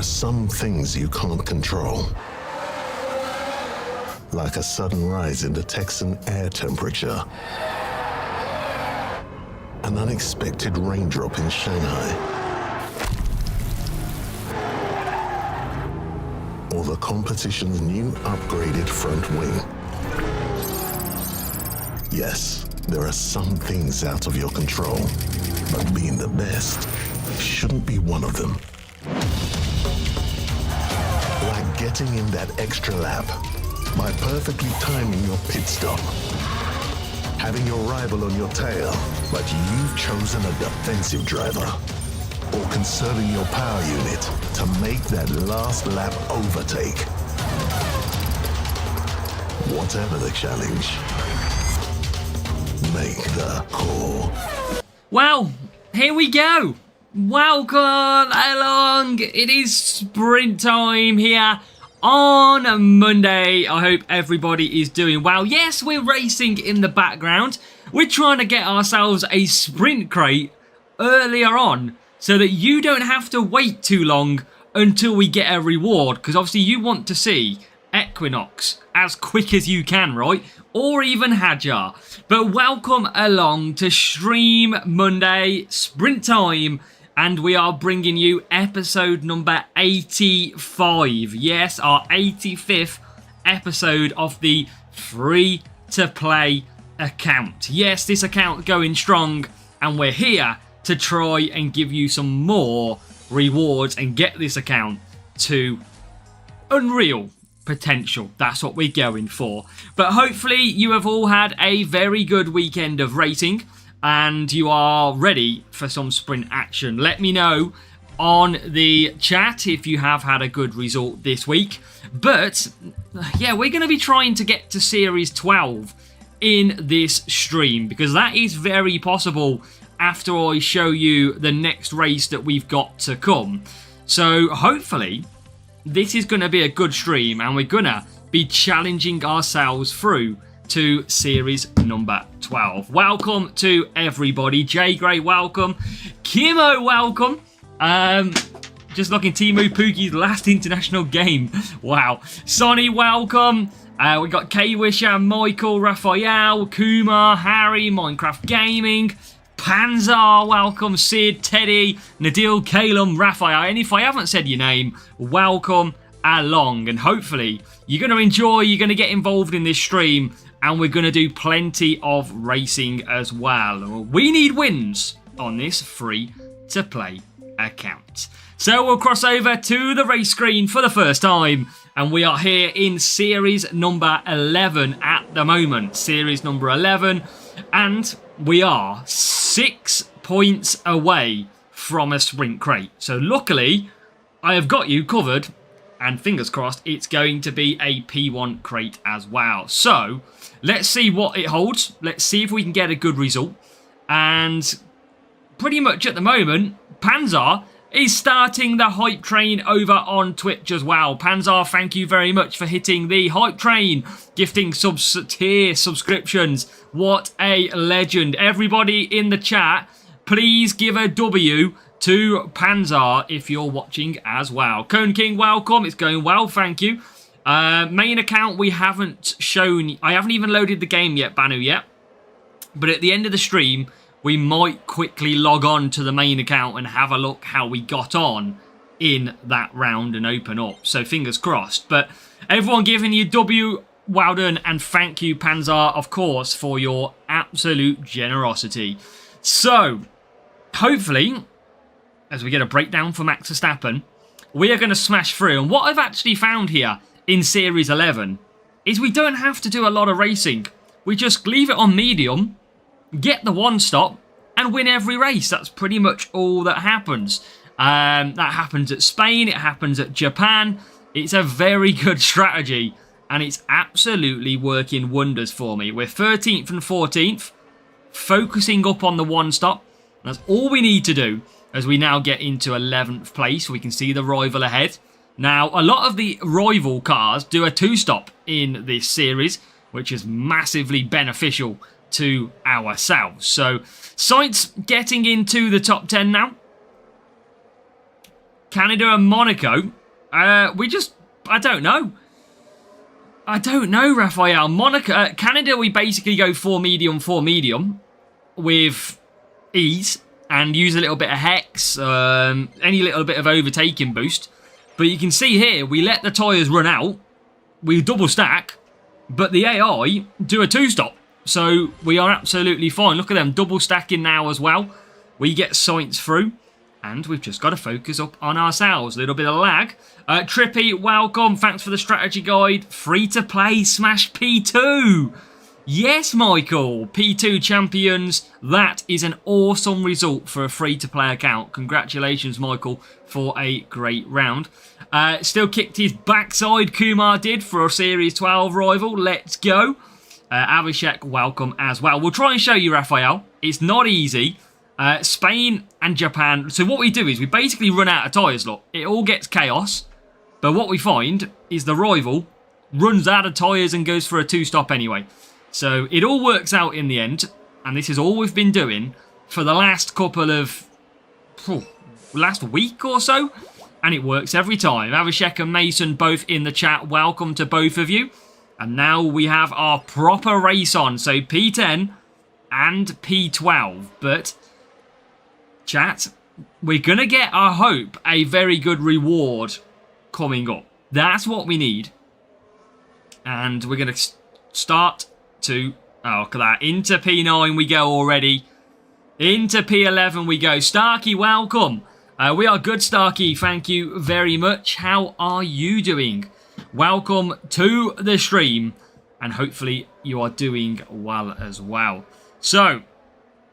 are some things you can't control. Like a sudden rise in the Texan air temperature. An unexpected raindrop in Shanghai. Or the competition's new upgraded front wing. Yes, there are some things out of your control, but being the best shouldn't be one of them. Like getting in that extra lap by perfectly timing your pit stop. Having your rival on your tail, but you've chosen a defensive driver. Or conserving your power unit to make that last lap overtake. Whatever the challenge, make the call. Well, here we go. Welcome along. It is sprint time here on Monday. I hope everybody is doing well. Yes, we're racing in the background. We're trying to get ourselves a sprint crate earlier on so that you don't have to wait too long until we get a reward, because obviously you want to see Equinox as quick as you can, right? Or even Hadjar. But welcome along to Stream Monday Sprint Time, and we are bringing you episode number 85. Yes, our 85th episode of the free-to-play account. Yes, this account going strong, and we're here to try and give you some more rewards and get this account to unreal potential. That's what we're going for. But hopefully you have all had a very good weekend of racing and you are ready for some sprint action. Let me know on the chat if you have had a good result this week. But yeah, we're going to be trying to get to Series 12 in this stream, because that is very possible after I show you the next race that we've got to come. So hopefully this is going to be a good stream and we're going to be challenging ourselves through to series number 12. Welcome to everybody. Jay Gray, welcome. Kimo, welcome. Just looking, Timu Puki's last international game. Wow. Sonny, welcome. We got K-Wisher, Michael, Raphael, Kumar, Harry, Minecraft Gaming, Panzar, welcome, Sid, Teddy, Nadil, Calum, Raphael, and if I haven't said your name, welcome along, and hopefully you're going to enjoy, you're going to get involved in this stream, and we're going to do plenty of racing as well. We need wins on this free-to-play account. So we'll cross over to the race screen for the first time, and we are here in series number 11 at the moment. Series number 11, and we are 6 points away from a sprint crate. So luckily, I have got you covered, and fingers crossed, it's going to be a P1 crate as well. So let's see what it holds. Let's see if we can get a good result. And pretty much at the moment, Panzar is starting the hype train over on Twitch as well. Panzar, thank you very much for hitting the hype train, gifting tier subscriptions. What a legend. Everybody in the chat, please give a W to Panzar if you're watching as well. Cone King, welcome. It's going well, thank you. Main account we haven't shown. I haven't even loaded the game yet, Banu, yet. But at the end of the stream, we might quickly log on to the main account and have a look how we got on in that round and open up. So fingers crossed. But everyone giving you W, well done, and thank you, Panzar, of course, for your absolute generosity. So, hopefully, as we get a breakdown for Max Verstappen, we are going to smash through. And what I've actually found here in Series 11 is we don't have to do a lot of racing. We just leave it on medium, get the one stop, and win every race. That's pretty much all that happens. That happens at Spain. It happens at Japan. It's a very good strategy, and it's absolutely working wonders for me. We're 13th and 14th, focusing up on the one stop. That's all we need to do as we now get into 11th place. We can see the rival ahead. Now, a lot of the rival cars do a two-stop in this series, which is massively beneficial to ourselves. So, Sainz getting into the top 10 now. Canada and Monaco. I don't know. I don't know, Raphael. Monaco, Canada, we basically go 4 medium with ease and use a little bit of hex, any little bit of overtaking boost. But you can see here, we let the tyres run out, we double stack, but the AI do a 2-stop. So we are absolutely fine. Look at them, double stacking now as well. We get Sainz through. And we've just got to focus up on ourselves. A little bit of lag. Trippy, welcome. Thanks for the strategy guide. Free to play Smash P2. Yes, Michael. P2 champions. That is an awesome result for a free to play account. Congratulations, Michael, for a great round. Still kicked his backside, Kumar did, for a Series 12 rival. Let's go. Avishek, welcome as well. We'll try and show you, Raphael. It's not easy. Spain and Japan. So what we do is we basically run out of tyres, look. It all gets chaos. But what we find is the rival runs out of tyres and goes for a 2-stop anyway. So it all works out in the end. And this is all we've been doing for the last couple of... last week or so. And it works every time. Avishek and Mason both in the chat. Welcome to both of you. And now we have our proper race on. So P10 and P12. But... chat, we're going to get, I hope, a very good reward coming up. That's what we need. And we're going to start to... oh, look at that. Into P9 we go already. Into P11 we go. Starkey, welcome. We are good, Starkey. Thank you very much. How are you doing? Welcome to the stream. And hopefully you are doing well as well. So...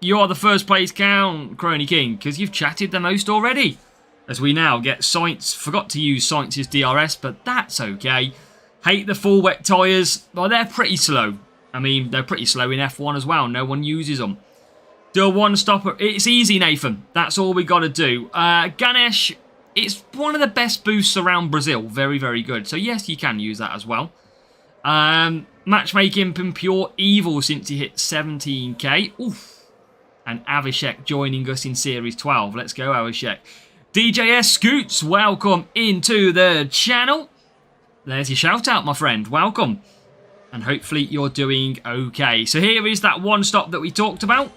you are the first place count, Crony King, because you've chatted the most already. As we now get Sainz. Forgot to use Sainz's DRS, but that's okay. Hate the full wet tyres. Well, they're pretty slow. I mean, they're pretty slow in F1 as well. No one uses them. Do a one-stopper. It's easy, Nathan. That's all we got to do. Ganesh, it's one of the best boosts around Brazil. Very, very good. So, yes, you can use that as well. Matchmaking been pure evil since he hit 17k. Oof. And Avishek joining us in Series 12. Let's go, Avishek. DJS Scoots, welcome into the channel. There's your shout out, my friend. Welcome. And hopefully you're doing okay. So here is that one stop that we talked about.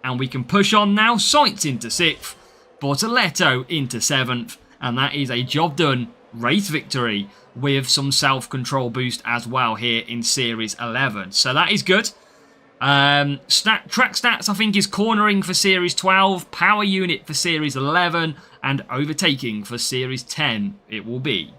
And we can push on now. Sainz into 6th. Bortoletto into 7th. And that is a job done race victory with some self-control boost as well here in Series 11. So that is good. Track stats, I think, is cornering for Series 12, power unit for Series 11, and overtaking for Series 10 it will be.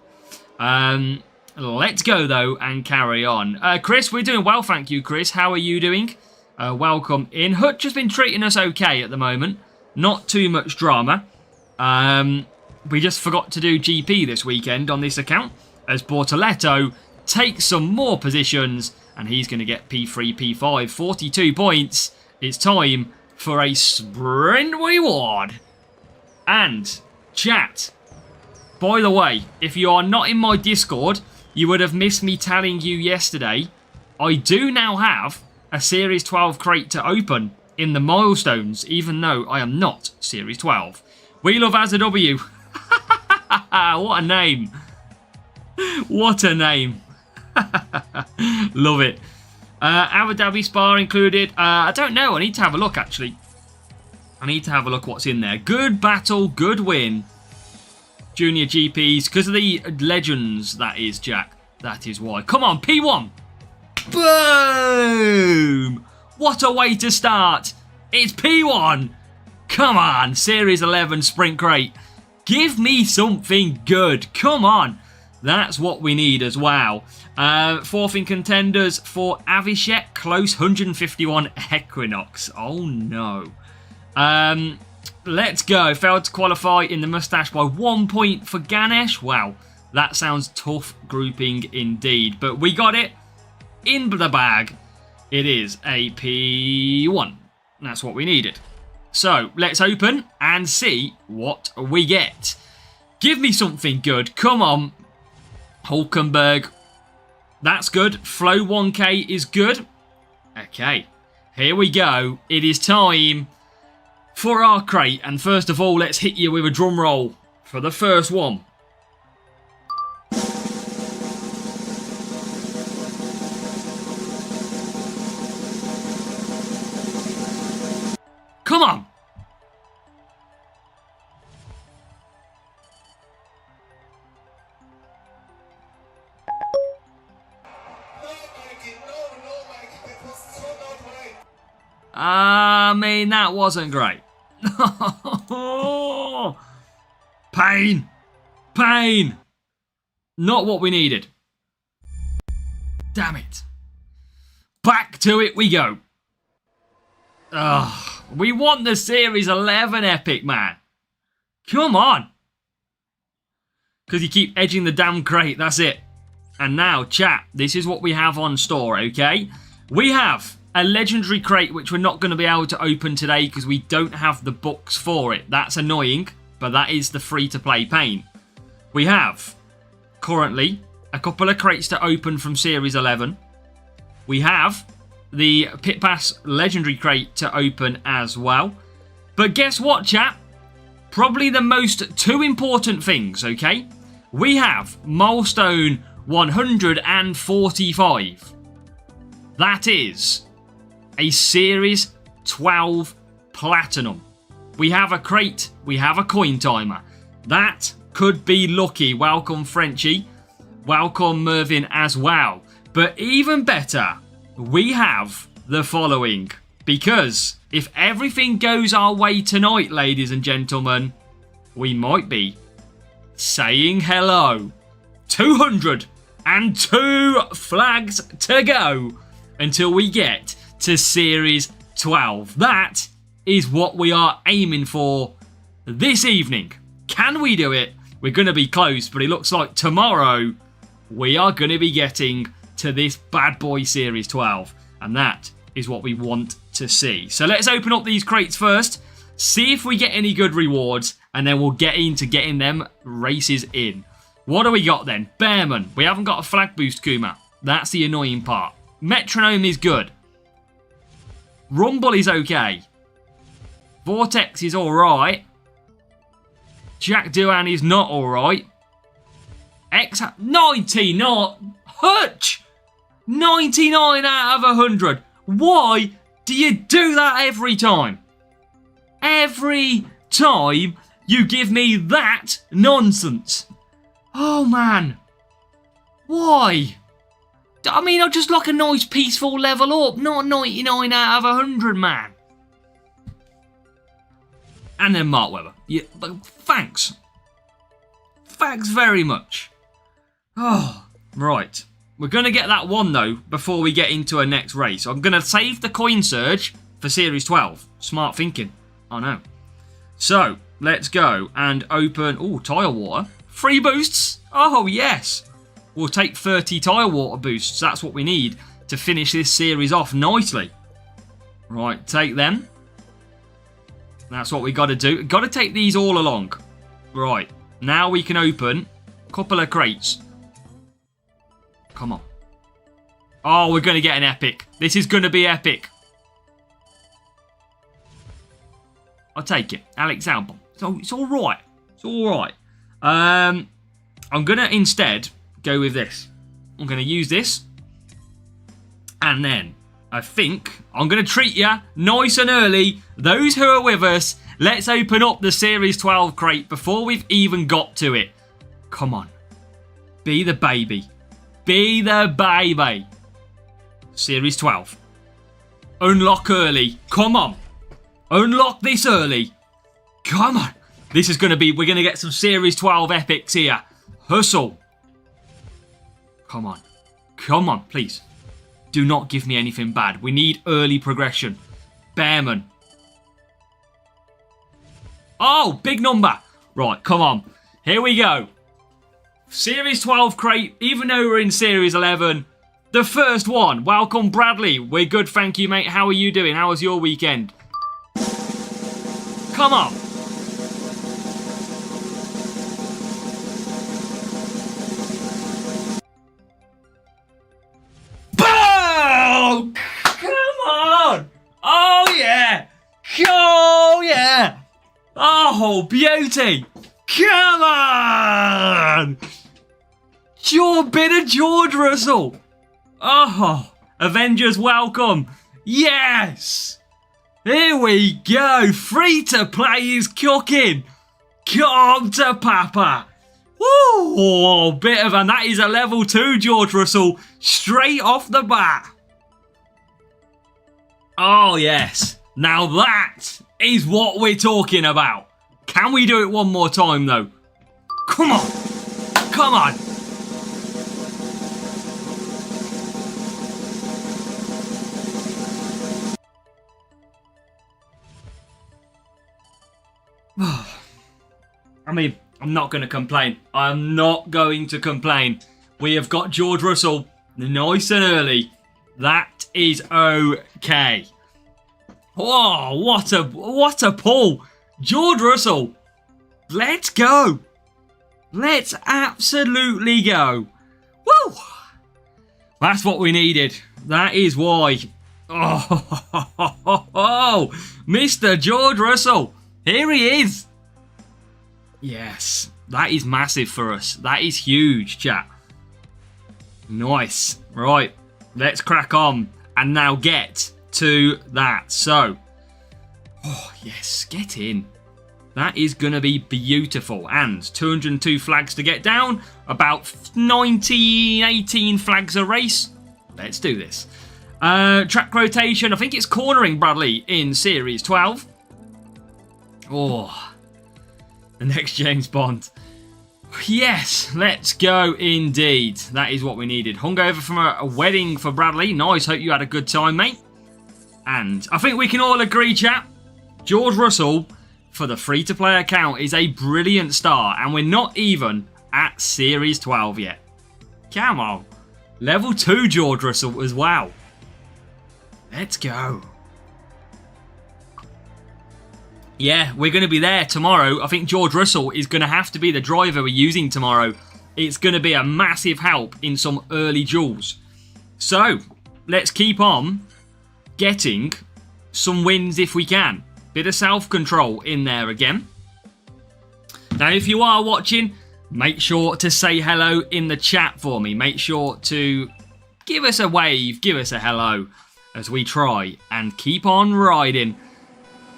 Let's go, though, and carry on. Chris, we're doing well, thank you, Chris. How are you doing? Welcome in. Hutch has been treating us okay at the moment. Not too much drama. We just forgot to do GP this weekend on this account, as Bortoletto takes some more positions. And he's going to get P3, P5, 42 points. It's time for a sprint reward. And, chat, by the way, if you are not in my Discord, you would have missed me telling you yesterday, I do now have a Series 12 crate to open in the milestones, even though I am not Series 12. We love Azw. What a name. What a name. Love it. Abu Dhabi Spa included. I don't know. I need to have a look, actually. I need to have a look what's in there. Good battle, good win. Junior GPs. Because of the legends, that is, Jack. That is why. Come on, P1. Boom. What a way to start. It's P1. Come on. Series 11 Sprint Crate. Give me something good. Come on. That's what we need as well. 4th in contenders for Avishek. Close 151 Equinox. Oh no. Let's go. Failed to qualify in the Mustache by 1 point for Ganesh. Wow. That sounds tough grouping indeed. But we got it in the bag. It is a P1. That's what we needed. So let's open and see what we get. Give me something good. Come on. Hulkenberg. That's good. Flow 1K is good. Okay. Here we go. It is time for our crate. And first of all, let's hit you with a drum roll. for the first one. Come on. I mean, that wasn't great. Pain. Pain. Not what we needed. Damn it. Back to it we go. Ugh. We want the Series 11 epic, man. Come on. Because you keep edging the damn crate. That's it. And now, chat, this is what we have on store, okay? We have a legendary crate, which we're not going to be able to open today because we don't have the books for it. That's annoying, but that is the free-to-play pain. We have, currently, a couple of crates to open from Series 11. We have the Pit Pass legendary crate to open as well. But guess what, chat? Probably the most two important things, okay? We have milestone 145. That is a Series 12 Platinum. We have a crate, we have a coin timer. That could be lucky. Welcome, Frenchie. Welcome, Mervyn, as well. But even better, we have the following. Because if everything goes our way tonight, ladies and gentlemen, we might be saying hello. 202 flags to go until we get to Series 12. That is what we are aiming for this evening. Can we do it? We're going to be close, but it looks like tomorrow we are going to be getting to this bad boy Series 12. And that is what we want to see. So let's open up these crates first, see if we get any good rewards, and then we'll get into getting them races in. What do we got then? Bearman. We haven't got a flag boost, Kuma. That's the annoying part. Metronome is good. Rumble is okay. Vortex is alright. Jack Doohan is not alright. 99. Hutch! 99 out of 100. Why do you do that every time? Every time you give me that nonsense. Oh, man. Why? I mean, I'd just like a nice peaceful level up, not 99 out of 100, man. And then Mark Webber. Yeah, but thanks. Thanks very much. Oh, right. We're going to get that one, though, before we get into a next race. I'm going to save the coin surge for Series 12. Smart thinking. I know. So, let's go and open... Oh, tire water. Free boosts. Oh, yes. We'll take 30 tire water boosts. That's what we need to finish this series off nicely. Right, take them. That's what we got to do. Got to take these all along. Right, now we can open a couple of crates. Come on. Oh, we're going to get an epic. This is going to be epic. I'll take it. Alex Albon. So it's all right. It's all right. I'm going to instead go with this. I'm going to use this. And then I think I'm going to treat you nice and early. Those who are with us, let's open up the Series 12 crate before we've even got to it. Come on. Be the baby. Be the baby. Series 12. Unlock early. Come on. Unlock this early. Come on. This is going to be... We're going to get some Series 12 epics here. Hustle. Come on. Come on, please. Do not give me anything bad. We need early progression. Bearman. Oh, big number. Right, come on. Here we go. Series 12 crate, even though we're in Series 11. The first one. Welcome, Bradley. We're good, thank you, mate. How are you doing? How was your weekend? Come on. Boom! Come on. Oh, yeah. Oh, yeah. Oh, beauty. Come on! Your bit of George Russell. Oh, Avengers welcome. Yes! Here we go. Free to play is cooking. Come to Papa. Woo! Bit of, and that is a level 2 George Russell straight off the bat. Oh, yes. Now that is what we're talking about. Can we do it one more time, though? Come on. Come on. I mean, I'm not going to complain. I'm not going to complain. We have got George Russell nice and early. That is okay. Oh, what a pull. George Russell. Let's go. Let's absolutely go. Woo. That's what we needed. That is why. Oh, Mr. George Russell. Here he is. Yes, that is massive for us. That is huge, chat. Nice. Right, let's crack on and now get to that. So, oh, yes, get in. That is going to be beautiful. And 202 flags to get down. About 19, 18 flags a race. Let's do this. Track rotation. I think it's cornering, Bradley, in Series 12. Oh, the next James Bond. Yes, let's go indeed. That is what we needed. Hungover from a wedding for Bradley. Nice, hope you had a good time, mate. And I think we can all agree, chat, George Russell for the free-to-play account is a brilliant start. And we're not even at Series 12 yet. Come on. Level 2 George Russell as well. Let's go. Yeah, we're going to be there tomorrow. I think George Russell is going to have to be the driver we're using tomorrow. It's going to be a massive help in some early duels. So, let's keep on getting some wins if we can. Bit of self-control in there again. Now, if you are watching, make sure to say hello in the chat for me. Make sure to give us a wave, give us a hello as we try and keep on riding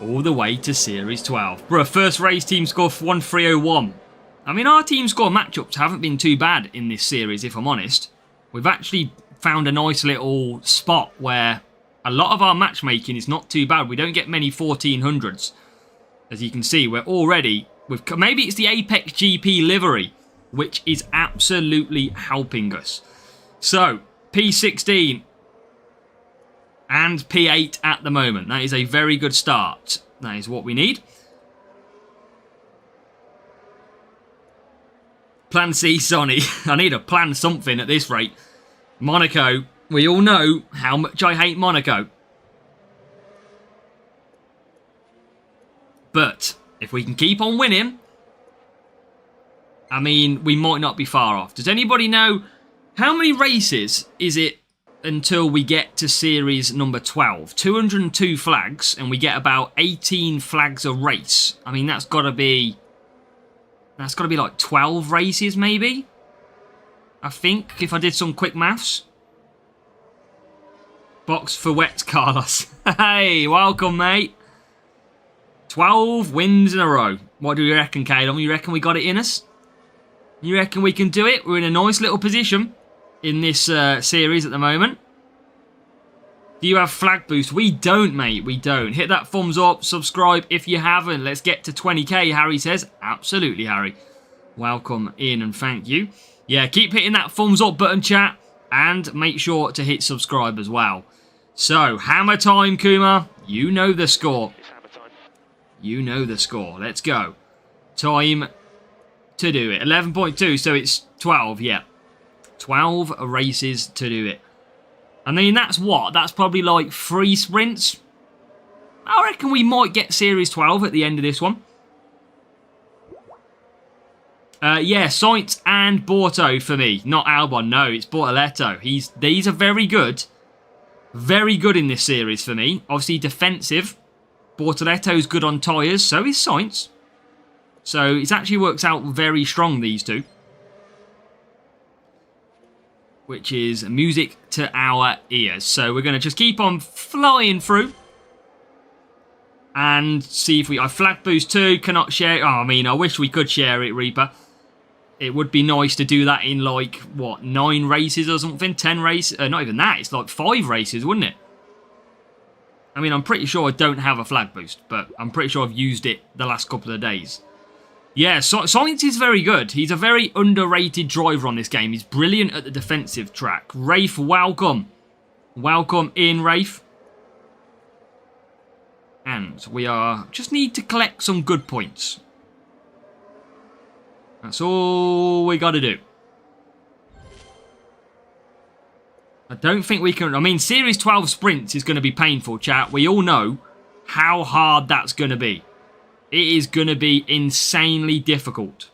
all the way to Series 12. Bro, first race team score 1301. I mean, our team score matchups haven't been too bad in this series, if I'm honest. We've actually found a nice little spot where a lot of our matchmaking is not too bad. We don't get many 1400s. As you can see, we're already with, maybe it's the Apex GP livery, which is absolutely helping us. So, P16 and P8 at the moment. That is a very good start. That is what we need. Plan C, Sonny. I need to plan something at this rate. Monaco. We all know how much I hate Monaco. But if we can keep on winning, I mean, we might not be far off. Does anybody know how many races is it until we get to series number 12? 202 flags, and we get about 18 flags a race. I mean, that's got to be like 12 races, maybe? I think, if I did some quick maths. Box for wet, Carlos. Hey, welcome, mate. 12 wins in a row. What do you reckon, Caleb? You reckon we got it in us? You reckon we can do it? We're in a nice little position in this series at the moment. Do you have flag boost? We don't, mate. We don't. Hit that thumbs up. Subscribe if you haven't. Let's get to 20k, Harry says. Absolutely, Harry. Welcome in and thank you. Yeah, keep hitting that thumbs up button, chat. And make sure to hit subscribe as well. So, hammer time, Kuma. You know the score. It's hammer time. You know the score. Let's go. Time to do it. 11.2, so it's 12, yeah. 12 races to do it. I mean, that's what? That's probably like 3 sprints. I reckon we might get Series 12 at the end of this one. Yeah, Sainz and Borto for me. Not Albon, no, it's Bortoletto. These are very good. Very good in this series for me. Obviously defensive. Bortoletto's good on tyres, so is Sainz. So it actually works out very strong, these two. Which is music to our ears. So we're going to just keep on flying through. And see if I flag boost too, cannot share. Oh, I mean, I wish we could share it, Reaper. It would be nice to do that in like, what, 9 races or something? 10 races? Not even that, it's like 5 races, wouldn't it? I mean, I'm pretty sure I don't have a flag boost, but I'm pretty sure I've used it the last couple of days. Yeah, Science is very good. He's a very underrated driver on this game. He's brilliant at the defensive track. Rafe, welcome. Welcome in, Rafe. And we just need to collect some good points. That's all we got to do. I don't think we can... I mean, Series 12 sprints is going to be painful, chat. We all know how hard that's going to be. It is going to be insanely difficult.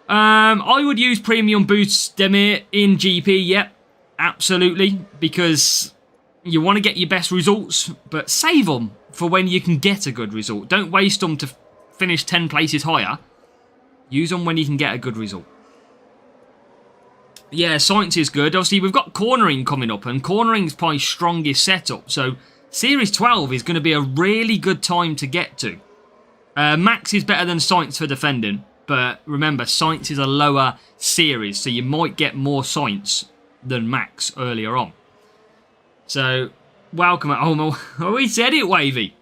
I would use Premium Boosts, Demir, in GP, yep. Absolutely. Because you want to get your best results, but save them for when you can get a good result. Don't waste them to finish 10 places higher. Use them when you can get a good result. Yeah, Science is good. Obviously, we've got cornering coming up, and cornering's probably strongest setup. So, Series 12 is going to be a really good time to get to. Max is better than Science for defending, but remember, Science is a lower series, so you might get more Science than Max earlier on. So, welcome at home. Oh, we said it, Wavy.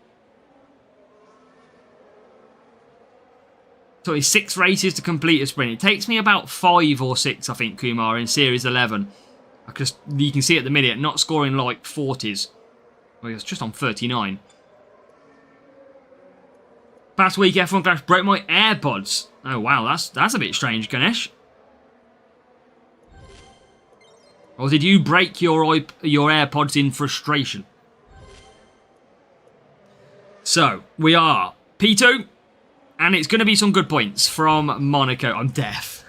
So it's 6 races to complete a sprint. It takes me about 5 or 6, I think, Kumar, in Series 11. You can see at the minute, not scoring like 40s. Well, it's just on 39. Past week, F1 Crash broke my AirPods. Oh, wow, that's a bit strange, Ganesh. Or did you break your AirPods in frustration? So, we are P2. And it's going to be some good points from Monaco. I'm deaf.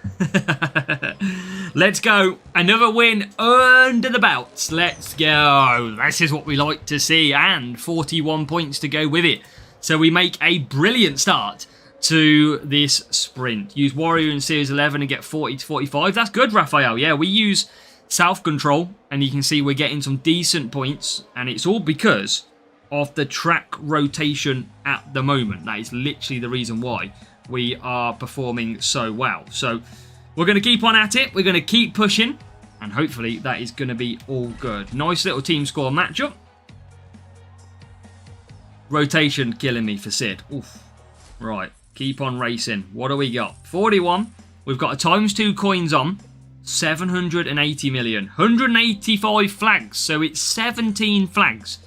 Let's go. Another win under the belt. Let's go. This is what we like to see. And 41 points to go with it. So we make a brilliant start to this sprint. Use Warrior in Series 11 and get 40 to 45. That's good, Raphael. Yeah, we use self-control. And you can see we're getting some decent points. And it's all because of the track rotation at the moment. That is literally the reason why we are performing so well. So we're going to keep on at it. We're going to keep pushing. And hopefully that is going to be all good. Nice little team score matchup. Rotation killing me for Sid. Oof. Right. Keep on racing. What do we got? 41. We've got a ×2 coins on. 780 million. 185 flags. So it's 17 flags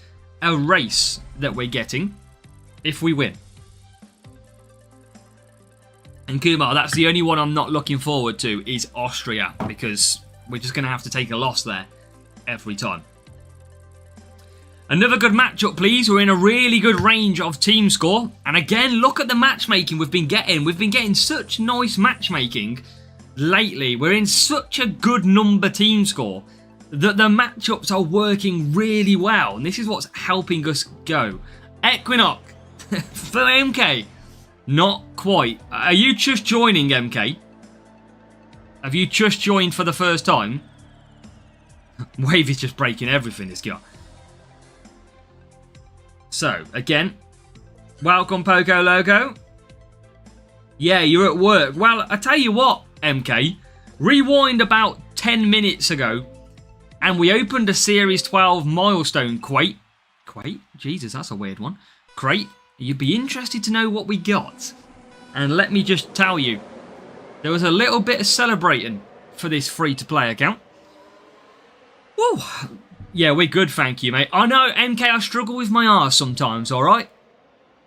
a race that we're getting if we win. And Kumar, that's the only one I'm not looking forward to is Austria, because we're just going to have to take a loss there every time. Another good matchup, please. We're in a really good range of team score. And again, look at the matchmaking we've been getting. We've been getting such nice matchmaking lately. We're in such a good number team score that the matchups are working really well. And this is what's helping us go. Equinox for MK. Not quite. Are you just joining, MK? Have you just joined for the first time? Wave is just breaking everything, this guy. So, again, welcome, Poco Loco. Yeah, you're at work. Well, I tell you what, MK. Rewind about 10 minutes ago, and we opened a Series 12 milestone crate. Crate? Jesus, that's a weird one. Crate. You'd be interested to know what we got. And let me just tell you, there was a little bit of celebrating for this free-to-play account. Woo! Yeah, we're good, thank you, mate. I know, MK, I struggle with my arse sometimes, alright?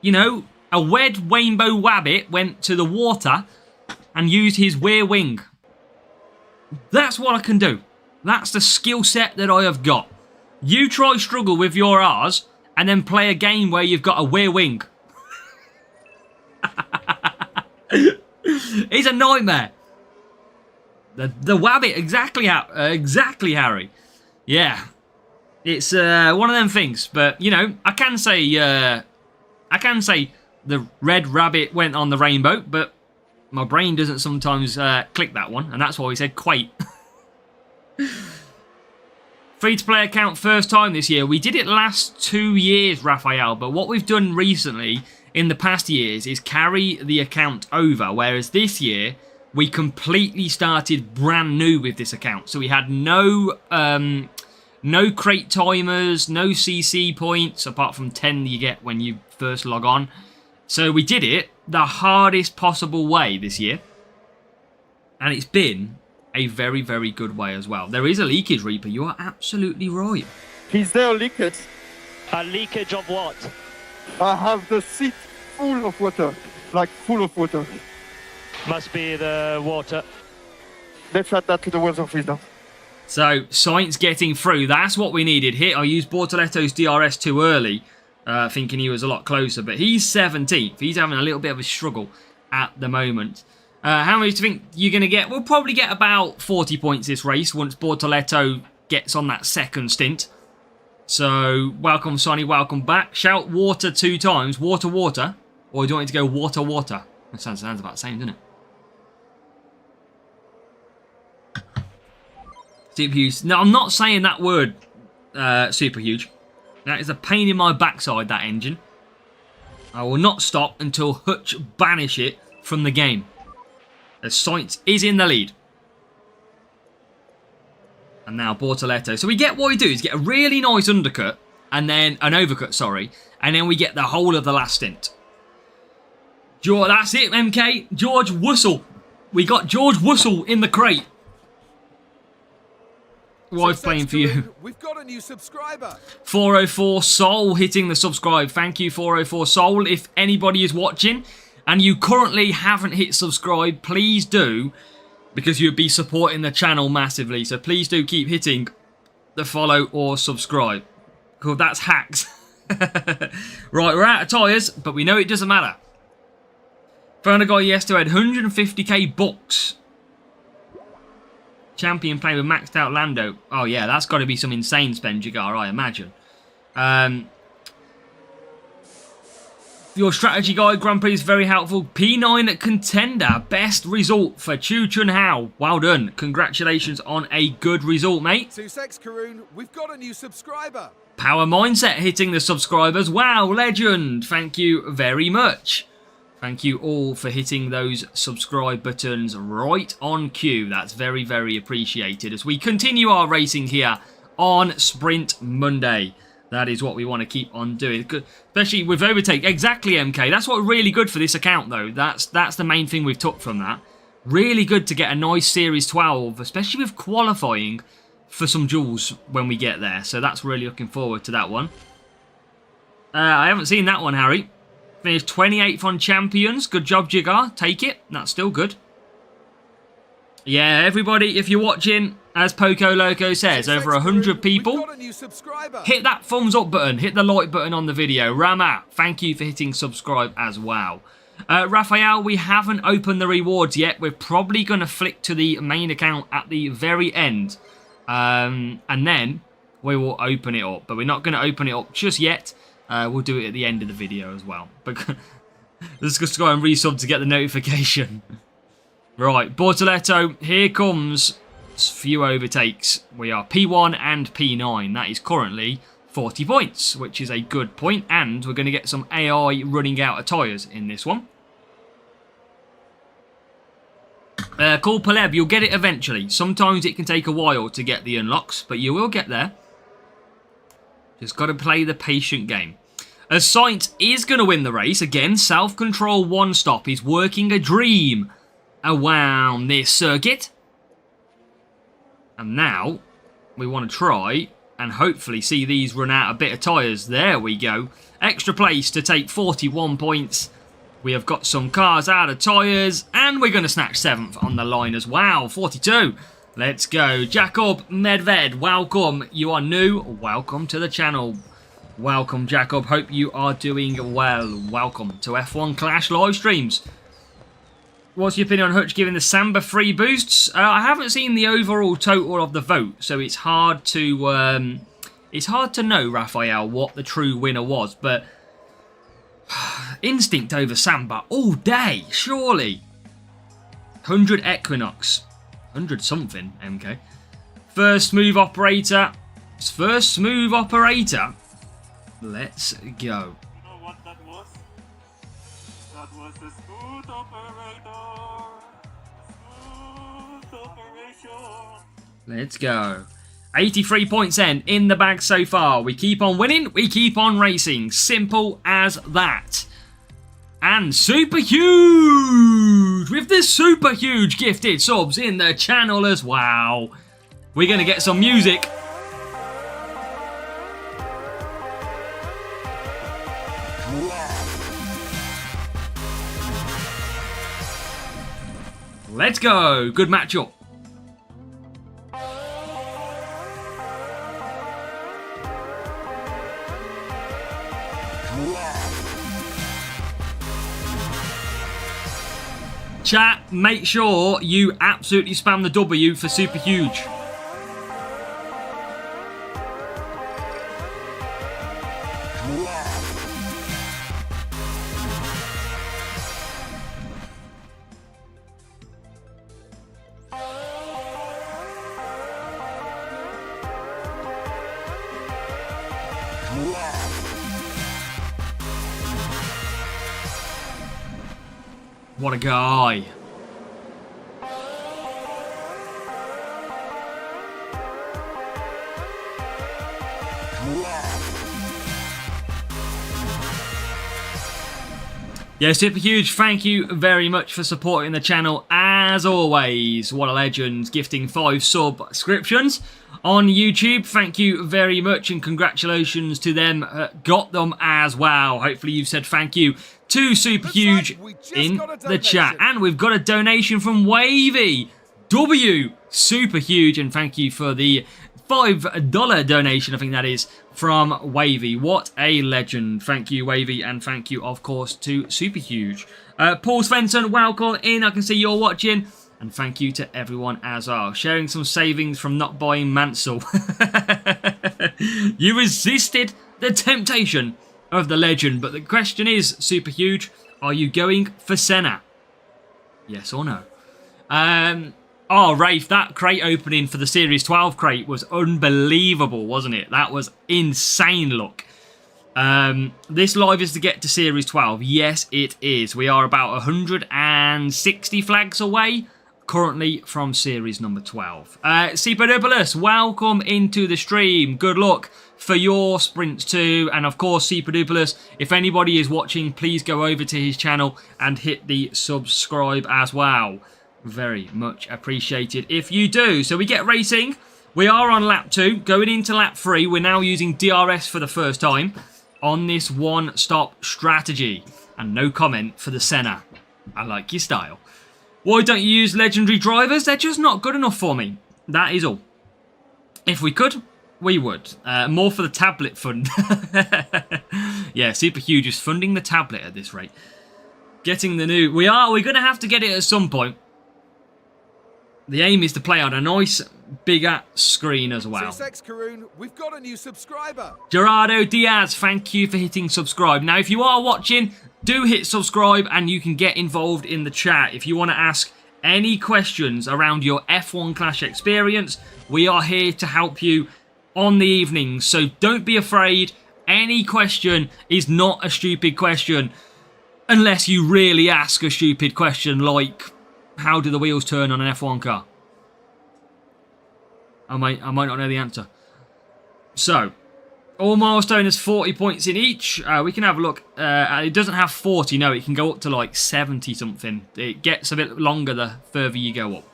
You know, a wed rainbow wabbit went to the water and used his rear wing. That's what I can do. That's the skill set that I have got. You try struggle with your arse and then play a game where you've got a rear wing. It's a nightmare. The wabbit, exactly, Harry. Yeah. It's one of them things, but you know, I can say the red rabbit went on the rainbow, but my brain doesn't sometimes click that one, and that's why we said quite. Free-to-play account first time this year. We did it last 2 years, Raphael, but what we've done recently in the past years is carry the account over, whereas this year we completely started brand new with this account. So we had no crate timers, no CC points, apart from 10 you get when you first log on. So we did it the hardest possible way this year. And it's been a very, very good way as well. There is a leakage, Reaper. You are absolutely right. Is there a leakage? A leakage of what? I have the seat full of water. Like full of water. Must be the water. Let's add that to the weather freezer. So, Sainz getting through. That's what we needed here. I used Bortoletto's DRS too early, thinking he was a lot closer. But he's 17th. He's having a little bit of a struggle at the moment. How many do you think you're going to get? We'll probably get about 40 points this race once Bortoletto gets on that second stint. So, welcome, Sonny. Welcome back. Shout water 2 times. Water, water. Or do you want me to go water, water? That sounds about the same, doesn't it? Super huge. No, I'm not saying that word, super huge. That is a pain in my backside, that engine. I will not stop until Hutch banish it from the game. As Sainz is in the lead. And now Bortoletto. So we get what we do is get a really nice undercut. And then an overcut, sorry. And then we get the whole of the last stint. That's it, MK. George Wussel. We got George Wussel in the crate. Wife playing for you. We've got a new subscriber. 404 Soul hitting the subscribe. Thank you, 404 Soul. If anybody is watching and you currently haven't hit subscribe, please do, because you'd be supporting the channel massively. So please do keep hitting the follow or subscribe. Cool, that's hacks. Right, we're out of tyres, but we know it doesn't matter. Found a guy yesterday had 150k bucks. Champion playing with maxed out Lando. Oh yeah, that's got to be some insane spend, Jagar, I imagine. Your strategy guide, Grand Prix, is very helpful. P9 contender. Best result for Chu Chun Hao. Well done. Congratulations on a good result, mate. 26 Karoon, we've got a new subscriber. Power Mindset hitting the subscribers. Wow, legend. Thank you very much. Thank you all for hitting those subscribe buttons right on cue. That's very, very appreciated as we continue our racing here on Sprint Monday. That is what we want to keep on doing, especially with overtake. Exactly, MK. That's what's really good for this account, though. That's the main thing we've took from that. Really good to get a nice Series 12, especially with qualifying for some duels when we get there. So that's really looking forward to that one. I haven't seen that one, Harry. Finished 28th on Champions. Good job, Jigar. Take it. That's still good. Yeah, everybody, if you're watching, as Poco Loco says, over 100 people, hit that thumbs up button. Hit the like button on the video. Rama, thank you for hitting subscribe as well. Raphael, we haven't opened the rewards yet. We're probably going to flick to the main account at the very end. And then we will open it up. But we're not going to open it up just yet. We'll do it at the end of the video as well. But let's just go and resub to get the notification. Right, Bortoletto, here comes a few overtakes. We are P1 and P9. That is currently 40 points, which is a good point. And we're going to get some AI running out of tyres in this one. Cool Paleb, you'll get it eventually. Sometimes it can take a while to get the unlocks, but you will get there. Just got to play the patient game. As Sainz is going to win the race. Again, self-control one stop. He's working a dream around this circuit. And now we want to try and hopefully see these run out a bit of tyres. There we go. Extra place to take 41 points. We have got some cars out of tyres. And we're going to snatch 7th on the line as well. 42. Let's go. Jacob Medved, welcome. You are new. Welcome to the channel. Welcome, Jacob. Hope you are doing well. Welcome to F1 Clash live streams. What's your opinion on Hutch giving the Samba free boosts? I haven't seen the overall total of the vote, so it's hard to know, Raphael, what the true winner was. But Instinct over Samba all day, surely. 100 Equinox. 100 something, MK. First smooth operator. First smooth operator. Let's go. You know what that was? That was a smooth operator. Smooth operation. Let's go. 83 points in the bag so far. We keep on winning. We keep on racing. Simple as that. And super huge. With the super huge gifted subs in the channel as well. We're going to get some music. Let's go. Good matchup. Chat, make sure you absolutely spam the W for super huge. What a guy. Yeah, super huge. Thank you very much for supporting the channel as always. What a legend. Gifting 5 subscriptions on YouTube. Thank you very much and congratulations to them. Got them as well. Hopefully you've said thank you to Super Huge in the chat. And we've got a donation from Wavy. W, super huge. And thank you for the $5 donation, I think that is, from Wavy. What a legend. Thank you, Wavy. And thank you, of course, to Super Huge. Paul Svensson, welcome in. I can see you're watching. And thank you to everyone as well. Sharing some savings from not buying Mansell. You resisted the temptation of the legend. But the question is, Super Huge, are you going for Senna? Yes or no? Oh, Rafe, that crate opening for the Series 12 crate was unbelievable, wasn't it? That was insane look. This live is to get to Series 12. Yes, it is. We are about 160 flags away currently from Series number 12. Cpadopoulos, welcome into the stream. Good luck for your sprints too. And of course, Cpadopoulos, if anybody is watching, please go over to his channel and hit the subscribe as well. Very much appreciated if you do. So we get racing. We are on lap 2. Going into lap 3, we're now using DRS for the first time on this one-stop strategy. And no comment for the Senna. I like your style. Why don't you use legendary drivers? They're just not good enough for me. That is all. If we could, we would. More for the tablet fund. Yeah, Super Huge is funding the tablet at this rate. Getting the new... We're going to have to get it at some point. The aim is to play on a nice, bigger screen as well. Karun, we've got a new subscriber. Gerardo Diaz, thank you for hitting subscribe. Now, if you are watching, do hit subscribe and you can get involved in the chat. If you want to ask any questions around your F1 Clash experience, we are here to help you on the evenings. So don't be afraid. Any question is not a stupid question unless you really ask a stupid question like... How do the wheels turn on an F1 car? I might not know the answer. So, all milestone has 40 points in each. We can have a look. It doesn't have 40, no. It can go up to like 70 something. It gets a bit longer the further you go up.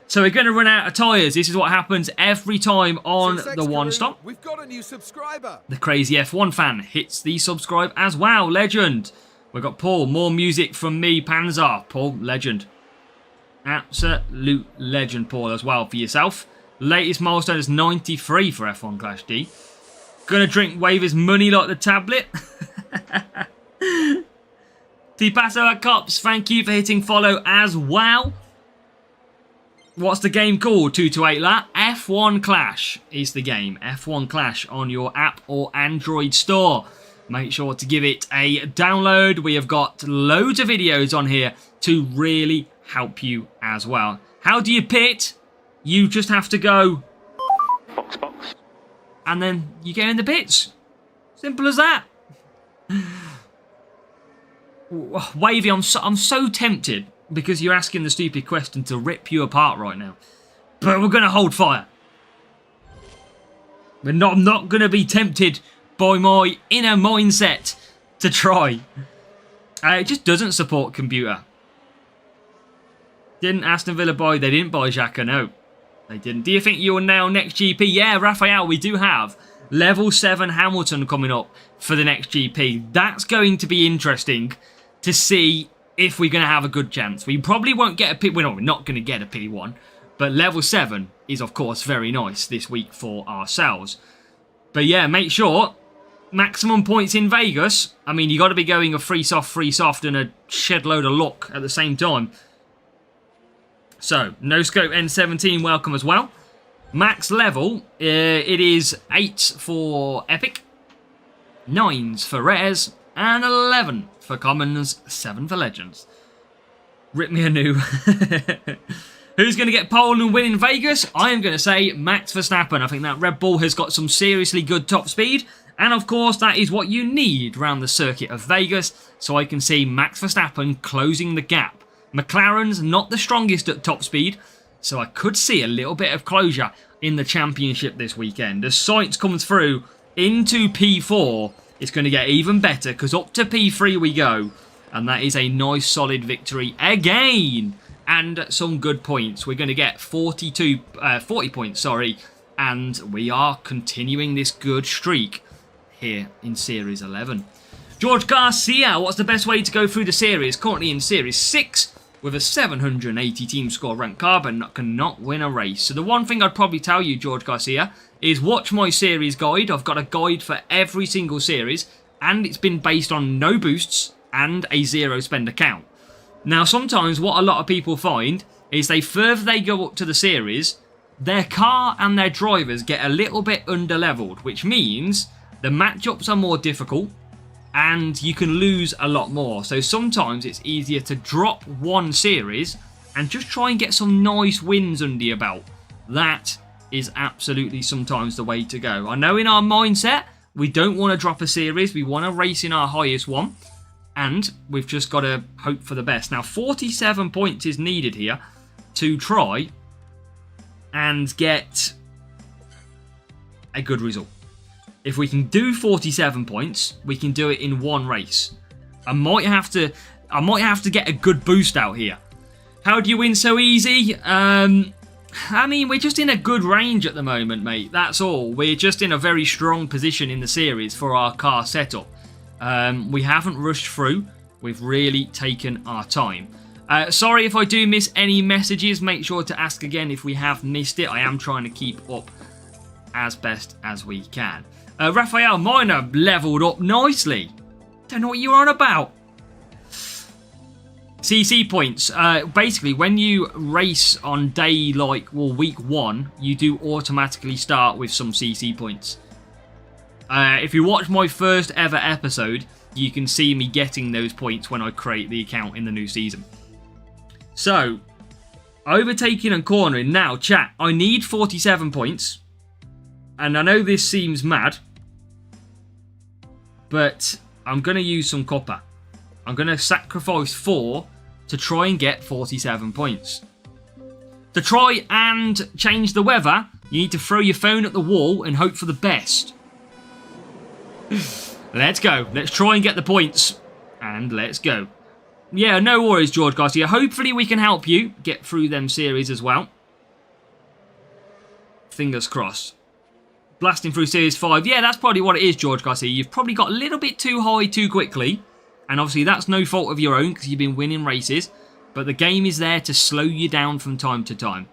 So we're going to run out of tyres. This is what happens every time on the one stop. We've got a new subscriber. The crazy F1 fan hits the subscribe as well. Legend. We've got Paul. More music from me, Panzer. Paul, legend. Absolute legend, Paul, as well for yourself. Latest milestone is 93 for F1 Clash D. Gonna drink Waver's money like the tablet. Tipasso at Cops, thank you for hitting follow as well. What's the game called? 228 lat. F1 Clash is the game. F1 Clash on your app or Android store. make sure to give it a download. We have got loads of videos on here to really help you as well. How do you pit? You just have to go... Box. And then you get in the pits. Simple as that. Wavy, I'm so tempted, because you're asking the stupid question, to rip you apart right now. But we're going to hold fire. I'm not going to be tempted by my inner mindset to try. It just doesn't support computer. Didn't Aston Villa buy? They didn't buy Xhaka, no. They didn't. Do you think you will nail next GP? Yeah, Raphael, we do have level 7 Hamilton coming up for the next GP. That's going to be interesting to see if we're going to have a good chance. We probably won't get a P... Well, no, we're not going to get a P1. But level 7 is, of course, very nice this week for ourselves. But yeah, make sure... Maximum points in Vegas. I mean, you got to be going a free soft, and a shed load of luck at the same time. So, no scope N17, welcome as well. Max level, it is 8 for Epic, 9s for Rares, and 11 for Commons, 7 for Legends. Rip me a new. Who's going to get pole and win in Vegas? I am going to say Max Verstappen. I think that Red Bull has got some seriously good top speed. And of course, that is what you need around the circuit of Vegas. So I can see Max Verstappen closing the gap. McLaren's not the strongest at top speed. So I could see a little bit of closure in the championship this weekend. As Sainz comes through into P4, it's going to get even better, because up to P3 we go. And that is a nice solid victory again. And some good points. We're going to get 40 points, sorry. And we are continuing this good streak here in Series 11. George Garcia, what's the best way to go through the series? Currently in Series 6 with a 780 team score ranked car, but cannot win a race. So the one thing I'd probably tell you, George Garcia, is watch my series guide. I've got a guide for every single series, and it's been based on no boosts and a zero spend account. Now, sometimes what a lot of people find is the further they go up to the series, their car and their drivers get a little bit under-leveled, which means the matchups are more difficult and you can lose a lot more. So sometimes it's easier to drop one series and just try and get some nice wins under your belt. That is absolutely sometimes the way to go. I know in our mindset, we don't want to drop a series. We want to race in our highest one. And we've just got to hope for the best. Now, 47 points is needed here to try and get a good result. If we can do 47 points, we can do it in one race. I might have to get a good boost out here. How do you win so easy? I mean, we're just in a good range at the moment, mate. That's all. We're just in a very strong position in the series for our car setup. We haven't rushed through. We've really taken our time. Sorry if I do miss any messages. Make sure to ask again if we have missed it. I am trying to keep up as best as we can. Raphael, mine are leveled up nicely. Don't know what you're on about. CC points. Basically, when you race on day week 1, you do automatically start with some CC points. If you watch my first ever episode, you can see me getting those points when I create the account in the new season. So, overtaking and cornering. Now, chat, I need 47 points. And I know this seems mad, but I'm going to use some copper. I'm going to sacrifice 4 to try and get 47 points. To try and change the weather, you need to throw your phone at the wall and hope for the best. Let's go. Let's try and get the points. And let's go. Yeah, no worries, George Garcia. Hopefully we can help you get through them series as well. Fingers crossed. Blasting through Series 5. Yeah, that's probably what it is, George Garcia. You've probably got a little bit too high too quickly. And obviously that's no fault of your own because you've been winning races. But the game is there to slow you down from time to time.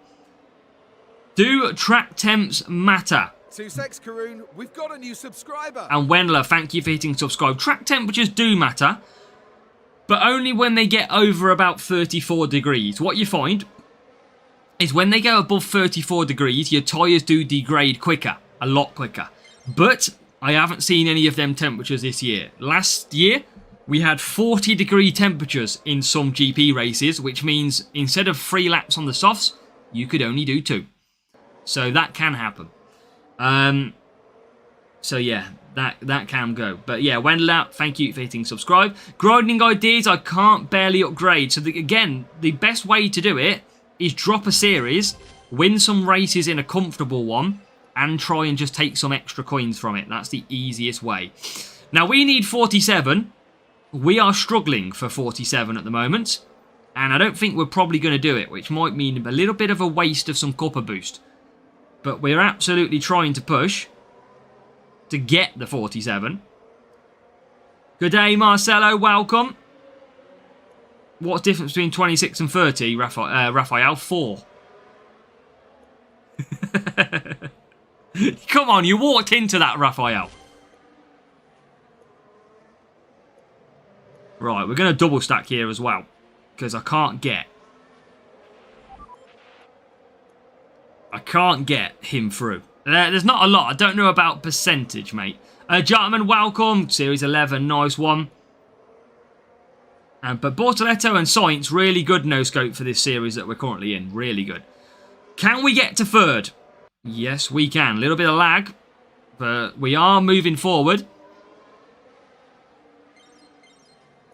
Do track temps matter? 2 secs, Karoon. We've got a new subscriber. And Wendler, thank you for hitting subscribe. Track temperatures do matter, but only when they get over about 34 degrees. What you find is when they go above 34 degrees, your tyres do degrade quicker, a lot quicker. But I haven't seen any of them temperatures this year. Last year, we had 40-degree temperatures in some GP races, which means instead of 3 laps on the softs, you could only do 2. So that can happen. So yeah, that can go. But yeah, Wendell, thank you for hitting subscribe. Grinding ideas, I can't barely upgrade. So again, the best way to do it is drop a series, win some races in a comfortable one, and try and just take some extra coins from it. That's the easiest way. Now, we need 47. We are struggling for 47 at the moment. And I don't think we're probably going to do it, which might mean a little bit of a waste of some copper boost. But we're absolutely trying to push to get the 47. Good day, Marcelo. Welcome. What's the difference between 26 and 30, Raphael? 4. Come on, you walked into that, Raphael. Right, we're going to double stack here as well. Because I can't get him through. There's not a lot. I don't know about percentage, mate. Gentlemen, welcome. Series 11, nice one. But Bortoletto and Sainz, really good no-scope for this series that we're currently in. Really good. Can we get to 3rd? Yes, we can. A little bit of lag, but we are moving forward.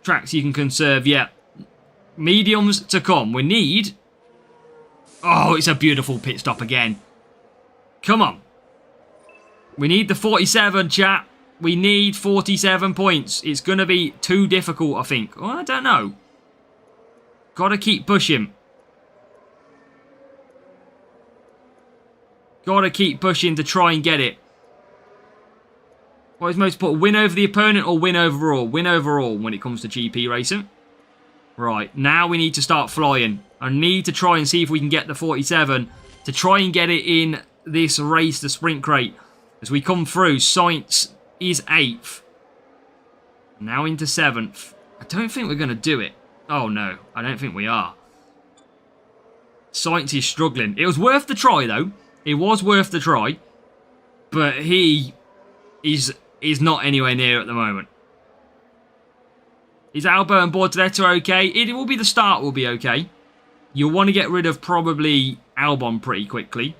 Tracks you can conserve, yeah. Mediums to come. We need... Oh, it's a beautiful pit stop again. Come on. We need the 47, chat. We need 47 points. It's going to be too difficult, I think. Oh, I don't know. Got to keep pushing. Got to keep pushing to try and get it. What is most important? Win over the opponent or win overall? Win overall when it comes to GP racing. Right, now we need to start flying. I need to try and see if we can get the 47 to try and get it in this race, the sprint crate. As we come through, Sainz is 8th. Now into 7th. I don't think we're going to do it. Oh no, I don't think we are. Sainz is struggling. It was worth the try though. It was worth the try. But he is not anywhere near at the moment. Is Alba and Bortoletto okay? It will be the start will be okay. You'll want to get rid of probably Albon pretty quickly.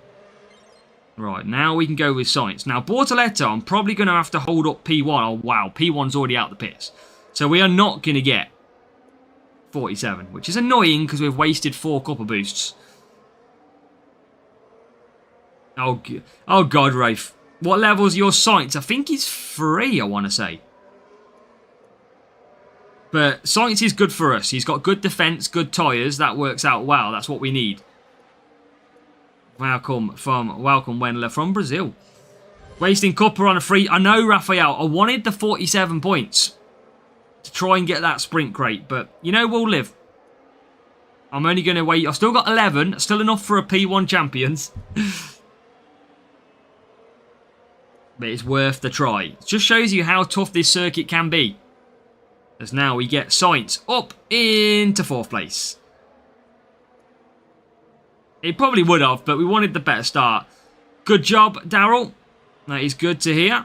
Right, now we can go with Sainz. Now, Bortoletto, I'm probably going to have to hold up P1. Oh, wow, P1's already out the pits. So we are not going to get 47, which is annoying because we've wasted 4 copper boosts. Oh God, Rafe. What level is your Sainz? I think he's 3, I want to say. But Sainz is good for us. He's got good defense, good tyres. That works out well. That's what we need. Welcome Wendler from Brazil. Wasting copper on a free. I know, Raphael. I wanted the 47 points to try and get that sprint crate. But, you know, we'll live. I'm only going to wait. I've still got 11. Still enough for a P1 Champions. But it's worth the try. It just shows you how tough this circuit can be. As now we get Sainz up into 4th place. It probably would have, but we wanted the better start. Good job, Daryl. That is good to hear.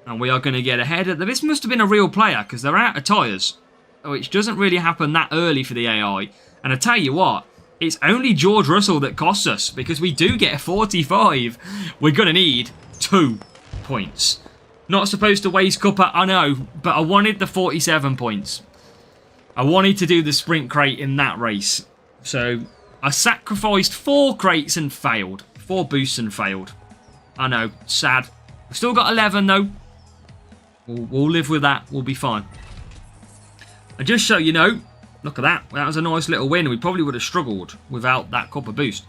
And we are going to get ahead. This must have been a real player because they're out of tyres. Which doesn't really happen that early for the AI. And I tell you what, it's only George Russell that costs us because we do get a 45. We're going to need 2 points. Not supposed to waste copper, I know, but I wanted the 47 points. I wanted to do the sprint crate in that race. So I sacrificed 4 crates and failed. 4 boosts and failed. I know, sad. We've still got 11 though. We'll live with that. We'll be fine. And just so you know, look at that. That was a nice little win. We probably would have struggled without that copper boost.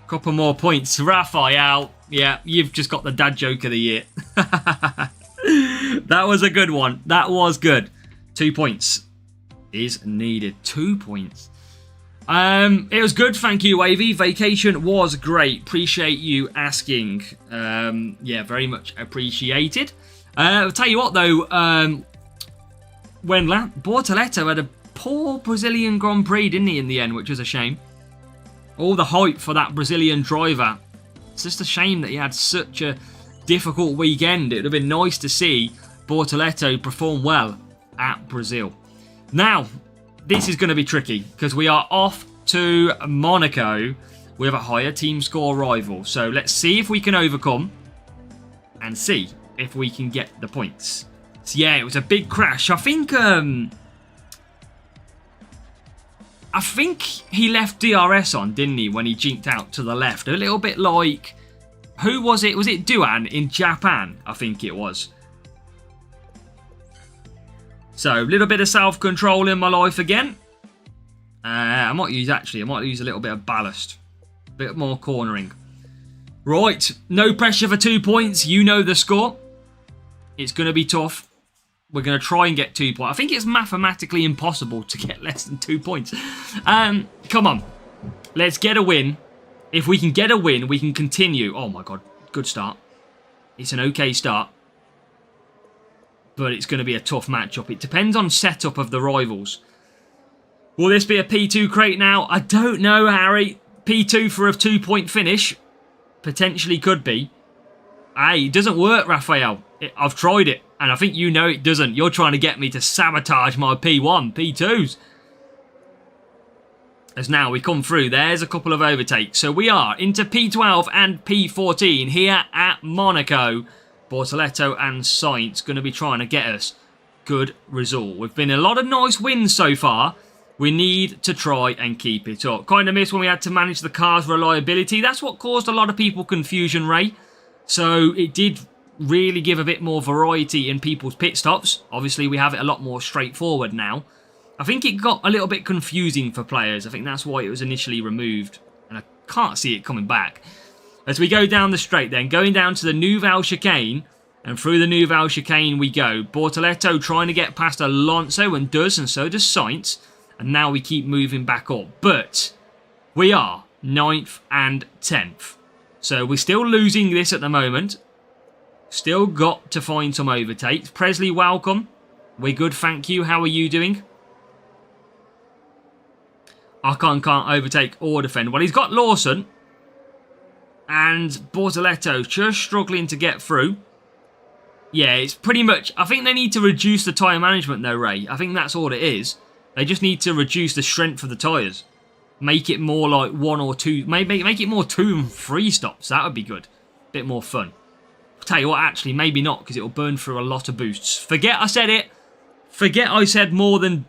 Couple more points. Raphael. Yeah, you've just got the dad joke of the year. That was a good one. That was good. 2 points is needed. 2 points. It was good. Thank you, Wavy. Vacation was great. Appreciate you asking. Yeah, very much appreciated. I'll tell you what, though. When Bortoletto had a poor Brazilian Grand Prix, didn't he, in the end, which was a shame. All the hype for that Brazilian driver. It's just a shame that he had such a difficult weekend. It would have been nice to see Bortoleto perform well at Brazil. Now, this is going to be tricky because we are off to Monaco with a higher team score rival. So let's see if we can overcome and see if we can get the points. So yeah, it was a big crash. I think he left DRS on, didn't he, when he jinked out to the left? A little bit like, who was it? Was it Duan in Japan? I think it was. So, a little bit of self-control in my life again. I might use a little bit of ballast. A bit more cornering. Right, no pressure for 2 points. You know the score. It's going to be tough. We're going to try and get 2 points. I think it's mathematically impossible to get less than 2 points. Come on. Let's get a win. If we can get a win, we can continue. Oh my god, good start. It's an okay start. But it's going to be a tough matchup. It depends on setup of the rivals. Will this be a P2 crate now? I don't know, Harry. P2 for a 2-point finish. Potentially could be. Hey, it doesn't work, Raphael. I've tried it. And I think you know it doesn't. You're trying to get me to sabotage my P1, P2s. As now we come through. There's a couple of overtakes. So we are into P12 and P14 here at Monaco. Bortoleto and Sainz going to be trying to get us good result. We've been a lot of nice wins so far. We need to try and keep it up. Kind of missed when we had to manage the car's reliability. That's what caused a lot of people confusion, Ray. So it did really give a bit more variety in people's pit stops. Obviously, we have it a lot more straightforward now. I think it got a little bit confusing for players. I think that's why it was initially removed. And I can't see it coming back. As we go down the straight then, going down to the Nouvelle chicane, and through the Nouvelle chicane we go. Bortoleto trying to get past Alonso and so does Sainz. And now we keep moving back up. But we are 9th and 10th. So we're still losing this at the moment. Still got to find some overtakes. Presley, welcome. We're good, thank you. How are you doing? Ocon can't overtake or defend. Well, he's got Lawson. And Bortoleto just struggling to get through. Yeah, it's pretty much... I think they need to reduce the tyre management though, Ray. I think that's all it is. They just need to reduce the strength of the tyres. Make it more like 1 or 2... Maybe make it more 2 and 3 stops. That would be good. Bit more fun. I'll tell you what, actually, maybe not, because it'll burn through a lot of boosts. Forget I said it. Forget I said more than...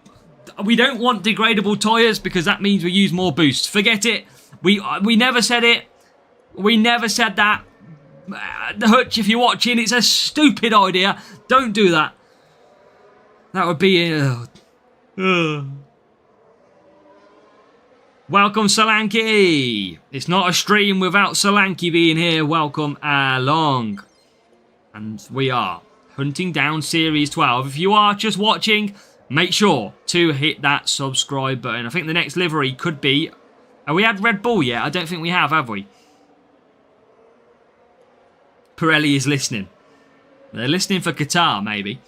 We don't want degradable tyres, because that means we use more boosts. Forget it. We never said it. We never said that. Hutch, if you're watching, it's a stupid idea. Don't do that. That would be... Welcome, Solanke. It's not a stream without Solanke being here. Welcome along. And we are hunting down Series 12. If you are just watching, make sure to hit that subscribe button. I think the next livery could be... Have we had Red Bull yet? I don't think we have we? Pirelli is listening. They're listening for Qatar, maybe.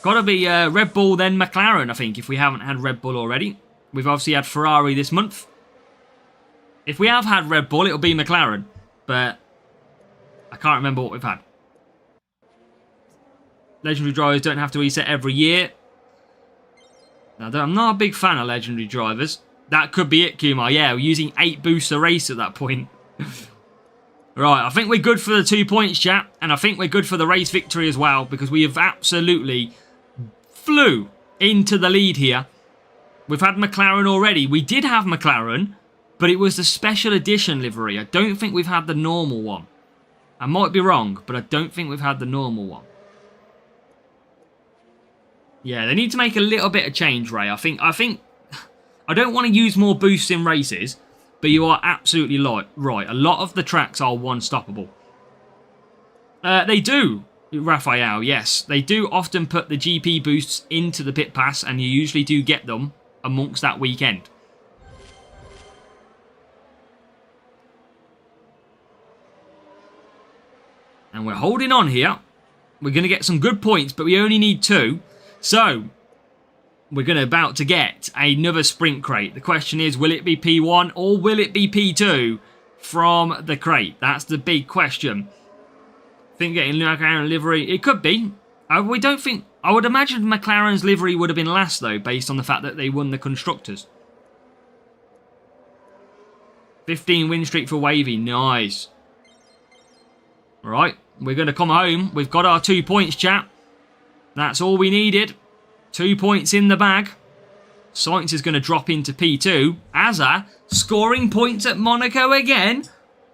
Gotta be Red Bull, then McLaren, I think, if we haven't had Red Bull already. We've obviously had Ferrari this month. If we have had Red Bull, it'll be McLaren. But I can't remember what we've had. Legendary drivers don't have to reset every year. Now, I'm not a big fan of legendary drivers. That could be it, Kumar. Yeah, we're using 8 boosts a race at that point. Right, I think we're good for the 2 points, chat. And I think we're good for the race victory as well. Because we have absolutely flew into the lead here. We've had McLaren already. We did have McLaren, but it was the special edition livery. I don't think we've had the normal one. I might be wrong, but I don't think we've had the normal one. Yeah, they need to make a little bit of change, Ray. I think I don't want to use more boosts in races, but you are absolutely right. A lot of the tracks are one-stoppable. They do, Raphael, yes. They do often put the GP boosts into the pit pass, and you usually do get them amongst that weekend. And we're holding on here. We're going to get some good points, but we only need 2. So, we're about to get another sprint crate. The question is, will it be P1 or will it be P2 from the crate? That's the big question. Think getting McLaren livery? It could be. We don't think... I would imagine McLaren's livery would have been last, though, based on the fact that they won the Constructors. 15 win streak for Wavy. Nice. Right, we're going to come home. We've got our 2 points, chat. That's all we needed. 2 points in the bag. Science is going to drop into P2. Azza scoring points at Monaco again.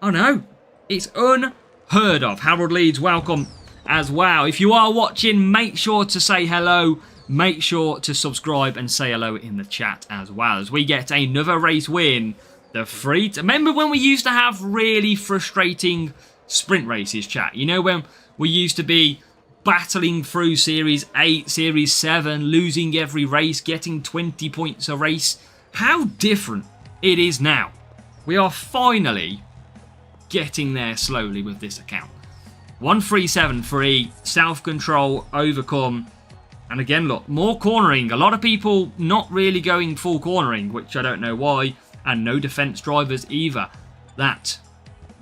Oh no, it's unheard of. Harold Leeds, welcome as well. If you are watching, make sure to say hello. Make sure to subscribe and say hello in the chat as well as we get another race win. The free... Remember when we used to have really frustrating sprint races, chat? You know, when we used to be battling through Series 8, Series 7, losing every race, getting 20 points a race. How different it is now. We are finally getting there slowly with this account. 1373, self-control, overcome. And again, look, more cornering. A lot of people not really going full cornering, which I don't know why. And no defense drivers either. That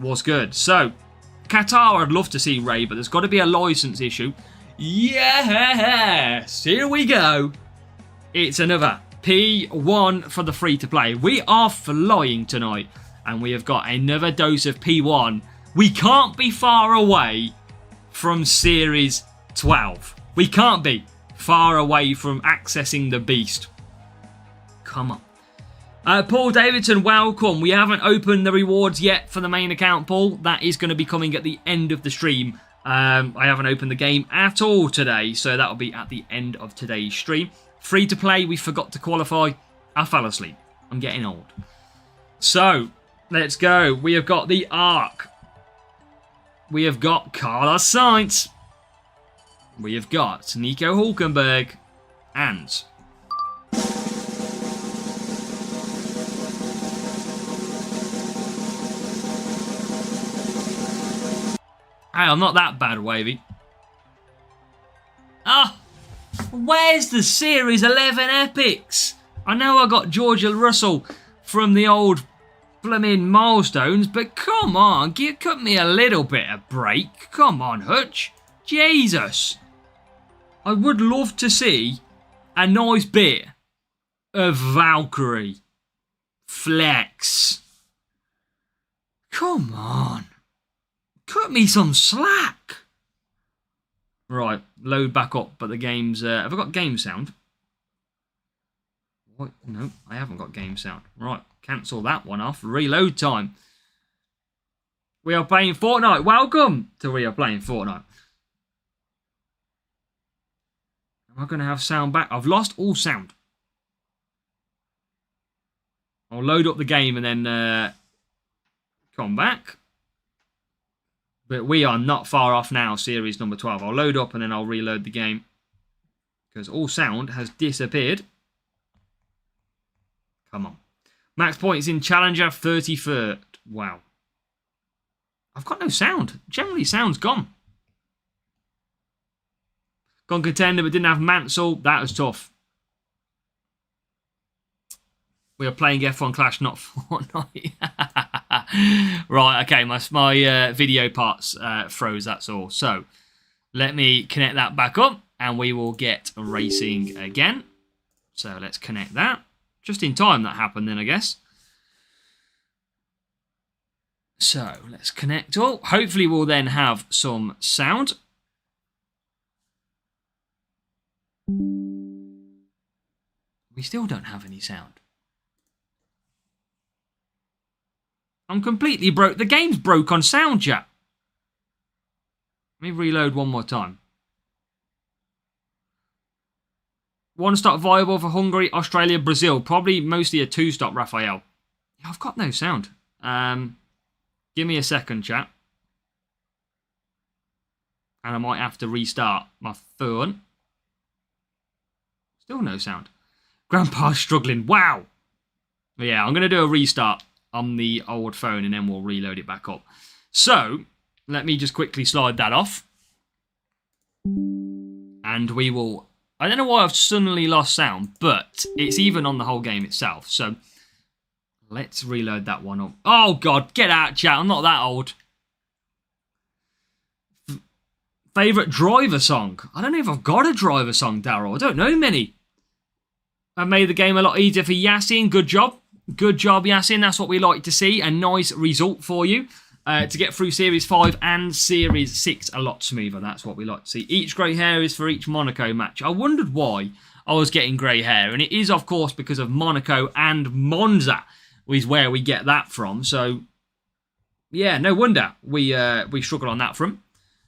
was good. So, Qatar, I'd love to see Ray, but there's got to be a license issue. Yes! Here we go. It's another P1 for the free-to-play. We are flying tonight, and we have got another dose of P1. We can't be far away from Series 12. We can't be far away from accessing the beast. Come on. Paul Davidson, welcome. We haven't opened the rewards yet for the main account, Paul. That is going to be coming at the end of the stream. I haven't opened the game at all today, so that will be at the end of today's stream. Free to play, we forgot to qualify. I fell asleep. I'm getting old. So, let's go. We have got the Arc. We have got Carlos Sainz. We have got Nico Hulkenberg. And... Hey, I'm not that bad, Wavy. Ah! Where's the Series 11 Epics? I know I got Georgia Russell from the old blooming milestones, but come on, cut me a little bit of break. Come on, Hutch. Jesus. I would love to see a nice bit of Valkyrie. Flex. Come on. Cut me some slack. Right, load back up, but the game's... have I got game sound? What? No, I haven't got game sound. Right, cancel that one off. Reload time. We are playing Fortnite. Welcome to We Are Playing Fortnite. Am I going to have sound back? I've lost all sound. I'll load up the game and then come back. But we are not far off now, series number 12. I'll load up and then I'll reload the game. Because all sound has disappeared. Come on. Max points in Challenger, 33rd. Wow. I've got no sound. Generally, sound's gone. Gone contender, but didn't have Mansell. That was tough. We are playing F1 Clash, not Fortnite. Right, okay, my video parts froze, that's all. So, let me connect that back up, and we will get racing again. So, let's connect that. Just in time that happened then, I guess. So, let's connect all. Hopefully, we'll then have some sound. We still don't have any sound. I'm completely broke. The game's broke on sound, chat. Let me reload one more time. One stop viable for Hungary, Australia, Brazil. Probably mostly a two stop, Raphael. Yeah, I've got no sound. Give me a second, chat. And I might have to restart my phone. Still no sound. Grandpa's struggling. Wow. But yeah, I'm going to do a restart on the old phone and then we'll reload it back up. So, let me just quickly slide that off. And we will... I don't know why I've suddenly lost sound, but it's even on the whole game itself. So, Let's reload that one up. Oh, God. Get out, chat. I'm not that old. Favourite driver song? I don't know if I've got a driver song, Daryl. I don't know many. I made the game a lot easier for Yasin. Good job. Good job, Yasin. That's what we like to see. A nice result for you. To get through Series 5 and Series 6 a lot smoother. That's what we like to see. Each grey hair is for each Monaco match. I wondered why I was getting grey hair. And it is, of course, because of Monaco and Monza is where we get that from. So, yeah, no wonder we struggle on that front.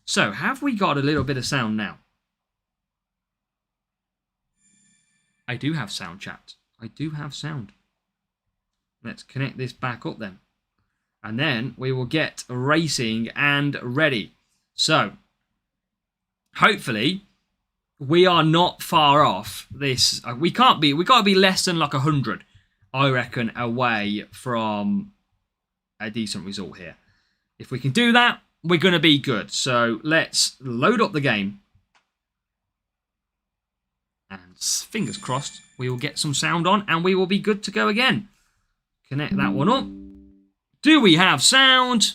So, have we got a little bit of sound now? I do have sound, chat. I do have sound. Let's connect this back up then. And then we will get racing and ready. So, hopefully, we are not far off this. We can't be less than like 100, I reckon, away from a decent result here. If we can do that, we're going to be good. So, let's load up the game. And fingers crossed, we will get some sound on and we will be good to go again. Connect that one up. Do we have sound?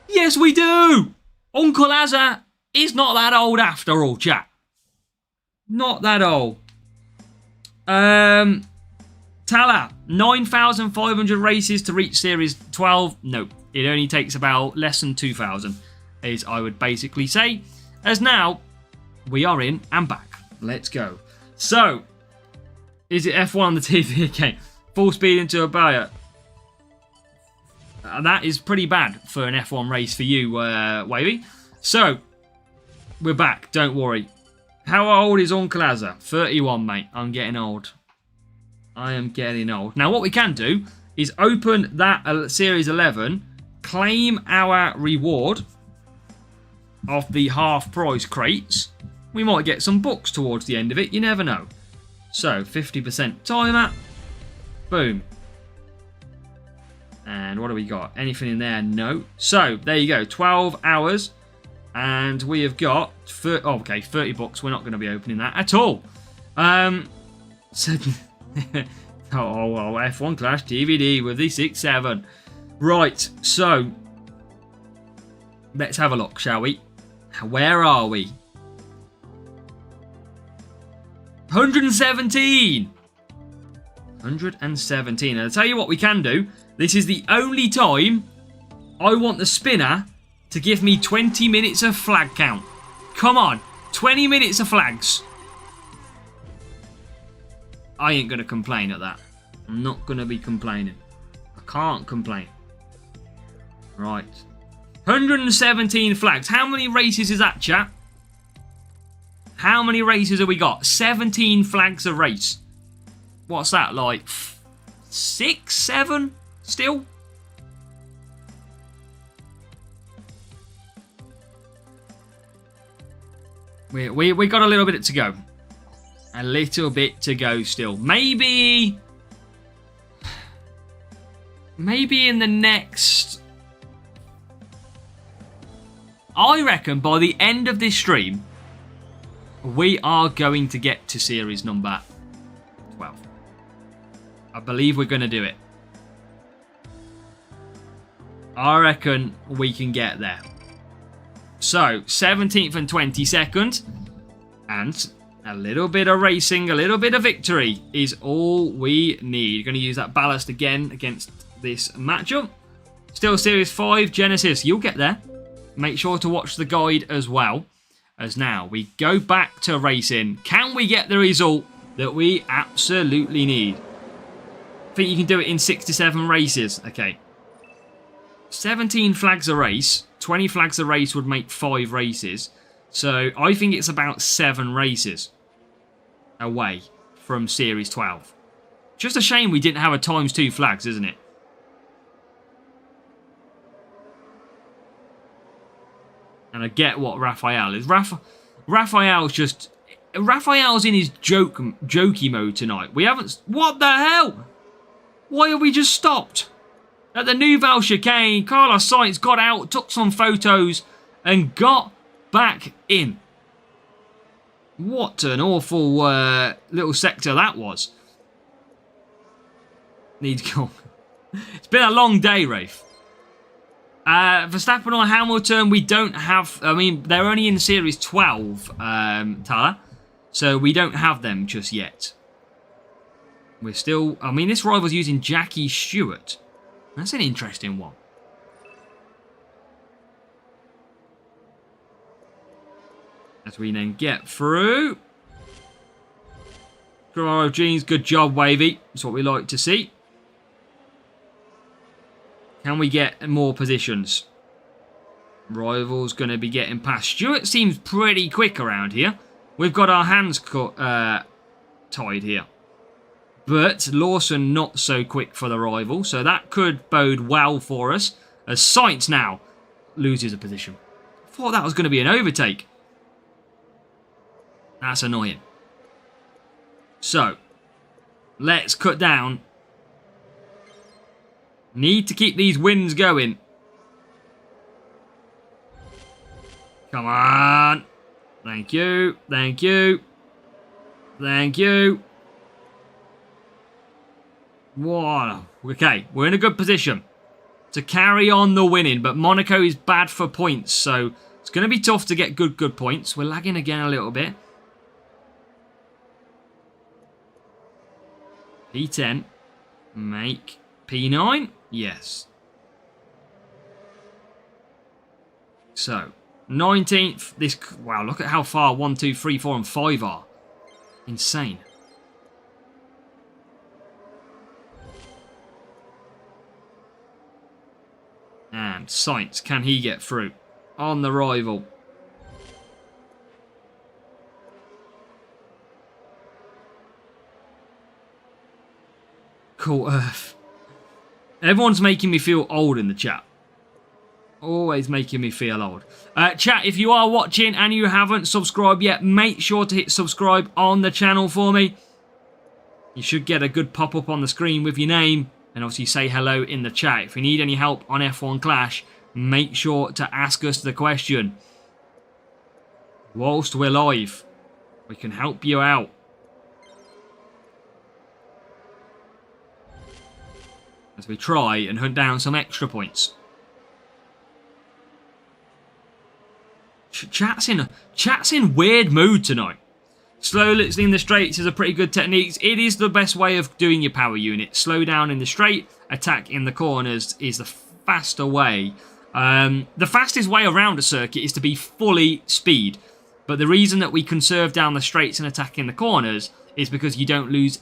Yes, we do! Uncle Azza is not that old after all, chat. Not that old. Tala, 9,500 races to reach Series 12. No, it only takes about less than 2,000, as I would basically say. As now, we are in and back. Let's go. So, is it F1 on the TV again? Full speed into a barrier. That is pretty bad for an F1 race for you, Wavy. So, we're back. Don't worry. How old is Uncle Azza? 31, mate. I'm getting old. I am getting old. Now, what we can do is open that Series 11, claim our reward of the half-price crates. We might get some books towards the end of it. You never know. So, 50% timer. Boom. And what do we got? Anything in there? No. So, there you go. 12 hours. And we have got... 30 books. We're not going to be opening that at all. So... F1 Clash DVD with the 6.7. Right. So, let's have a look, shall we? Where are we? 117. 117. And I'll tell you what we can do. This is the only time I want the spinner to give me 20 minutes of flag count. Come on. 20 minutes of flags. I ain't going to complain at that. I'm not going to be complaining. I can't complain. Right. 117 flags. How many races is that, chat? How many races have we got? 17 flags a race. What's that, like 6, 7 still? We got a little bit to go. A little bit to go still. Maybe in the next... I reckon by the end of this stream, we are going to get to series number 12. I believe we're going to do it. I reckon we can get there. So, 17th and 22nd. And a little bit of racing, a little bit of victory is all we need. Going to use that ballast again against this matchup. Still Series 5 Genesis. You'll get there. Make sure to watch the guide as well. As now we go back to racing. Can we get the result that we absolutely need? I think you can do it in 6 to 7 races. Okay. 17 flags a race. 20 flags a race would make 5 races. So I think it's about 7 races away from Series 12. Just a shame we didn't have a ×2 flags, isn't it? And I get what Raphael is. Raphael's just... Raphael's in his jokey mode tonight. We haven't... What the hell? Why have we just stopped? At the Nouvelle Chicane, Carlos Sainz got out, took some photos, and got back in. What an awful little sector that was. Need to go. It's been a long day, Rafe. Verstappen or Hamilton, we don't have... I mean, they're only in Series 12, Tyler. So we don't have them just yet. We're still... I mean, this rival's using Jackie Stewart. That's an interesting one. As we then get through. Ferraro Jeans, good job, Wavy. That's what we like to see. Can we get more positions? Rival's going to be getting past. Stewart seems pretty quick around here. We've got our hands tied here. But Lawson not so quick for the rival. So that could bode well for us. As Sainz now loses a position. I thought that was going to be an overtake. That's annoying. So, let's cut down. Need to keep these wins going. Come on. Thank you. Thank you. Thank you. Wow. Okay, we're in a good position to carry on the winning, but Monaco is bad for points, so it's going to be tough to get good points. We're lagging again a little bit. P10. Make P9. Yes. So, 19th. This. Wow, look at how far 1, 2, 3, 4 and 5 are. Insane. And Sainz, can he get through? On the rival. Cool Earth. Everyone's making me feel old in the chat. Always making me feel old. Chat, if you are watching and you haven't subscribed yet, make sure to hit subscribe on the channel for me. You should get a good pop-up on the screen with your name. And obviously say hello in the chat. If you need any help on F1 Clash, make sure to ask us the question. Whilst we're live, we can help you out. As we try and hunt down some extra points. Chat's in weird mood tonight. Slowly in the straights is a pretty good technique. It is the best way of doing your power unit. Slow down in the straight, attack in the corners is the faster way. The fastest way around a circuit is to be fully speed. But the reason that we conserve down the straights and attack in the corners is because you don't lose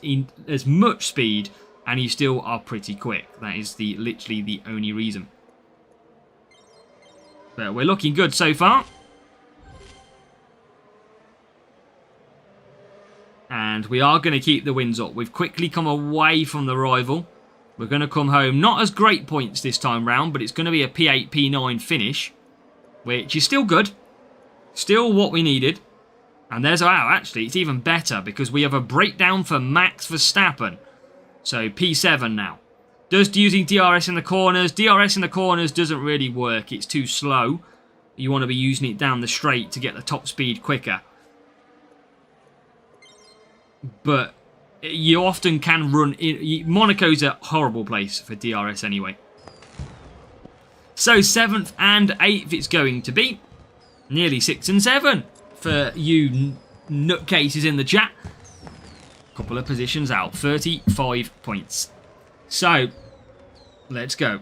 as much speed and you still are pretty quick. That is literally the only reason. But we're looking good so far. And we are going to keep the wins up. We've quickly come away from the rival. We're going to come home. Not as great points this time round, but it's going to be a P8, P9 finish. Which is still good. Still what we needed. And there's, wow, actually, it's even better because we have a breakdown for Max Verstappen. So, P7 now. Just using DRS in the corners. DRS in the corners doesn't really work. It's too slow. You want to be using it down the straight to get the top speed quicker. But you often can run... Monaco's a horrible place for DRS anyway. So 7th and 8th it's going to be. Nearly 6 and 7 for you nutcases in the chat. Couple of positions out. 35 points. So, let's go.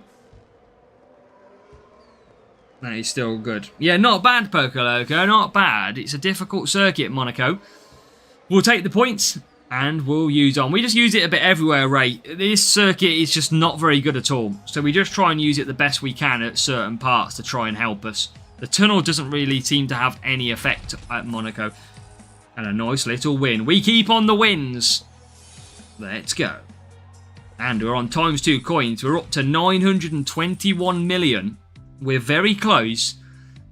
That is still good. Yeah, not bad, Poker Loco. Not bad. It's a difficult circuit, Monaco. We'll take the points and we'll use on. We just use it a bit everywhere, Ray. This circuit is just not very good at all. So we just try and use it the best we can at certain parts to try and help us. The tunnel doesn't really seem to have any effect at Monaco. And a nice little win. We keep on the wins. Let's go. And we're on ×2 coins. We're up to 921 million. We're very close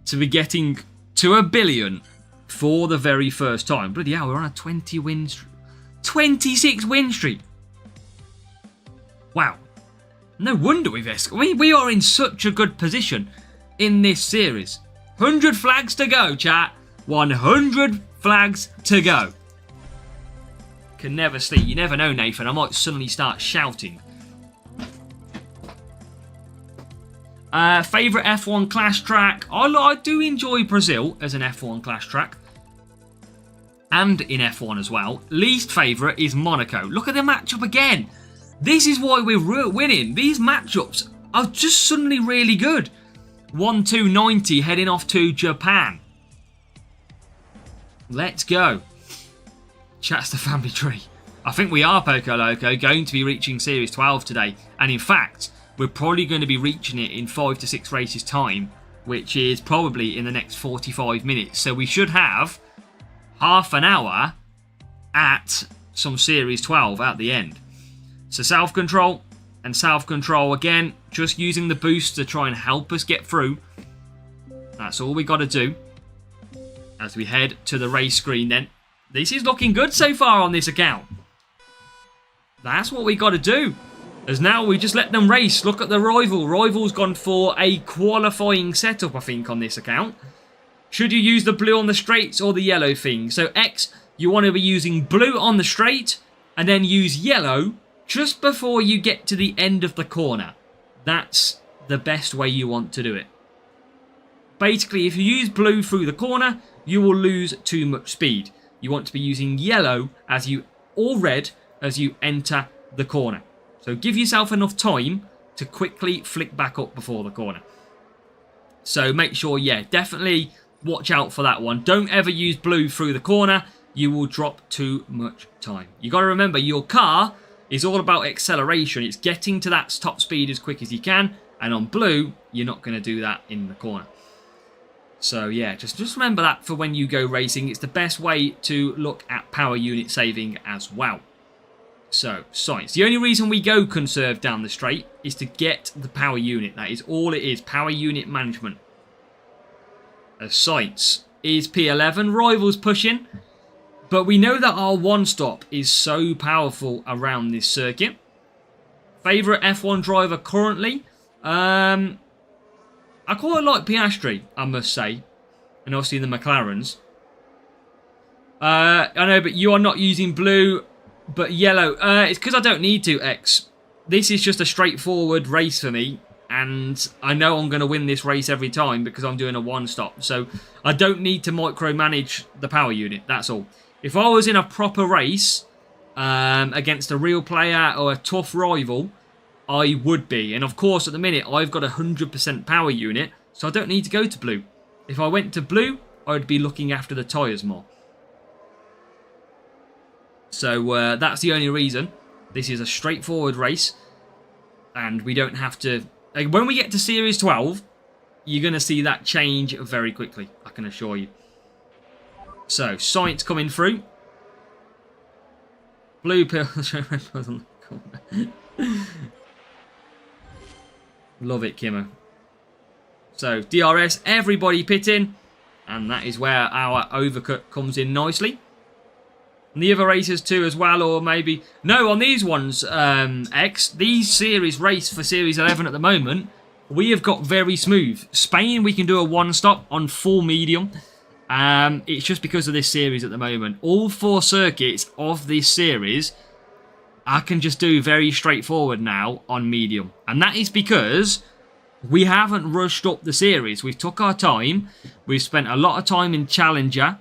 to be getting to 1 billion. For the very first time. Bloody hell, we're on a 20 win streak. 26 win streak. Wow. No wonder we've escalated. We are in such a good position in this series. 100 flags to go, chat. 100 flags to go. Can never sleep. You never know, Nathan. I might suddenly start shouting Favourite F1 clash track? I do enjoy Brazil as an F1 clash track. And in F1 as well. Least favourite is Monaco. Look at the matchup again. This is why we're winning. These matchups are just suddenly really good. 1-2-90 heading off to Japan. Let's go. Chat's the family tree. I think we are, Poco Loco, going to be reaching Series 12 today. And in fact, we're probably going to be reaching it in 5 to 6 races time, which is probably in the next 45 minutes. So we should have half an hour at some Series 12 at the end. So self-control and self-control again, just using the boost to try and help us get through. That's all we got to do as we head to the race screen then. This is looking good so far on this account. That's what we got to do. As now we just let them race. Look at the rival. Rival's gone for a qualifying setup, I think, on this account. Should you use the blue on the straights or the yellow thing? So X, you want to be using blue on the straight and then use yellow just before you get to the end of the corner. That's the best way you want to do it. Basically, if you use blue through the corner, you will lose too much speed. You want to be using yellow or red as you enter the corner. So give yourself enough time to quickly flick back up before the corner. So make sure, yeah, definitely watch out for that one. Don't ever use blue through the corner. You will drop too much time. You got to remember, your car is all about acceleration. It's getting to that top speed as quick as you can. And on blue, you're not going to do that in the corner. So yeah, just remember that for when you go racing. It's the best way to look at power unit saving as well. So, science. The only reason we go conserve down the straight is to get the power unit. That is all it is. Power unit management. As science is P11. Rivals pushing. But we know that our one-stop is so powerful around this circuit. Favourite F1 driver currently? I quite like Piastri, I must say. And obviously the McLarens. I know, but you are not using blue, but yellow. It's because I don't need to, X. This is just a straightforward race for me. And I know I'm going to win this race every time because I'm doing a one-stop. So I don't need to micromanage the power unit, that's all. If I was in a proper race against a real player or a tough rival, I would be. And of course, at the minute, I've got a 100% power unit, so I don't need to go to blue. If I went to blue, I would be looking after the tyres more. So that's the only reason. This is a straightforward race, and we don't have to... Like, when we get to Series 12, you're going to see that change very quickly, I can assure you. So, science coming through. Blue pill. Love it, Kimmo. So, DRS, everybody pitting. And that is where our overcut comes in nicely. And the other races too as well, or maybe... No, on these ones, X, these series race for Series 11 at the moment, we have got very smooth. Spain, we can do a one-stop on full medium. It's just because of this series at the moment. All 4 circuits of this series, I can just do very straightforward now on medium. And that is because we haven't rushed up the series. We've took our time. We've spent a lot of time in Challenger,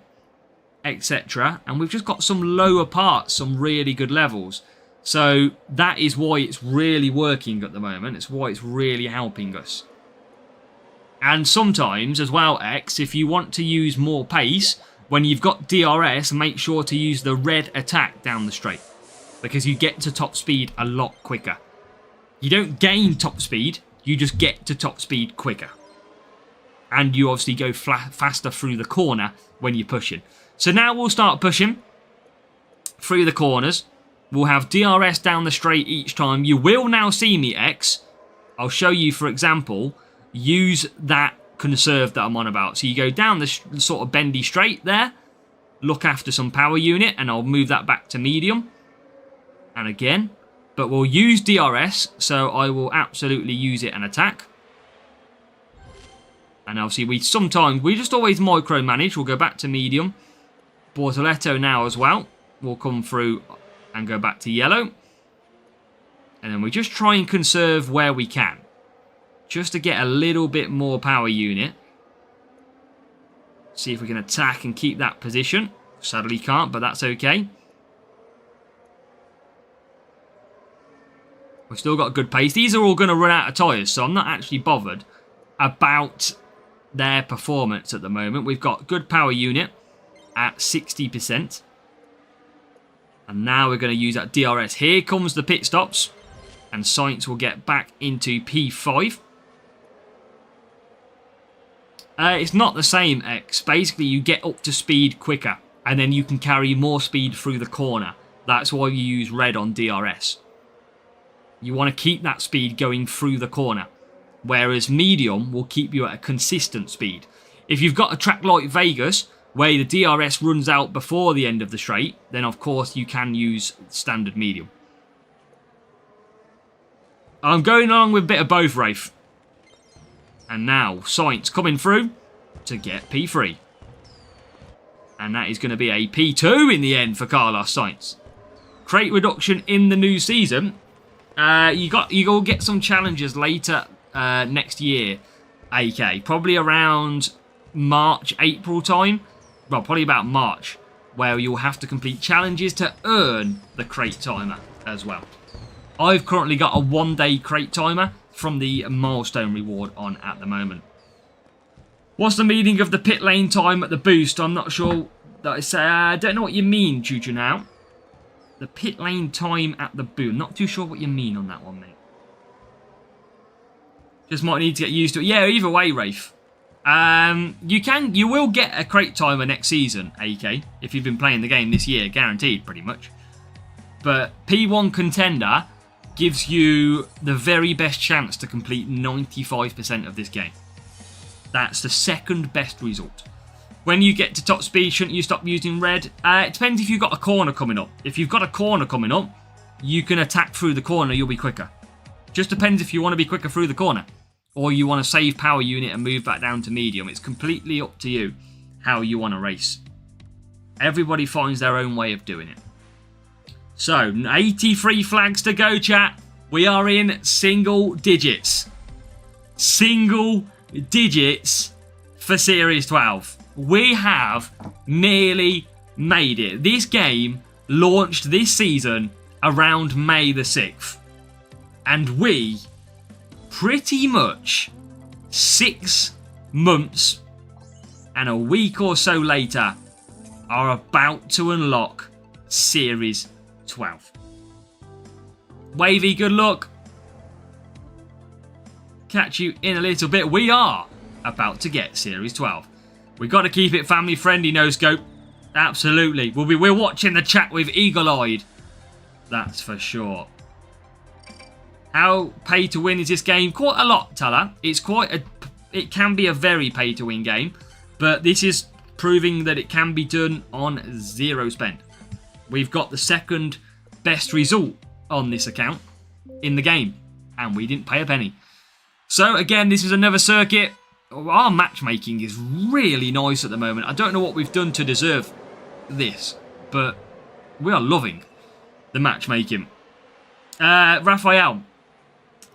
etc. And we've just got some lower parts, some really good levels. So that is why it's really working at the moment. It's why it's really helping us. And sometimes as well, X, if you want to use more pace, when you've got DRS, make sure to use the red attack down the straight. Because you get to top speed a lot quicker. You don't gain top speed, you just get to top speed quicker. And you obviously go faster through the corner when you're pushing. So now we'll start pushing through the corners. We'll have DRS down the straight each time. You will now see me, X. I'll show you, for example... Use that conserve that I'm on about. So you go down the sort of bendy straight there. Look after some power unit. And I'll move that back to medium. And again. But we'll use DRS. So I will absolutely use it and attack. And obviously we just always micromanage. We'll go back to medium. Bortoletto now as well. We'll come through and go back to yellow. And then we just try and conserve where we can. just to get a little bit more power unit. See if we can attack and keep that position. Sadly can't, but that's okay. We've still got good pace. These are all going to run out of tyres, so I'm not actually bothered about their performance at the moment. We've got good power unit at 60%. And now we're going to use that DRS. Here comes the pit stops. And Sainz will get back into P5. It's not the same, X. Basically, you get up to speed quicker. And then you can carry more speed through the corner. That's why you use red on DRS. You want to keep that speed going through the corner. Whereas medium will keep you at a consistent speed. If you've got a track like Vegas, where the DRS runs out before the end of the straight, then of course you can use standard medium. I'm going along with a bit of both, Rafe. And now, Sainz coming through to get P3. And that is going to be a P2 in the end for Carlos Sainz. Crate reduction in the new season. You'll get some challenges later next year, AK. Probably around March, April time. Well, probably about March, where you'll have to complete challenges to earn the crate timer as well. I've currently got a 1-day crate timer from the milestone reward on at the moment. What's the meaning of the pit lane time at the boost? I'm not sure that I say. I don't know what you mean, Juju now. The pit lane time at the boost. Not too sure what you mean on that one, mate. Just might need to get used to it. Yeah, either way, Rafe. You will get a crate timer next season, AK, if you've been playing the game this year, guaranteed, pretty much. But P1 Contender gives you the very best chance to complete 95% of this game. That's the second best result. When you get to top speed, shouldn't you stop using red? It depends if you've got a corner coming up. If you've got a corner coming up, you can attack through the corner, you'll be quicker. Just depends if you want to be quicker through the corner. Or you want to save power unit and move back down to medium. It's completely up to you how you want to race. Everybody finds their own way of doing it. So, 83 flags to go, chat. We are in single digits. Single digits for Series 12. We have nearly made it. This game launched this season around May the 6th. And we, pretty much 6 months and a week or so later, are about to unlock Series 12. Wavy, good luck. Catch you in a little bit. We are about to get Series 12. We've got to keep it family friendly, no scope. Absolutely. We're watching the chat with eagle-eyed. That's for sure. How pay to win is this game? Quite a lot, Tala. It can be a very pay to win game, but this is proving that it can be done on 0 spend. We've got the second best result on this account in the game, and we didn't pay a penny. So again, this is another circuit. Our matchmaking is really nice at the moment. I don't know what we've done to deserve this, but we are loving the matchmaking. Raphael,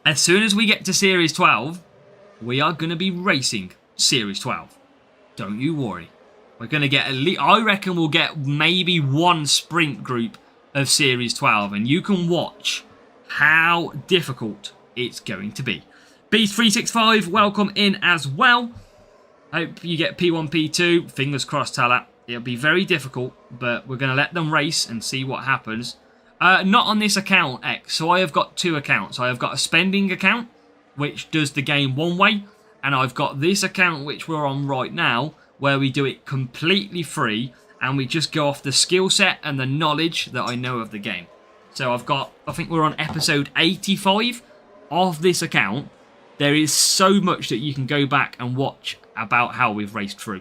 as soon as we get to Series 12, we are going to be racing Series 12. Don't you worry. We're going to get at least, I reckon we'll get maybe 1 sprint group of Series 12, and you can watch how difficult it's going to be. Beast365, welcome in as well. Hope you get P1, P2. Fingers crossed, Talat. It'll be very difficult, but we're going to let them race and see what happens. Not on this account, X. So I have got 2 accounts. I have got a spending account, which does the game one way. And I've got this account, which we're on right now, where we do it completely free. And we just go off the skill set and the knowledge that I know of the game. So I think we're on episode 85 of this account. There is so much that you can go back and watch about how we've raced through.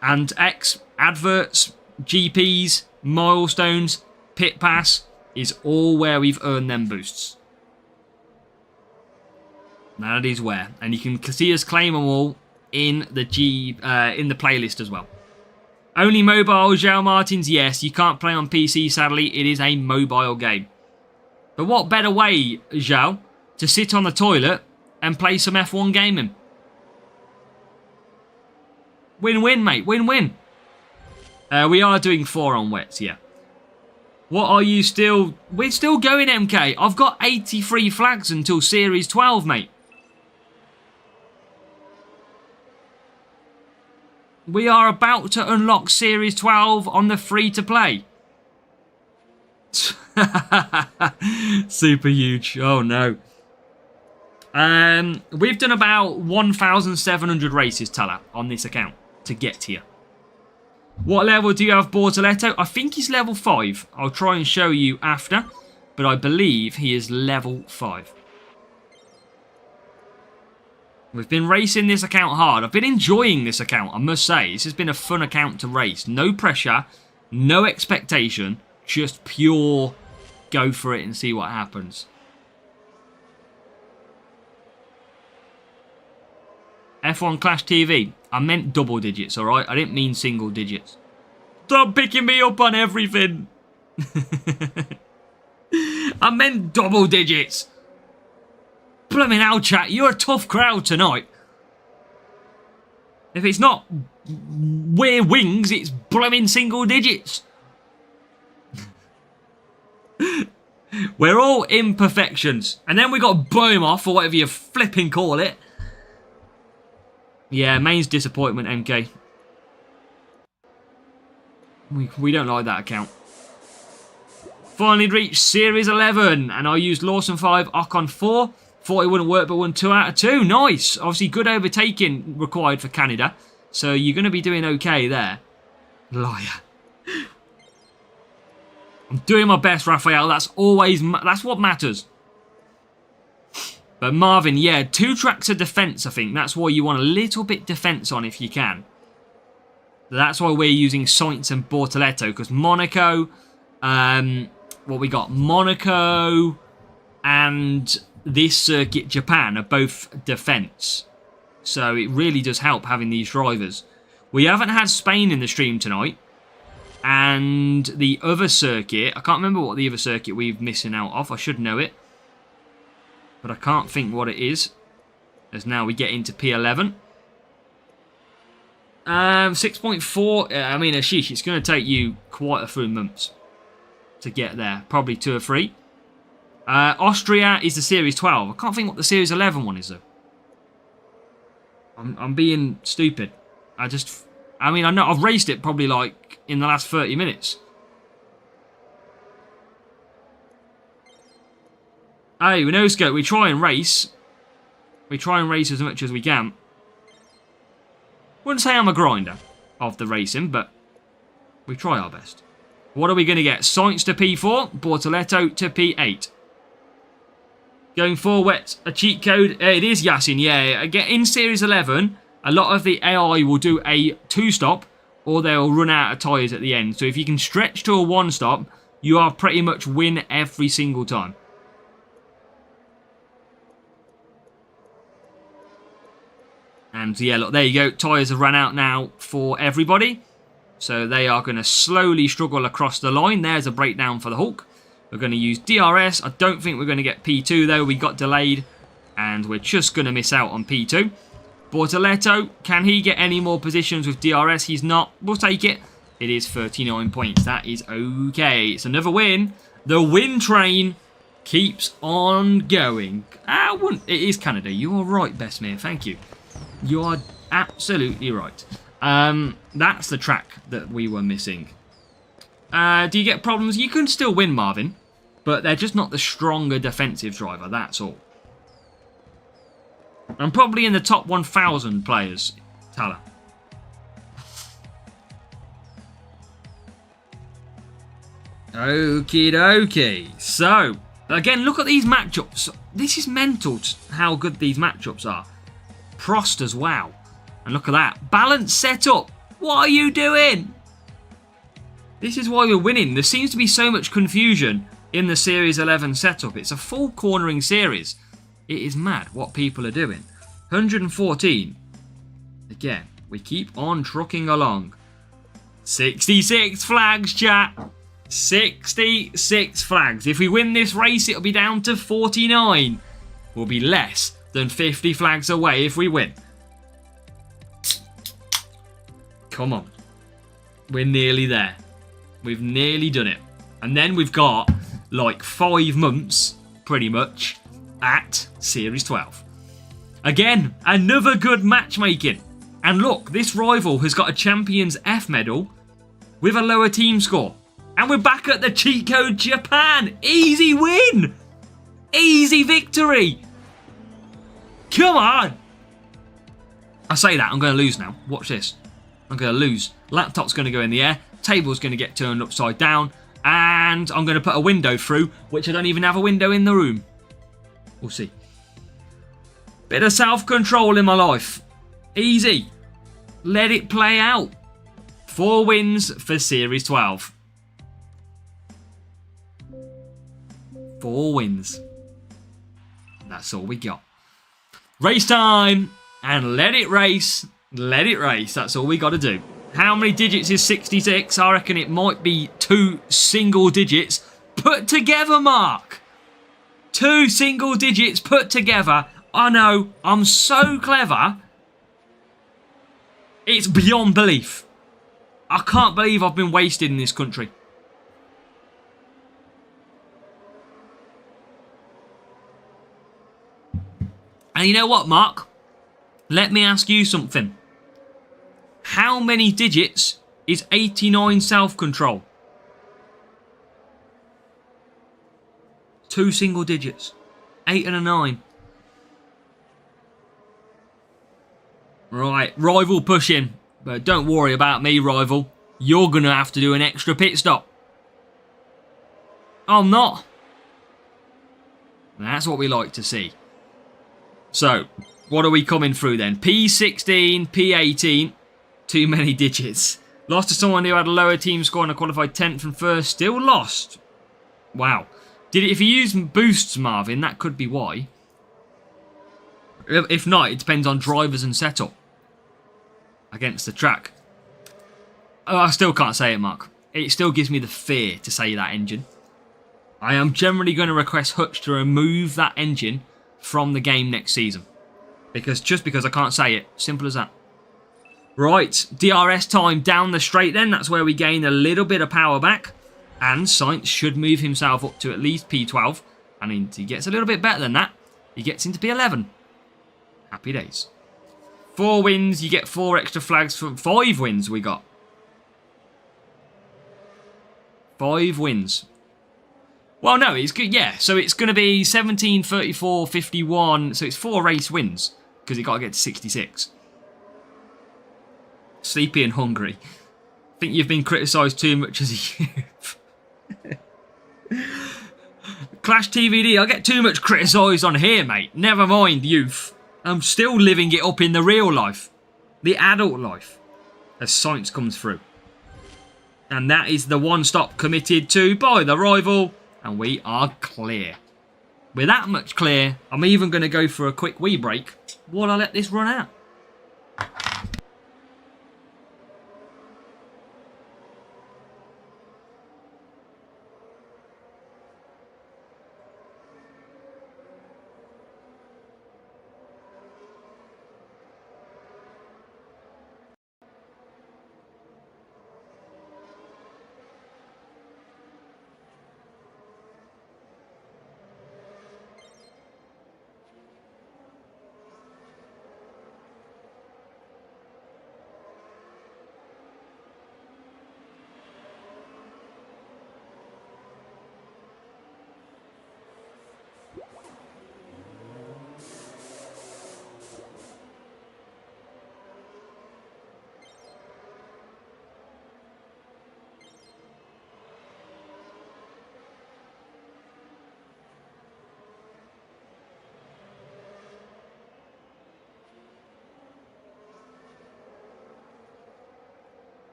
And X, adverts, GPs, milestones, pit pass is all where we've earned them boosts. That is where. And you can see us claim them all in the in the playlist as well. Only mobile, João Martins? Yes, you can't play on PC, sadly. It is a mobile game. But what better way, João, to sit on the toilet and play some F1 gaming. Win-win, mate. Win-win. We are doing 4 on wets, yeah. What are you still... We're still going, MK. I've got 83 flags until Series 12, mate. We are about to unlock Series 12 on the free-to-play. Super huge. Oh, no. We've done about 1,700 races, Tala, on this account to get here. What level do you have Bortoletto? I think he's level 5. I'll try and show you after, but I believe he is level 5. We've been racing this account hard. I've been enjoying this account, I must say. This has been a fun account to race. No pressure, no expectation, just pure go for it and see what happens. F1 Clash TV. I meant double digits, alright? I didn't mean single digits. Stop picking me up on everything. I meant double digits. Blooming hell, chat. You're a tough crowd tonight. If it's not we're wings, it's blooming single digits. We're all imperfections. And then we got boom off, or whatever you flipping call it. Yeah, main's disappointment, MK. We don't like that account. Finally reached Series 11, and I used Lawson 5, Ocon 4. Thought it wouldn't work, but won 2 out of 2. Nice! Obviously, good overtaking required for Canada, so you're going to be doing okay there. Liar. I'm doing my best, Raphael. That's what matters. But Marvin, yeah, 2 tracks of defence, I think. That's why you want a little bit defence on if you can. That's why we're using Sainz and Bortoletto, because Monaco, what we got? Monaco and this circuit, Japan, are both defence. So it really does help having these drivers. We haven't had Spain in the stream tonight. And the other circuit, I can't remember what the other circuit we're missing out of. I should know it. But I can't think what it is. As now we get into P11. 6.4. I mean, sheesh, it's going to take you quite a few months to get there. Probably 2 or 3. Austria is the Series 12. I can't think what the Series 11 one is, though. I'm being stupid. I mean, I know I've raced it probably like in the last 30 minutes. Hey, we know Scope. We try and race. We try and race as much as we can. Wouldn't say I'm a grinder of the racing, but we try our best. What are we going to get? Sainz to P4, Bortoletto to P8. Going forward, a cheat code. It is Yasin, yeah. Again, in Series 11, a lot of the AI will do a 2-stop, or they'll run out of tyres at the end. So if you can stretch to a 1-stop, you are pretty much win every single time. And yeah, look, there you go. Tyres have run out now for everybody. So they are going to slowly struggle across the line. There's a breakdown for the Hulk. We're going to use DRS. I don't think we're going to get P2 though. We got delayed. And we're just going to miss out on P2. Bortoletto, can he get any more positions with DRS? He's not. We'll take it. It is 39 points. That is okay. It's another win. The win train keeps on going. It is Canada. You're right, Best Mare. Thank you. You are absolutely right. That's the track that we were missing. Do you get problems? You can still win, Marvin. But they're just not the stronger defensive driver. That's all. I'm probably in the top 1,000 players, Tala. Okie dokie. So, again, look at these matchups. This is mental how good these matchups are. Prost as well. And look at that. Balance setup. What are you doing? This is why we're winning. There seems to be so much confusion in the Series 11 setup. It's a full cornering series. It is mad what people are doing. 114. Again, we keep on trucking along. 66 flags, chat. 66 flags. If we win this race, it'll be down to 49. Will be less than 50 flags away if we win. Come on. We're nearly there. We've nearly done it. And then we've got like 5 months, pretty much, at Series 12. Again, another good matchmaking. And look, this rival has got a Champions F medal with a lower team score. And we're back at the cheat code Japan. Easy win. Easy victory. Come on. I say that, I'm going to lose now. Watch this. I'm going to lose. Laptop's going to go in the air. Table's going to get turned upside down. And I'm going to put a window through, which I don't even have a window in the room. We'll see. Bit of self-control in my life. Easy. Let it play out. 4 wins for Series 12. 4 wins. That's all we got. Race time. And let it race. Let it race. That's all we got to do. How many digits is 66? I reckon it might be 2 single digits put together, Mark. 2 single digits put together. I know. I'm so clever. It's beyond belief. I can't believe I've been wasted in this country. And you know what, Mark? Let me ask you something. How many digits is 89 self-control? 2 single digits. 8 and a 9. Right, rival pushing. But don't worry about me, rival. You're going to have to do an extra pit stop. I'm not. That's what we like to see. So, what are we coming through then? P16, P18. Too many digits. Lost to someone who had a lower team score and a qualified 10th and 1st. Still lost. Wow. If you use boosts, Marvin, that could be why. If not, it depends on drivers and setup. Against the track. Oh, I still can't say it, Mark. It still gives me the fear to say that engine. I am generally going to request Hutch to remove that engine from the game next season. Just because I can't say it. Simple as that. Right, DRS time down the straight then. That's where we gain a little bit of power back. And Sainz should move himself up to at least P12. And he gets a little bit better than that. He gets into P11. Happy days. 4 wins, you get 4 extra flags from 5 wins we got. 5 wins. Well, no, it's good. Yeah, so it's going to be 17, 34, 51. So it's 4 race wins because you got to get to 66. Sleepy and hungry. I think you've been criticised too much as a youth. Clash TVD, I get too much criticised on here, mate. Never mind youth. I'm still living it up in the real life. The adult life. As Sainz comes through. And that is the one stop committed to by the rival. And we are clear. We're that much clear. I'm even going to go for a quick wee break while I let this run out.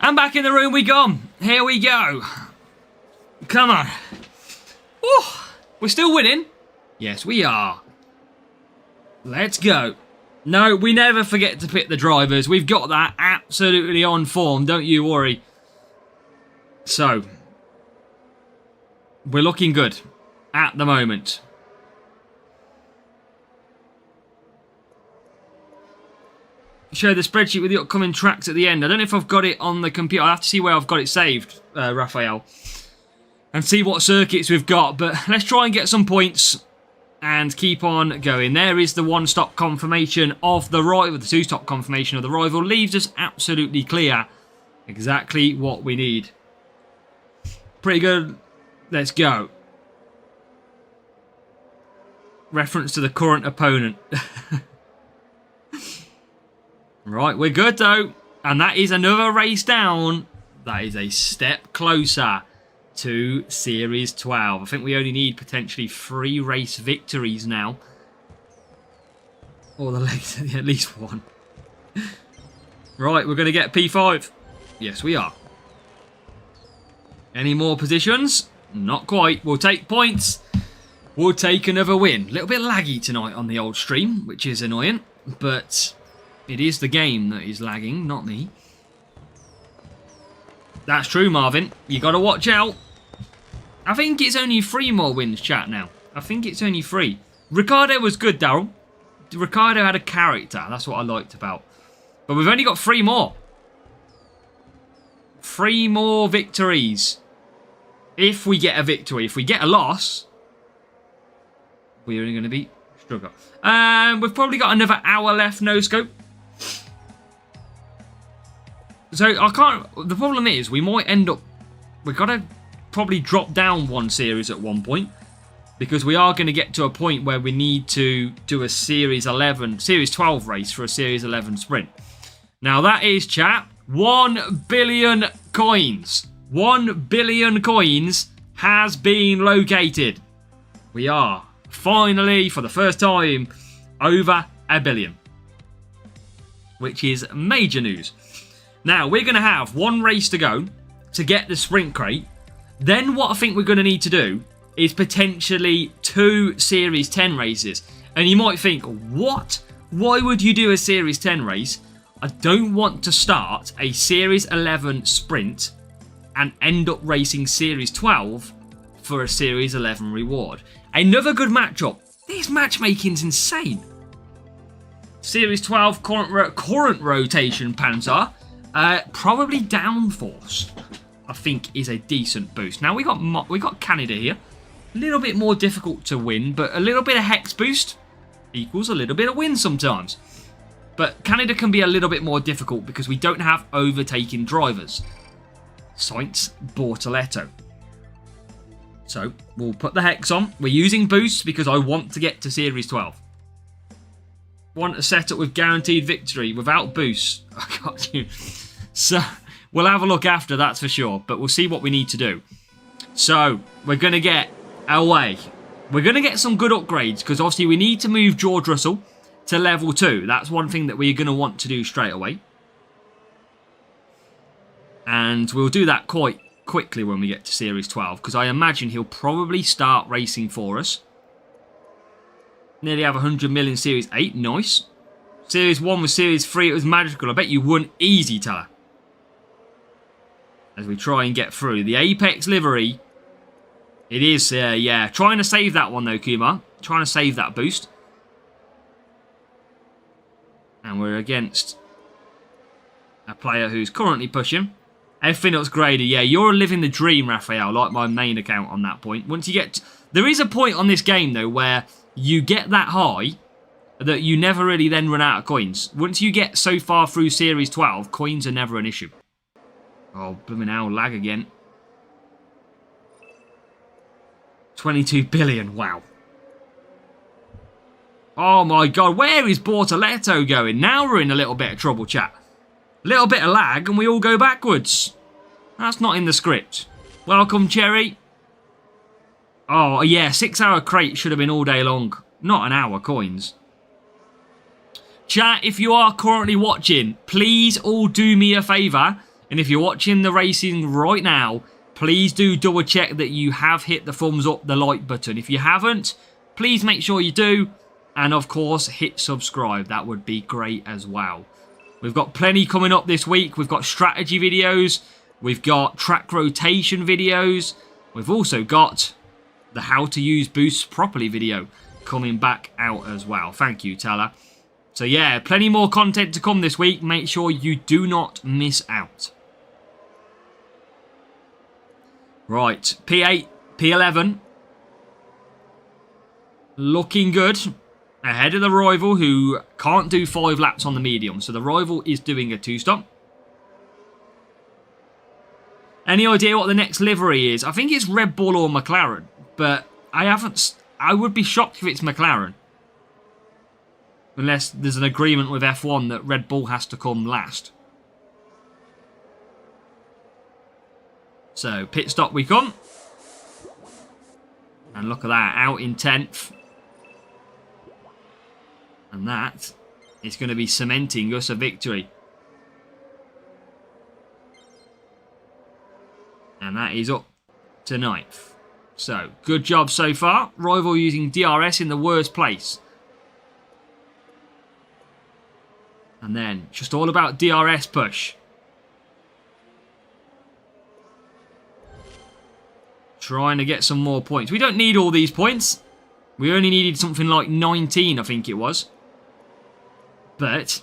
And back in the room we go. Here we go. Come on. Woo. We're still winning. Yes, we are. Let's go. No, we never forget to pick the drivers. We've got that absolutely on form. Don't you worry. So, we're looking good at the moment. Show the spreadsheet with the upcoming tracks at the end. I don't know if I've got it on the computer. I'll have to see where I've got it saved, Raphael, and see what circuits we've got. But let's try and get some points and keep on going. There is the one-stop confirmation of the rival. The two-stop confirmation of the rival leaves us absolutely clear. Exactly what we need. Pretty good. Let's go. Reference to the current opponent. Right, we're good though. And that is another race down. That is a step closer to Series 12. I think we only need potentially 3 race victories now. Or the legs, at least 1. Right, we're going to get P5. Yes, we are. Any more positions? Not quite. We'll take points. We'll take another win. A little bit laggy tonight on the old stream, which is annoying. But it is the game that is lagging, not me. That's true, Marvin. You got to watch out. I think it's only 3 more wins, chat, now. I think it's only 3. Ricardo was good, Daryl. Ricardo had a character. That's what I liked about. But we've only got 3 more. 3 more victories. If we get a victory. If we get a loss, we're only going to be struggle. We've probably got another hour left, no scope. So I can't. The problem is we might end up. We've got to probably drop down 1 series at one point, because we are going to get to a point where we need to do a Series 12 race for a Series 11 sprint. Now that is, chat, 1 billion coins. 1 billion coins has been located. We are finally, for the first time, over 1 billion, which is major news. Now, we're going to have 1 race to go to get the sprint crate. Then what I think we're going to need to do is potentially 2 Series 10 races. And you might think, what? Why would you do a Series 10 race? I don't want to start a Series 11 sprint and end up racing Series 12 for a Series 11 reward. Another good matchup. This matchmaking's insane. Series 12 current rotation Panzer. Probably downforce, I think, is a decent boost. Now we got Canada here. A little bit more difficult to win, but a little bit of hex boost equals a little bit of win sometimes. But Canada can be a little bit more difficult because we don't have overtaking drivers. Sainz Bortoletto. So we'll put the hex on. We're using boosts because I want to get to Series 12. Want a setup with guaranteed victory without boosts. I got you. So we'll have a look after, that's for sure. But we'll see what we need to do. So we're going to get away. We're going to get some good upgrades because obviously we need to move George Russell to level 2. That's one thing that we're going to want to do straight away. And we'll do that quite quickly when we get to Series 12 because I imagine he'll probably start racing for us. Nearly have 100 million Series 8. Nice. Series 1 was Series 3. It was magical. I bet you won easy, Teller. As we try and get through. The Apex livery. It is, yeah. Trying to save that one, though, Kumar. Trying to save that boost. And we're against a player who's currently pushing. Everything looks great. Yeah, you're living the dream, Raphael, like my main account on that point. Once you get... There is a point on this game, though, where you get that high that you never really then run out of coins. Once you get so far through Series 12, coins are never an issue. Oh, blooming hell, lag again. 22 billion, wow. Oh my god, where is Bortoletto going? Now we're in a little bit of trouble, chat. A little bit of lag and we all go backwards. That's not in the script. Welcome, Cherry. Oh, yeah, 6-hour crate should have been all day long. Not an hour coins. Chat, if you are currently watching, please all do me a favour. And if you're watching the racing right now, please do double check that you have hit the thumbs up, the like button. If you haven't, please make sure you do. And of course, hit subscribe. That would be great as well. We've got plenty coming up this week. We've got strategy videos. We've got track rotation videos. We've also got the how to use boosts properly video coming back out as well. Thank you, Tala. So yeah, plenty more content to come this week. Make sure you do not miss out. Right, P8, P11. Looking good. Ahead of the rival who can't do 5 laps on the medium. So the rival is doing a 2-stop. Any idea what the next livery is? I think it's Red Bull or McLaren. But I would be shocked if it's McLaren. Unless there's an agreement with F1 that Red Bull has to come last. So, pit stop we come. And look at that, out in 10th. And that is going to be cementing us a victory. And that is up to 9th. So, good job so far. Rival using DRS in the worst place. And then, just all about DRS push. Trying to get some more points. We don't need all these points. We only needed something like 19, I think it was. But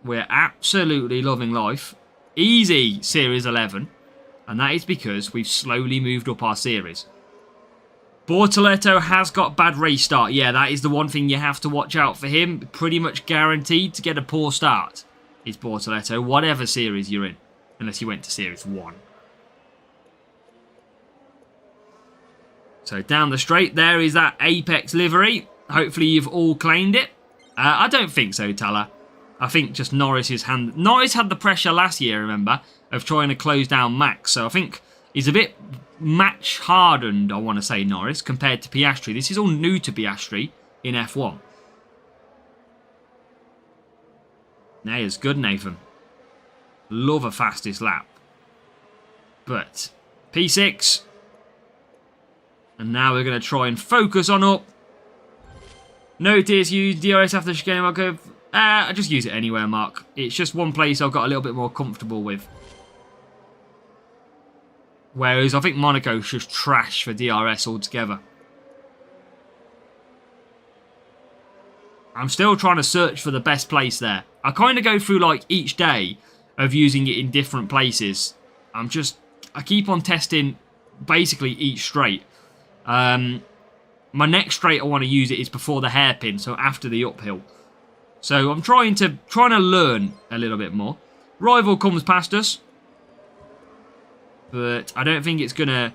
we're absolutely loving life. Easy Series 11. And that is because we've slowly moved up our series. Bortoletto has got bad race start. Yeah, that is the one thing you have to watch out for him. Pretty much guaranteed to get a poor start is Bortoletto, whatever series you're in. Unless you went to Series 1. So down the straight, there is that Apex livery. Hopefully you've all claimed it. I don't think so, Tala. I think just Norris's hand. Norris had the pressure last year, remember, of trying to close down Max. So I think he's a bit match hardened, I want to say, Norris, compared to Piastri. This is all new to Piastri in F1. Now it's good, Nathan. Love a fastest lap. But P6. And now we're going to try and focus on up. Notice use DRS after chicane, Marco. I just use it anywhere, Mark. It's just one place I've got a little bit more comfortable with. Whereas I think Monaco's just trash for DRS altogether. I'm still trying to search for the best place there. I kind of go through like each day of using it in different places. I keep on testing basically each straight. My next straight I want to use it is before the hairpin, so after the uphill. So I'm trying to learn a little bit more. Rival comes past us, but I don't think it's gonna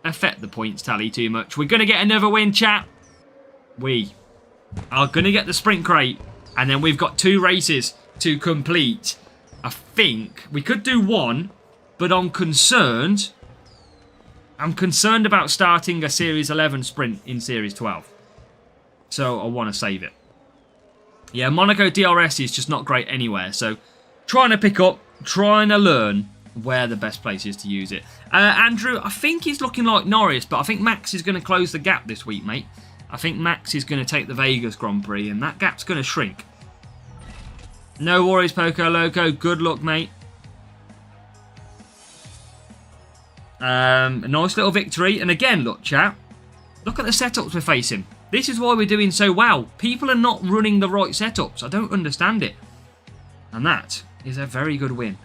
affect the points tally too much. We're gonna get another win, chat. We are gonna get the sprint crate, and then we've got 2 races to complete. I think we could do 1, but I'm concerned about starting a Series 11 sprint in Series 12. So I want to save it. Yeah, Monaco DRS is just not great anywhere. So trying to pick up, trying to learn where the best place is to use it. Andrew, I think he's looking like Norris, but I think Max is going to close the gap this week, mate. I think Max is going to take the Vegas Grand Prix, and that gap's going to shrink. No worries, Poco Loco. Good luck, mate. A nice little victory. And again, look, chat. Look at the setups we're facing. This is why we're doing so well. People are not running the right setups. I don't understand it. And that is a very good win.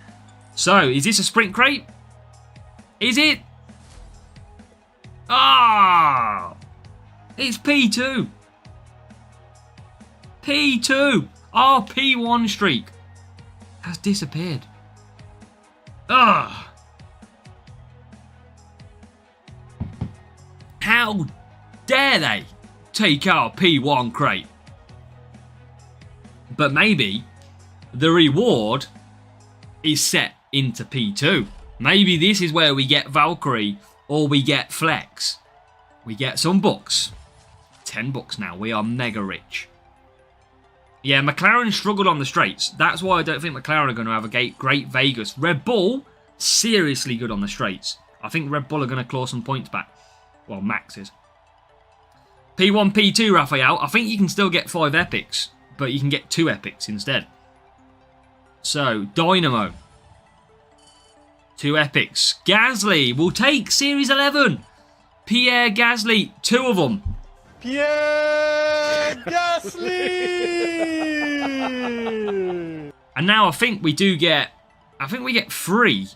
So, is this a sprint crate? Is it? Ah! It's P2. P2. Our P1 streak has disappeared. Ah! How dare they take our P1 crate? But maybe the reward is set into P2. Maybe this is where we get Valkyrie or we get Flex. We get some bucks. 10 bucks now. We are mega rich. Yeah, McLaren struggled on the straights. That's why I don't think McLaren are going to have a great Vegas. Red Bull, seriously good on the straights. I think Red Bull are going to claw some points back. Well, Max is. P1, P2, Raphael. I think you can still get 5 epics, but you can get 2 epics instead. So, Dynamo. 2 epics. Gasly will take Series 11. Pierre Gasly, 2 of them. Pierre Gasly! And now I think we do get... I think we get 3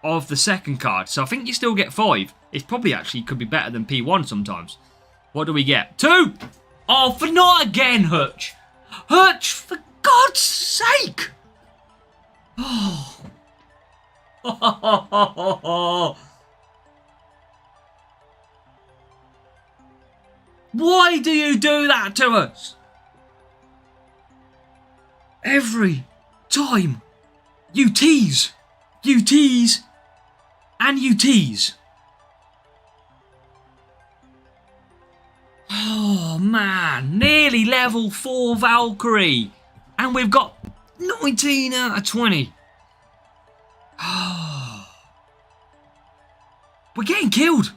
of the second card. So I think you still get 5. It probably actually could be better than P1 sometimes. What do we get? 2! Oh, for not again, Hutch. Hutch, for God's sake! Oh. Why do you do that to us? Every time you tease, and you tease. Oh man, nearly level 4 Valkyrie. And we've got 19 out of 20. We're getting killed.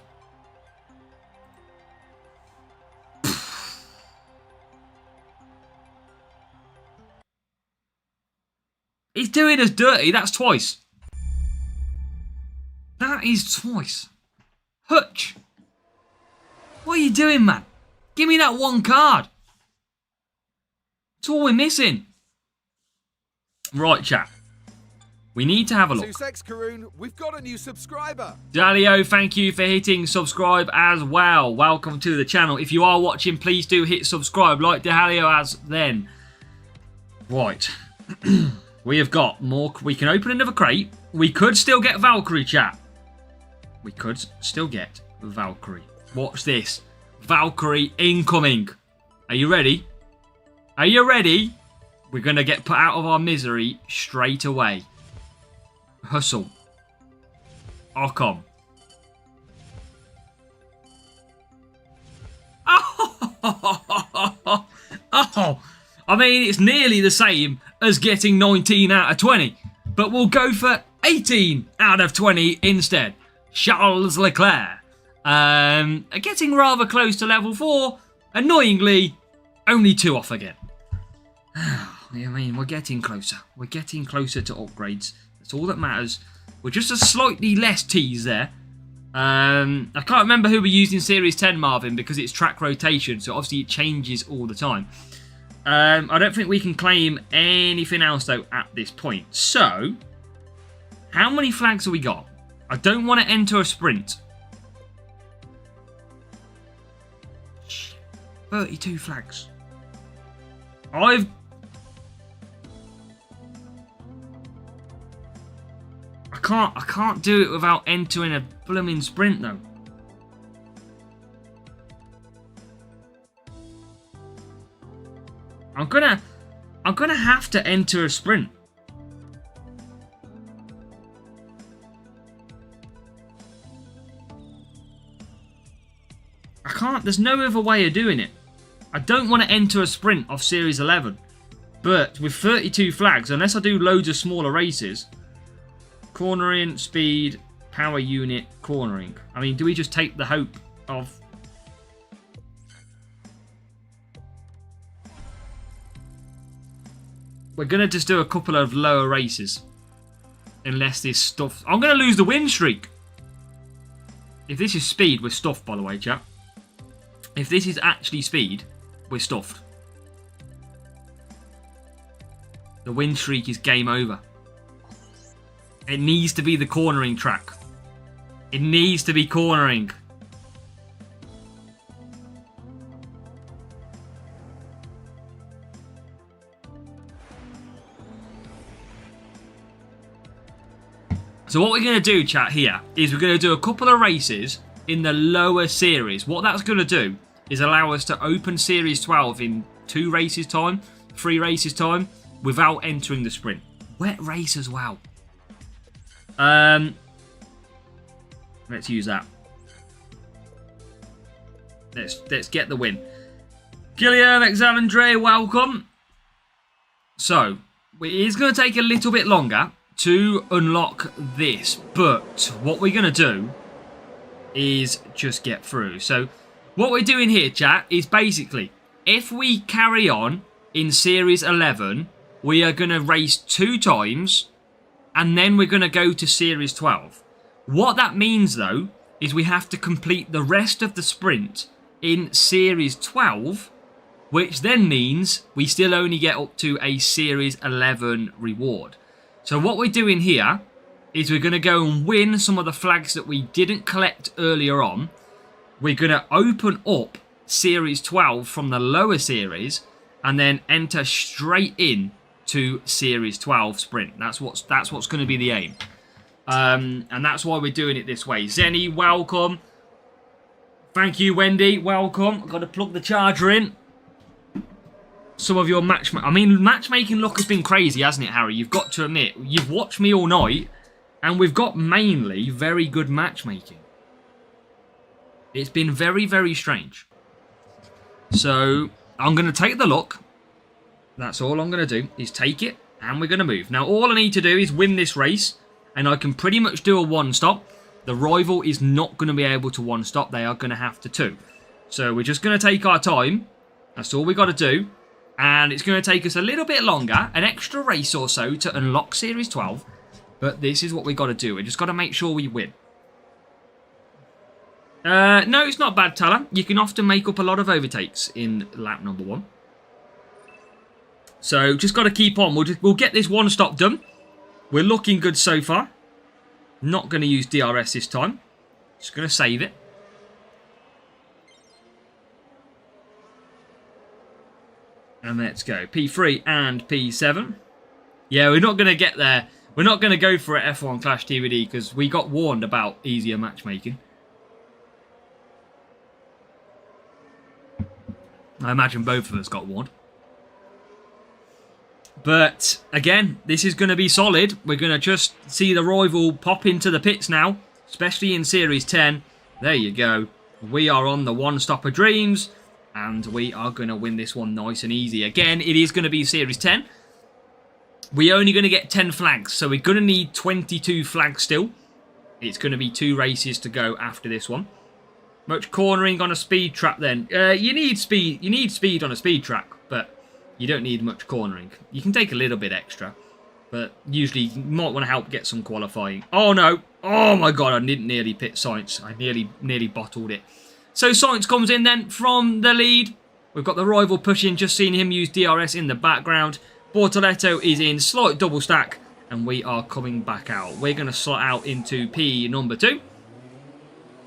He's doing us dirty. That's twice. That is twice. Hutch. What are you doing, man? Give me that 1 card. That's all we're missing. Right, chat. We need to have a look. Sussex Karoon, we've got a new subscriber. Dalio, thank you for hitting subscribe as well. Welcome to the channel. If you are watching, please do hit subscribe like Dalio has then. Right. We have got more. We can open another crate. We could still get Valkyrie, chat. We could still get Valkyrie. Watch this. Valkyrie incoming. Are you ready? Are you ready? We're going to get put out of our misery straight away. Hustle. Ocon. Oh, I mean, it's nearly the same as getting 19 out of 20. But we'll go for 18 out of 20 instead. Charles Leclerc. Getting rather close to level 4. Annoyingly, only 2 off again. I mean, we're getting closer. We're getting closer to upgrades. That's all that matters. We're just a slightly less tease there. I can't remember who we used in Series 10, Marvin, because it's track rotation, so obviously it changes all the time. I don't think we can claim anything else, though, at this point. So, how many flags have we got? I don't want to enter a sprint. 32 flags. I can't do it without entering a blooming sprint, though. I'm gonna have to enter a sprint. I can't. There's no other way of doing it. I don't want to enter a sprint off Series 11, but with 32 flags, unless I do loads of smaller races. Cornering, speed, power unit, cornering. I mean, do we just take the hope of... We're going to just do a couple of lower races. Unless this stuff... I'm going to lose the win streak. If this is speed, we're stuffed, by the way, chap. If this is actually speed, we're stuffed. The win streak is game over. It needs to be the cornering track. It needs to be cornering. So what we're going to do, chat, here, is we're going to do a couple of races in the lower series. What that's going to do is allow us to open Series 12 in 2 races time, 3 races time, without entering the sprint. Wet race as well. Let's use that. Let's get the win. Gillian Alexandre, welcome. So, it is going to take a little bit longer to unlock this. But what we're going to do is just get through. So, what we're doing here, chat, is basically, if we carry on in Series 11, we are going to race 2 times, and then we're going to go to Series 12. What that means, though, is we have to complete the rest of the sprint in Series 12, which then means we still only get up to a Series 11 reward. So what we're doing here is we're going to go and win some of the flags that we didn't collect earlier on. We're going to open up Series 12 from the lower series and then enter straight in to Series 12 sprint. That's what's going to be the aim. And that's why we're doing it this way. Zenny, welcome. Thank you, Wendy. Welcome. I've got to plug the charger in. Some of your matchmaking luck has been crazy, hasn't it, Harry? You've got to admit, you've watched me all night, and we've got mainly very good matchmaking. It's been very, very strange. So, I'm going to take the luck. That's all I'm going to do, is take it, and we're going to move. Now, all I need to do is win this race, and I can pretty much do a one-stop. The rival is not going to be able to one-stop. They are going to have to 2. So, we're just going to take our time. That's all we got to do. And it's going to take us a little bit longer, an extra race or so, to unlock Series 12. But this is what we got to do. We just got to make sure we win. No, it's not bad, Tala. You can often make up a lot of overtakes in lap number 1. So, just got to keep on. We'll get this one stop done. We're looking good so far. Not going to use DRS this time. Just going to save it. And let's go. P3 and P7. Yeah, we're not going to get there. We're not going to go for an F1 Clash DVD because we got warned about easier matchmaking. I imagine both of us got warned. But, again, this is going to be solid. We're going to just see the rival pop into the pits now, especially in Series 10. There you go. We are on the one-stopper dreams. And we are going to win this one nice and easy. Again, it is going to be Series 10. We're only going to get 10 flags. So we're going to need 22 flags still. It's going to be 2 races to go after this one. Much cornering on a speed track then. You need speed. You need speed on a speed track. But you don't need much cornering. You can take a little bit extra. But usually you might want to help get some qualifying. Oh no. Oh my god. I didn't nearly pit Science. I nearly bottled it. So Science comes in then from the lead. We've got the rival pushing, just seen him use DRS in the background. Bortoletto is in slight double stack, and we are coming back out. We're going to slot out into P number 2.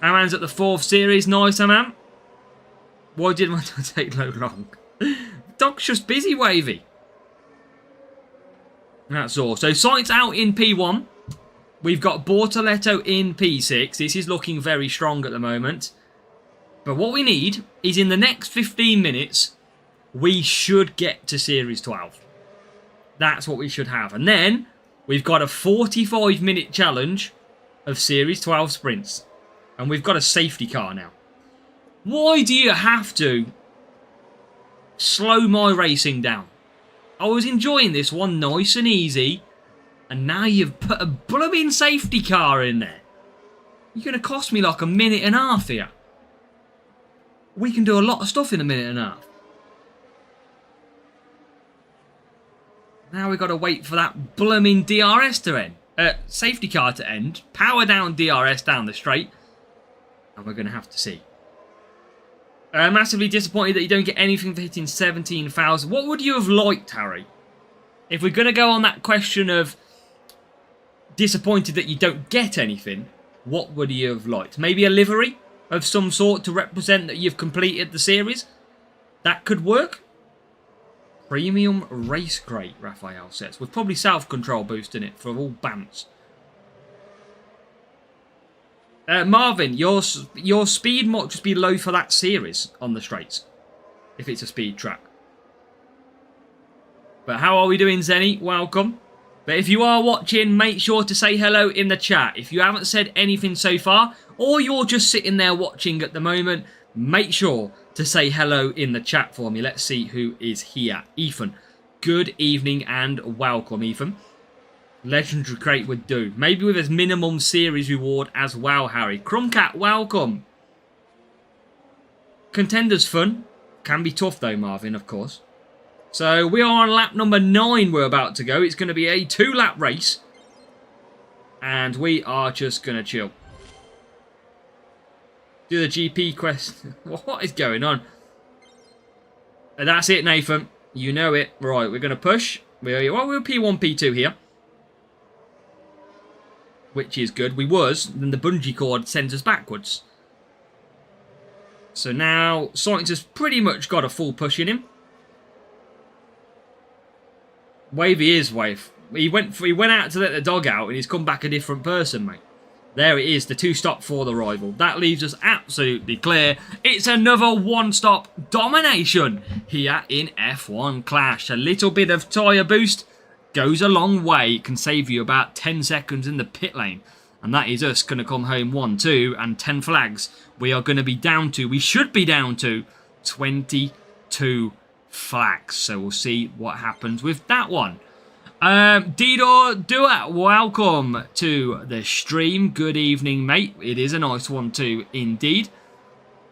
Aman's at the 4th series. Nice, Aman. Why did my time take so long? Doc's just busy, Wavy. That's all. So Science out in P1. We've got Bortoletto in P6. This is looking very strong at the moment. But what we need is in the next 15 minutes, we should get to Series 12. That's what we should have. And then we've got a 45-minute challenge of Series 12 sprints. And we've got a safety car now. Why do you have to slow my racing down? I was enjoying this one nice and easy. And now you've put a blooming safety car in there. You're going to cost me like a minute and a half here. We can do a lot of stuff in a minute and a half. Now we've got to wait for that blooming DRS to end. Safety car to end. Power down DRS down the straight. And we're going to have to see. Massively disappointed that you don't get anything for hitting 17,000. What would you have liked, Harry? If we're going to go on that question of disappointed that you don't get anything, what would you have liked? Maybe a livery of some sort to represent that you've completed the series? That could work. Premium race crate, Raphael says. With probably self-control boosting it for all bants. Marvin, your speed might just be low for that series on the straights. If it's a speed track. But how are we doing, Zenny? Welcome. But if you are watching, make sure to say hello in the chat. If you haven't said anything so far, or you're just sitting there watching at the moment, make sure to say hello in the chat for me. Let's see who is here. Ethan. good evening and welcome, Ethan. Legendary crate would do. Maybe with his minimum series reward as well, Harry. Crumcat, welcome. Contenders fun. Can be tough though, Marvin, of course. So we are on lap number 9 we're about to go. It's going to be a 2-lap race. And we are just going to chill. Do the GP quest. What is going on? And that's it, Nathan. You know it. Right, we're going to push. We're P1, P2 here. Which is good. We was. Then the bungee cord sends us backwards. So now, Science has pretty much got a full push in him. Wavy is Wave. He went out to let the dog out and he's come back a different person, mate. There it is, the 2-stop for the rival. That leaves us absolutely clear. It's another 1-stop domination here in F1 Clash. A little bit of tyre boost goes a long way. It can save you about 10 seconds in the pit lane. And that is us going to come home 1-2 and 10 flags. We are going to be down to, we should be down to 22 flags. So we'll see what happens with that one. Didor Duat, welcome to the stream. Good evening, mate. It is a nice one too, indeed.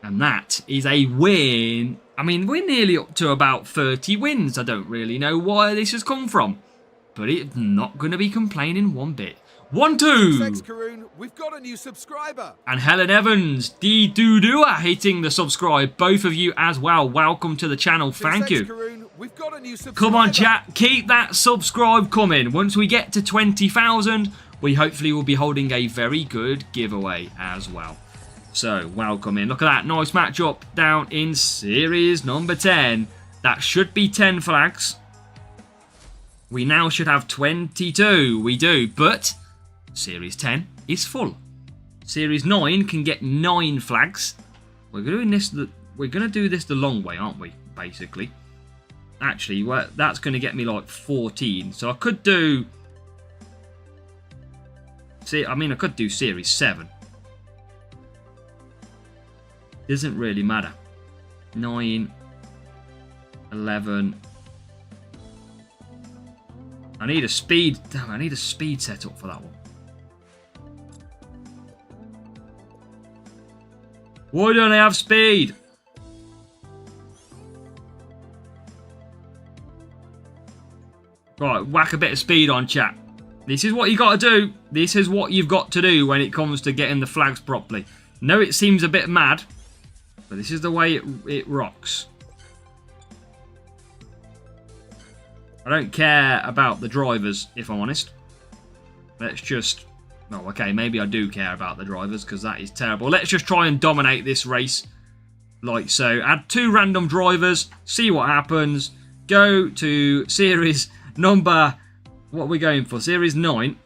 And that is a win. I mean, we're nearly up to about 30 wins. I don't really know where this has come from. But it's not going to be complaining one bit. 1-2. Thanks, Karoon. We've got a new subscriber. And Helen Evans, D-Doo-Doo-A, hitting the subscribe. Both of you as well. Welcome to the channel. Thank you. Karoon. We've got a new subscriber. Come on, chat. Keep that subscribe coming. Once we get to 20,000, we hopefully will be holding a very good giveaway as well. So, welcome in. Look at that. Nice matchup down in series number 10. That should be 10 flags. We now should have 22. We do, but Series 10 is full. Series 9 can get 9 flags. We're going to do this the long way, aren't we? Basically. Actually, well, that's going to get me like 14. So I could do... See, I mean, I could do Series 7. Doesn't really matter. 9, 11... I need a speed... Damn, I need a speed setup for that one. Why don't I have speed? Right, whack a bit of speed on, chat. This is what you got to do. This is what you've got to do when it comes to getting the flags properly. No, it seems a bit mad, but this is the way it rocks. I don't care about the drivers, if I'm honest. Let's just... Oh, okay, maybe I do care about the drivers, because that is terrible. Let's just try and dominate this race. Like so. Add 2 random drivers. See what happens. Go to series number... What are we going for? Series 9.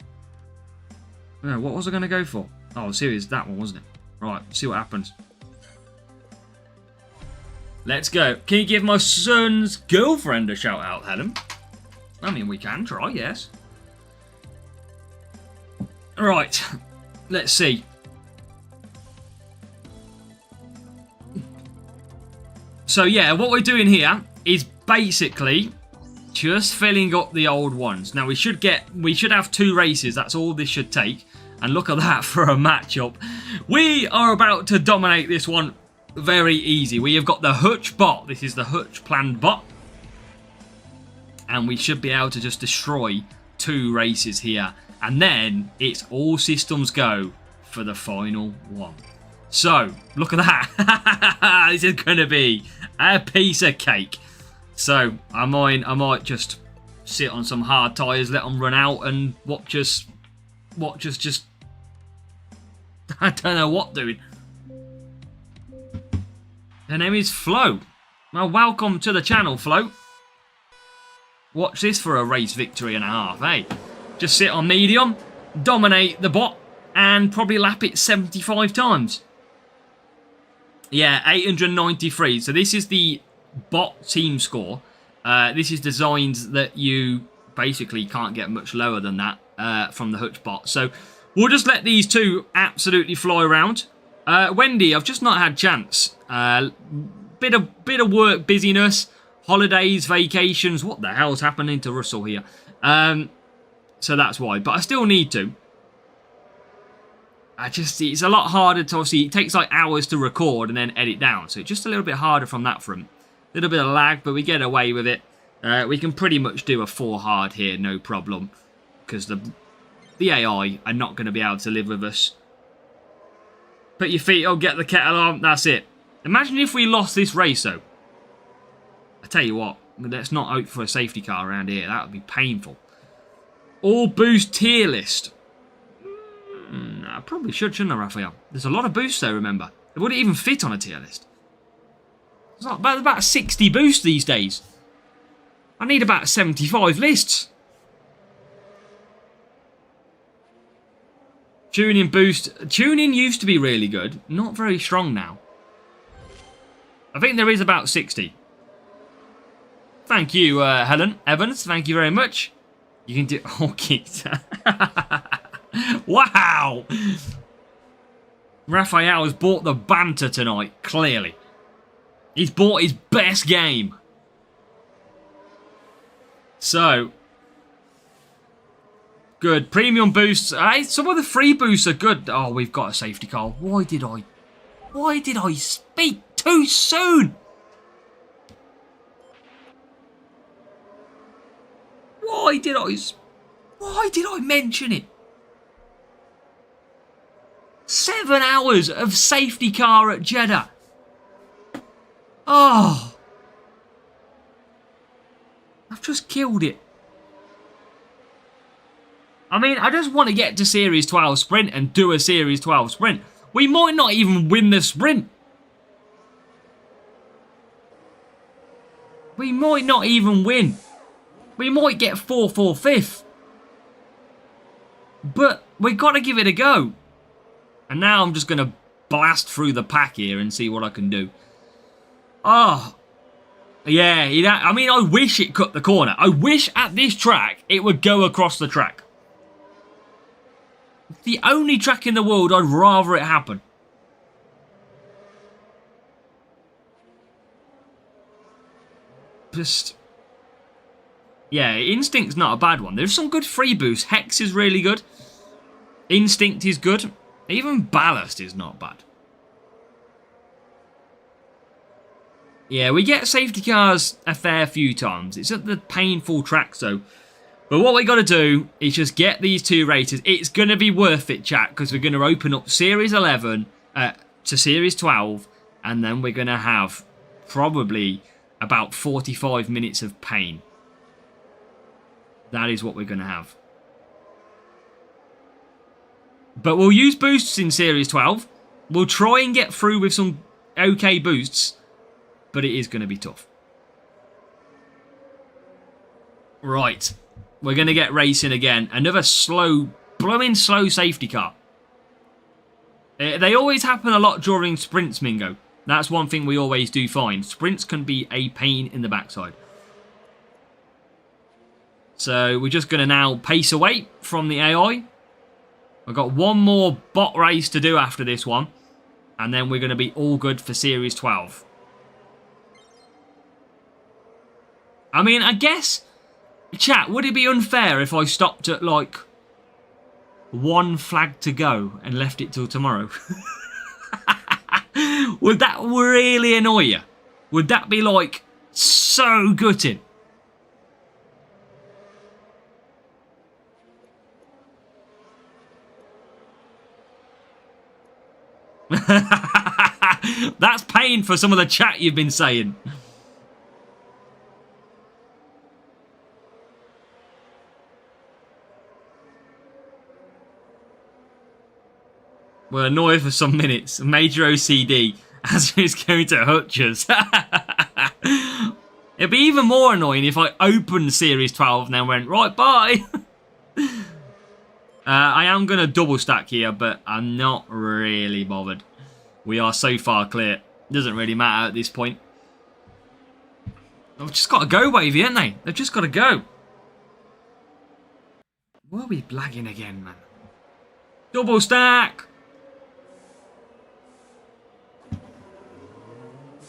No, what was I going to go for? Oh, series that one, wasn't it? Right, see what happens. Let's go. Can you give my son's girlfriend a shout out, Helen? I mean, we can try, yes. Right, let's see. So yeah, what we're doing here is basically just filling up the old ones. Now we should have 2 races. That's all this should take. And look at that for a matchup. We are about to dominate this one very easy. We have got the Hutch bot. This is the Hutch planned bot. And we should be able to just destroy 2 races here. And then it's all systems go for the final one. So, look at that. This is going to be a piece of cake. So, I might just sit on some hard tyres, let them run out and watch us just... I don't know what doing. Her name is Flo. Well, welcome to the channel, Flo. Watch this for a race victory and a half, eh? Just sit on medium, dominate the bot, and probably lap it 75 times. Yeah, 893. So this is the bot team score. This is designed that you basically can't get much lower than that from the Hutch bot. So we'll just let these 2 absolutely fly around. Wendy, I've just not had chance. Bit of work busyness. holidays, vacations. What the hell's happening to Russell here? So that's why. But I still need to. It's a lot harder to obviously, it takes like hours to record and then edit down. So it's just a little bit harder from that front. A little bit of lag, but we get away with it. We can pretty much do a 4 hard here, no problem. Because the AI are not going to be able to live with us. Put your feet on, get the kettle on, that's it. Imagine if we lost this race though. I tell you what, let's not hope for a safety car around here. That would be painful. All boost tier list. I probably should, shouldn't I, Raphael? There's a lot of boosts there, remember. It wouldn't even fit on a tier list. It's not about 60 boosts these days. I need about 75 lists. Tuning boost. Tuning used to be really good. Not very strong now. I think there is about 60. Thank you, Helen Evans. Thank you very much. You can do... Oh, Keith. Wow! Raphael has bought the banter tonight, clearly. He's bought his best game. So... Good. Premium boosts. Some of the free boosts are good. Oh, we've got a safety car. Why did I speak too soon? Why did I mention it? 7 hours of safety car at Jeddah. Oh. I've just killed it. I mean, I just want to get to Series 12 sprint and do a Series 12 sprint. We might not even win the sprint. We might not even win. We might get 4th or 5th. But we got to give it a go. And now I'm just going to blast through the pack here and see what I can do. Oh. Yeah, I mean, I wish it cut the corner. I wish at this track it would go across the track. It's the only track in the world I'd rather it happen. Just... Yeah, Instinct's not a bad one. There's some good free boosts. Hex is really good. Instinct is good. Even Ballast is not bad. Yeah, we get safety cars a fair few times. It's at the painful tracks though. But what we got to do is just get these 2 races. It's going to be worth it, chat, because we're going to open up Series 11 to Series 12. And then we're going to have probably about 45 minutes of pain. That is what we're going to have. But we'll use boosts in Series 12. We'll try and get through with some okay boosts. But it is going to be tough. Right. We're going to get racing again. Another blowing slow safety car. They always happen a lot during sprints, Mingo. That's one thing we always do find. Sprints can be a pain in the backside. So we're just going to now pace away from the AI. I've got one more bot race to do after this one. And then we're going to be all good for Series 12. I mean, I guess... Chat, would it be unfair if I stopped at, like, 1 flag to go and left it till tomorrow? Would that really annoy you? Would that be, like, so gutted? That's pain for some of the chat you've been saying. We're annoyed for some minutes. Major OCD as it's going to hutch us. It'd be even more annoying if I opened Series 12 and then went, right, bye. I am going to double stack here, but I'm not really bothered. We are so far clear. Doesn't really matter at this point. They've just got to go, Wavy, haven't they? They've just got to go. Why are we blagging again, man? Double stack.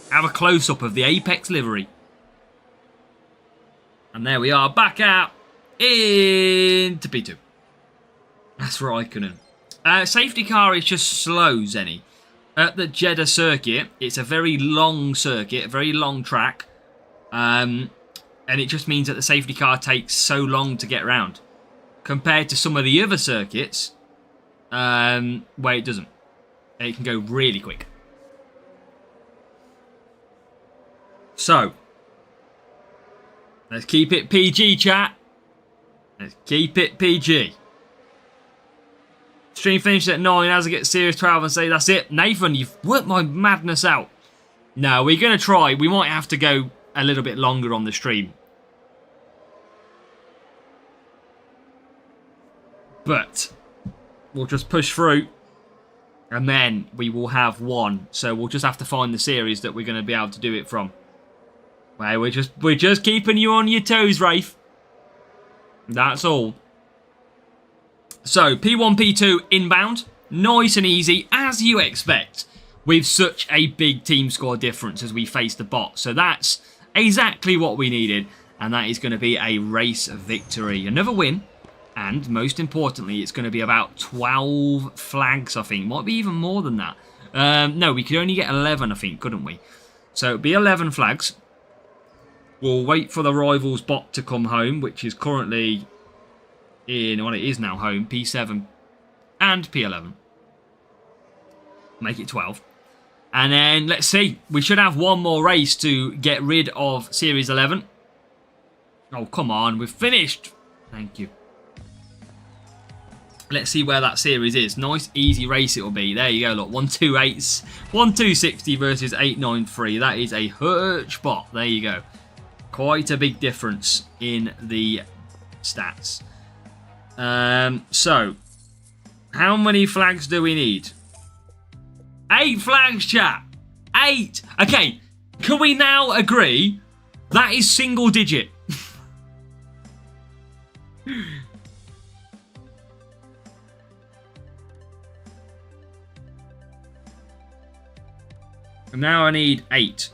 Have a close-up of the Apex livery. And there we are, back out into P2. That's Raikkonen. Safety car is just slow, Zenny. At the Jeddah circuit, it's a very long circuit, a very long track. And it just means that the safety car takes so long to get around. Compared to some of the other circuits, where it doesn't. It can go really quick. So, let's keep it PG, chat. Let's keep it PG. Stream finishes at 9 as I get Series 12 and say, that's it. Nathan, you've worked my madness out. No, we're going to try. We might have to go a little bit longer on the stream. But we'll just push through. And then we will have one. So we'll just have to find the series that we're going to be able to do it from. Well, we're just keeping you on your toes, Rafe. That's all. So, P1, P2 inbound. Nice and easy, as you expect. With such a big team score difference as we face the bot. So that's exactly what we needed. And that is going to be a race victory. Another win. And most importantly, it's going to be about 12 flags, I think. Might be even more than that. No, we could only get 11, I think, couldn't we? So it'll be 11 flags. We'll wait for the rivals bot to come home, which is currently in, well, it is now home, P7 and P11. Make it 12. And then, let's see. We should have one more race to get rid of Series 11. Oh, come on. We've finished. Thank you. Let's see where that series is. Nice, easy race it will be. There you go, look. 1260 versus 893. That is a Hirsch bot. There you go. Quite a big difference in the stats. So, how many flags do we need? 8 flags, chat. 8. Okay, can we now agree that is single digit? Now I need 8.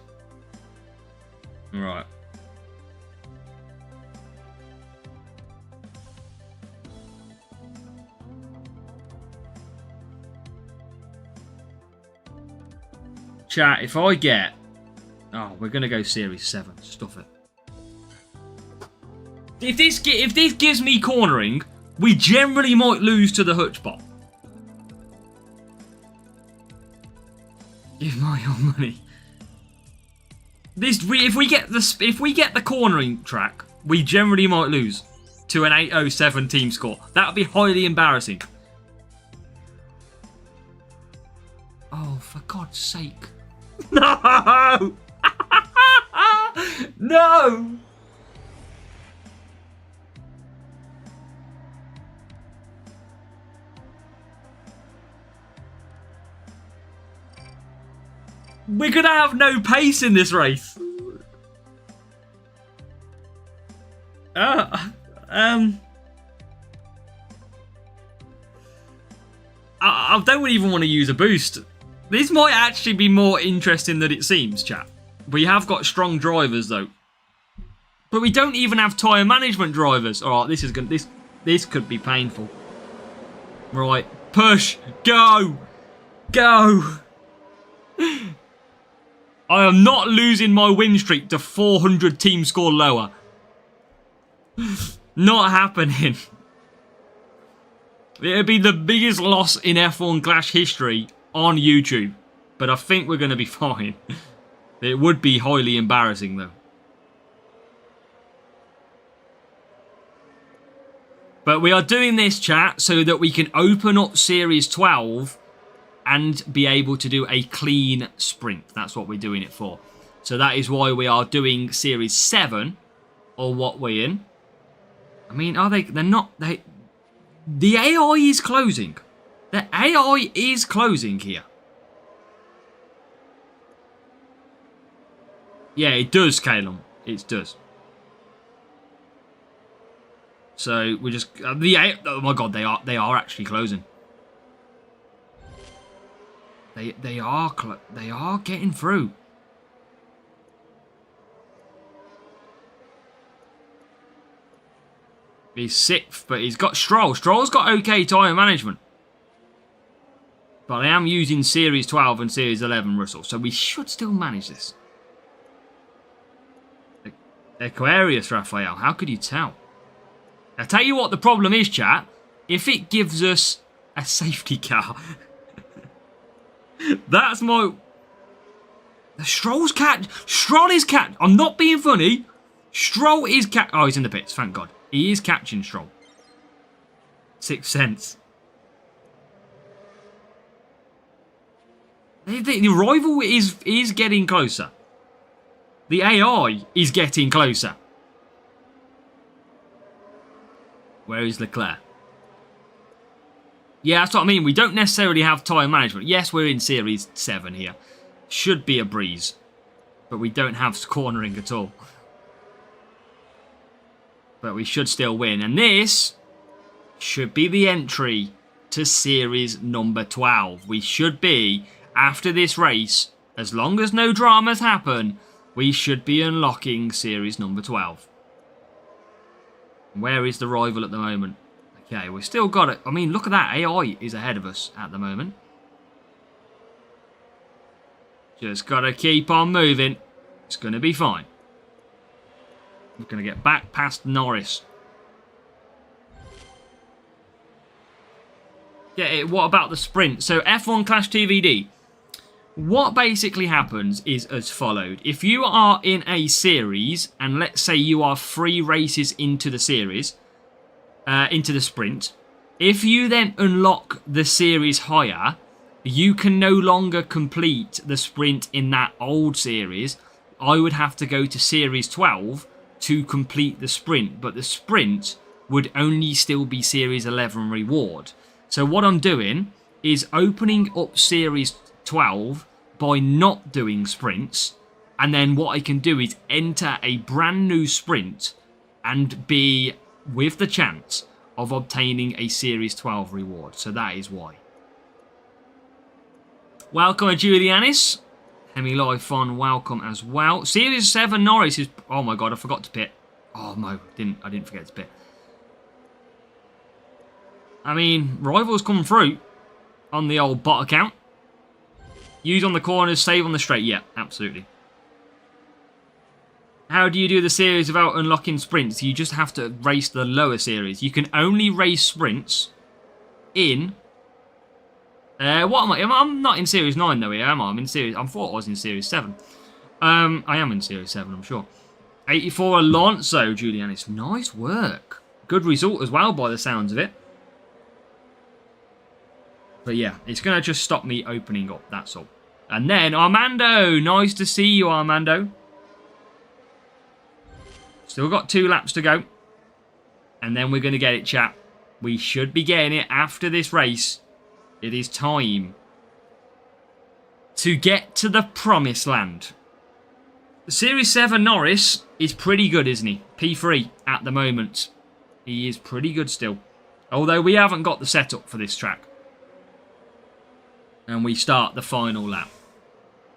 Right. Chat, if I get... Oh, we're going to go Series 7. Stuff it. If this gives me cornering, we generally might lose to the Hutchbot. Give my own money. If we get the cornering track, we generally might lose to an 807 team score. That would be highly embarrassing. Oh, for God's sake! No! No! We're gonna have no pace in this race. I don't even want to use a boost. This might actually be more interesting than it seems, chat. We have got strong drivers though, but we don't even have tyre management drivers. All right, this could be painful. Right, push, go, go. I am not losing my win streak to 400 team score lower. Not happening. It would be the biggest loss in F1 Clash history on YouTube. But I think we're going to be fine. It would be highly embarrassing though. But we are doing this, chat, so that we can open up Series 12 and be able to do a clean sprint. That's what we're doing it for. So that is why we are doing Series 7, or what we're in. I mean, are they? They're not. The AI is closing. The AI is closing here. Yeah, it does, Calum. It does. So we just oh my God, they are actually closing. They are getting through. He's 6th, but he's got Stroll. Stroll's got okay tyre management. But I am using Series 12 and Series 11, Russell, so we should still manage this. Aquarius, Raphael, how could you tell? I tell you what the problem is, chat. If it gives us a safety car, that's my... Stroll's catch. Stroll is catch. I'm not being funny. Stroll is catch. Oh, he's in the pits. Thank God. He is catching Stroll. 6th sense. The rival is getting closer. The AI is getting closer. Where is Leclerc? Yeah, that's what I mean. We don't necessarily have tyre management. Yes, we're in Series 7 here. Should be a breeze. But we don't have cornering at all. But we should still win. And this should be the entry to Series number 12. We should be, after this race, as long as no dramas happen, we should be unlocking Series number 12. Where is the rival at the moment? Okay, we've still got it. I mean, look at that. AI is ahead of us at the moment. Just got to keep on moving. It's going to be fine. We're going to get back past Norris. Yeah, what about the sprint? So F1 Clash TVD. What basically happens is as followed. If you are in a series, and let's say you are 3 races into the series, into the sprint, if you then unlock the series higher, you can no longer complete the sprint in that old series. I would have to go to Series 12 to complete the sprint, but the sprint would only still be Series 11 reward. So what I'm doing is opening up Series 12 by not doing sprints, and then what I can do is enter a brand new sprint and be with the chance of obtaining a Series 12 reward. So that is why. Welcome, Julianis. Hemi Live Fun, welcome as well. Series 7 Norris is... Oh my God, I forgot to pit. Oh no, I didn't forget to pit. I mean, rivals come through on the old bot account. Use on the corners, save on the straight. Yeah, absolutely. How do you do the series without unlocking sprints? You just have to race the lower series. You can only race sprints in... what am I? I'm not in Series 9 though here, am I? I thought I was in Series 7. I am in Series 7, I'm sure. 84 Alonso, Julianis. Nice work. Good result as well by the sounds of it. But yeah, it's going to just stop me opening up, that's all. And then Armando. Nice to see you, Armando. Still got 2 laps to go. And then we're going to get it, chat. We should be getting it after this race. It is time to get to the promised land. Series 7 Norris is pretty good, isn't he? P3 at the moment. He is pretty good still. Although we haven't got the setup for this track. And we start the final lap.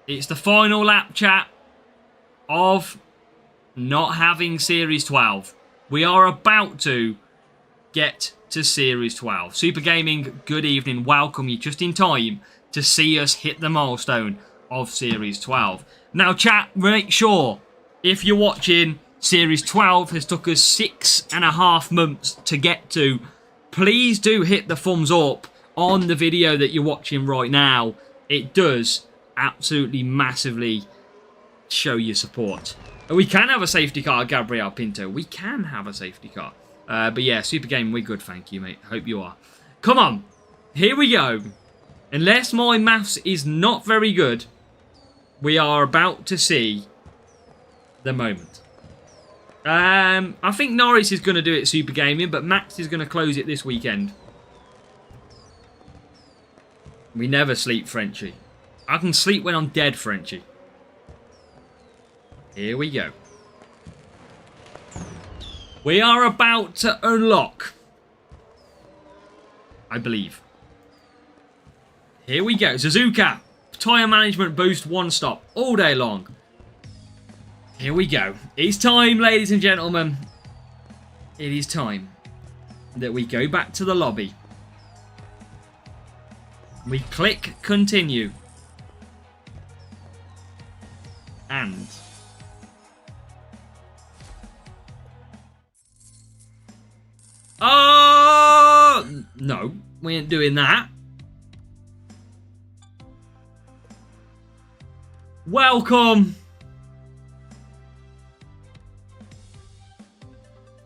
It's the final lap, chat, of not having Series 12. We are about to get to Series 12. Super Gaming, good evening. Welcome you just in time to see us hit the milestone of Series 12. Now, chat, make sure, if you're watching, Series 12 has took us 6.5 months to get to. Please do hit the thumbs up on the video that you're watching right now. It does absolutely massively show your support. We can have a safety car, Gabriel Pinto. We can have a safety car. But yeah, Super Game, we're good, thank you, mate. Hope you are. Come on. Here we go. Unless my maths is not very good, we are about to see the moment. I think Norris is going to do it Super Gaming, but Max is going to close it this weekend. We never sleep, Frenchie. I can sleep when I'm dead, Frenchie. Here we go. We are about to unlock, I believe. Here we go. Suzuka. Tyre management boost 1 stop all day long. Here we go. It's time, ladies and gentlemen. It is time that we go back to the lobby. We click continue. And oh no, we ain't doing that. Welcome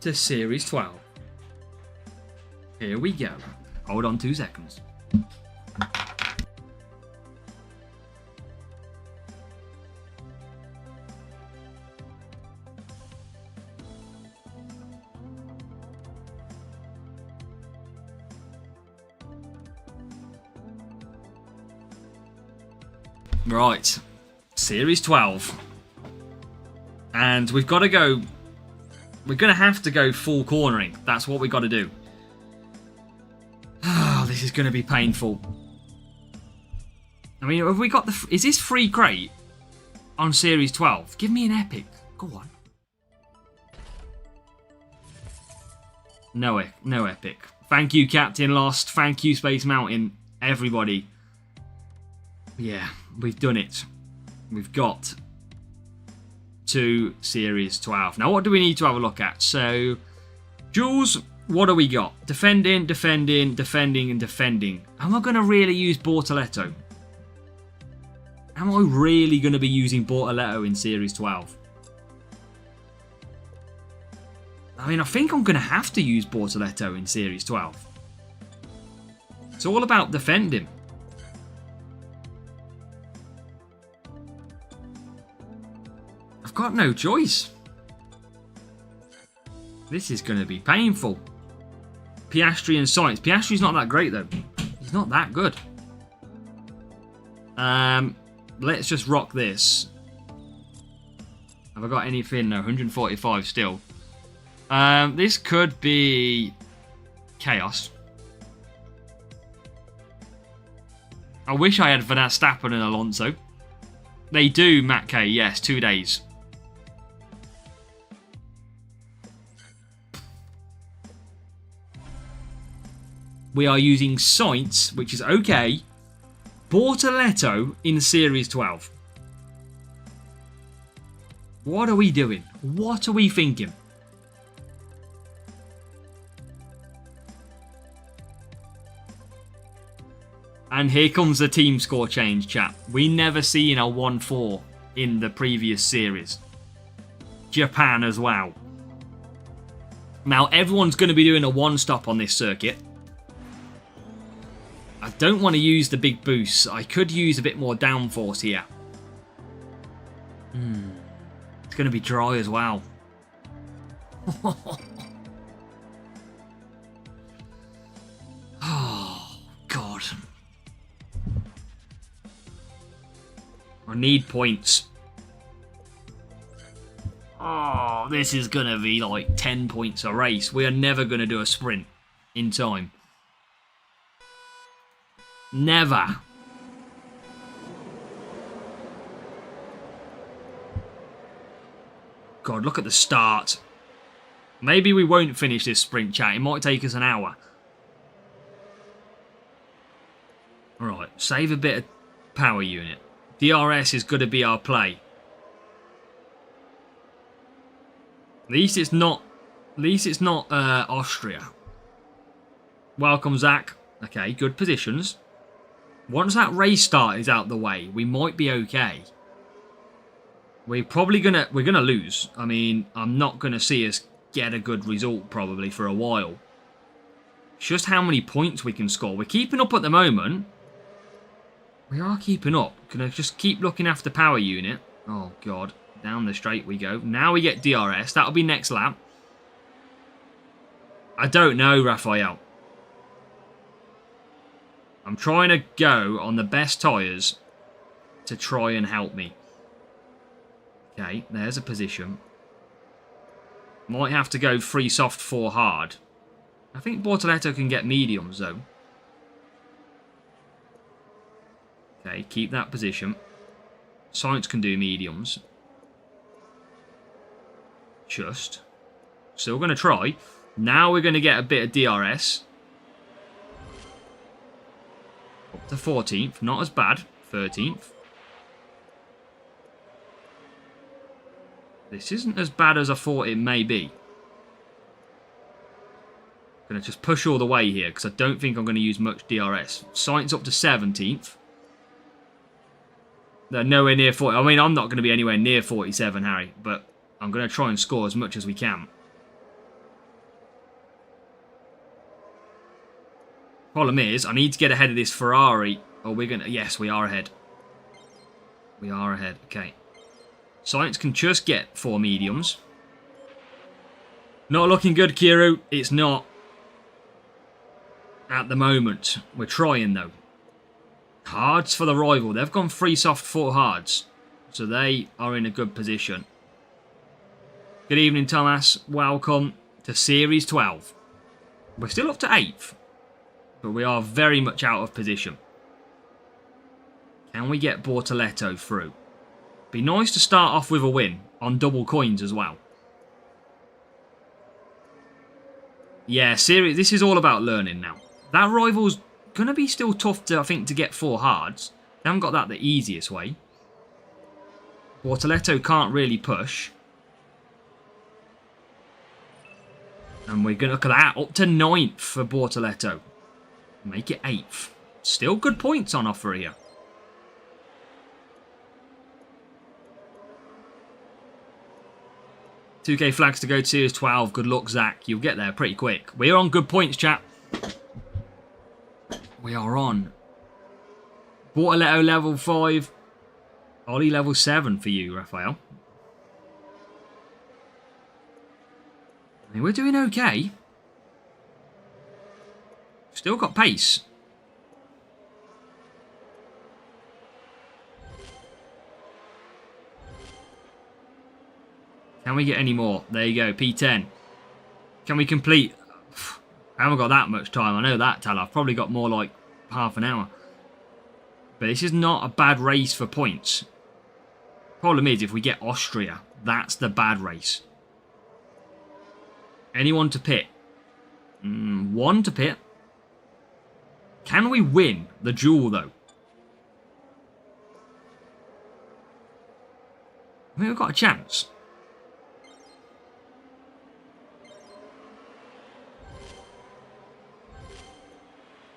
to Series 12. Here we go. Hold on 2 seconds. Right. Series 12. And we've got to go... We're going to have to go full cornering. That's what we've got to do. Oh, this is going to be painful. I mean, have we got the... Is this free crate on Series 12? Give me an epic. Go on. No epic. Thank you, Captain Lost. Thank you, Space Mountain. Everybody. Yeah, we've done it. We've got to Series 12. Now, what do we need to have a look at? So, Jules, what do we got? Defending, defending, defending, and defending. Am I going to really use Bortoletto? Am I really going to be using Bortoletto in Series 12? I mean, I think I'm going to have to use Bortoletto in Series 12. It's all about defending. I've got no choice. This is going to be painful. Piastri and Sainz. Piastri's not that great, though. He's not that good. Let's just rock this. Have I got anything? No, 145 still. This could be chaos. I wish I had Verstappen and Alonso. They do, Matt K. Yes, 2 days. We are using Sainz, which is okay. Bortoletto in Series 12. What are we doing? What are we thinking? And here comes the team score change, chat. We never seen a 1-4 in the previous series. Japan as well. Now, everyone's going to be doing a one-stop on this circuit. I don't want to use the big boost. I could use a bit more downforce here. It's going to be dry as well. Oh, God. I need points. Oh, this is going to be like 10 points a race. We are never going to do a sprint in time. Never. God, look at the start. Maybe we won't finish this sprint, chat. It might take us an hour. Alright, save a bit of power unit. DRS is going to be our play. At least it's not Austria. Welcome, Zach. Okay, good positions. Once that race start is out the way, we might be okay. We're gonna lose. I mean, I'm not gonna see us get a good result probably for a while. It's just how many points we can score. We're keeping up at the moment. We are keeping up. Gonna just keep looking after power unit. Oh God, down the straight we go. Now we get DRS. That'll be next lap. I don't know, Raphael. I'm trying to go on the best tyres to try and help me. Okay, there's a position. Might have to go 3 soft, 4 hard. I think Bortoletto can get mediums, though. Okay, keep that position. Sainz can do mediums. Just. Still going to try. Now we're going to get a bit of DRS. Up to 14th. Not as bad. 13th. This isn't as bad as I thought it may be. I'm going to just push all the way here because I don't think I'm going to use much DRS. Science up to 17th. They're nowhere near 40. I mean, I'm not going to be anywhere near 47, Harry, but I'm going to try and score as much as we can. Problem is, I need to get ahead of this Ferrari. Oh, we're going to... Yes, we are ahead. We are ahead. Okay. Science can just get 4 mediums. Not looking good, Kiro. It's not. At the moment. We're trying, though. Hards for the rival. They've gone 3 soft, 4 hards. So they are in a good position. Good evening, Thomas. Welcome to Series 12. We're still up to 8th. But we are very much out of position. Can we get Bortoletto through? Be nice to start off with a win. On double coins as well. Yeah, Series. This is all about learning now. That rival's going to be still tough, to, I think, to get 4 hards. They haven't got that the easiest way. Bortoletto can't really push. And we're going to look at that. Up to 9th for Bortoletto. Make it 8th. Still good points on offer here. $2K flags to go to Series 12. Good luck, Zach. You'll get there pretty quick. We're on good points, chat. We are on. Bortoletto level 5. Ollie level 7 for you, Raphael. I mean, we're doing okay. Still got pace. Can we get any more? There you go, P10. Can we complete? I haven't got that much time. I know that, Tal. I've probably got more like half an hour. But this is not a bad race for points. Problem is, if we get Austria, that's the bad race. Anyone to pit? 1 to pit. Can we win the duel, though? I think we've got a chance.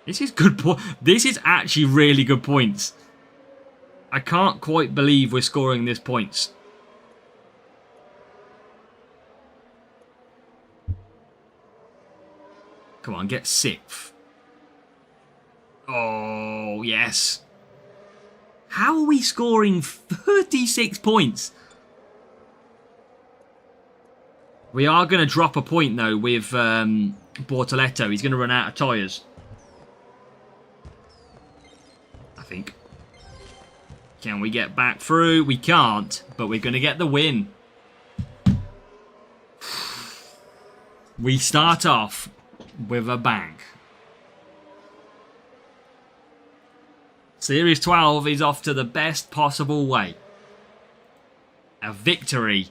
This is good. This is actually really good points. I can't quite believe we're scoring this points. Come on, get 6th. Oh, yes. How are we scoring 36 points? We are going to drop a point, though, with Bortoletto. He's going to run out of tyres. I think. Can we get back through? We can't, but we're going to get the win. We start off with a bang. Series 12 is off to the best possible way. A victory.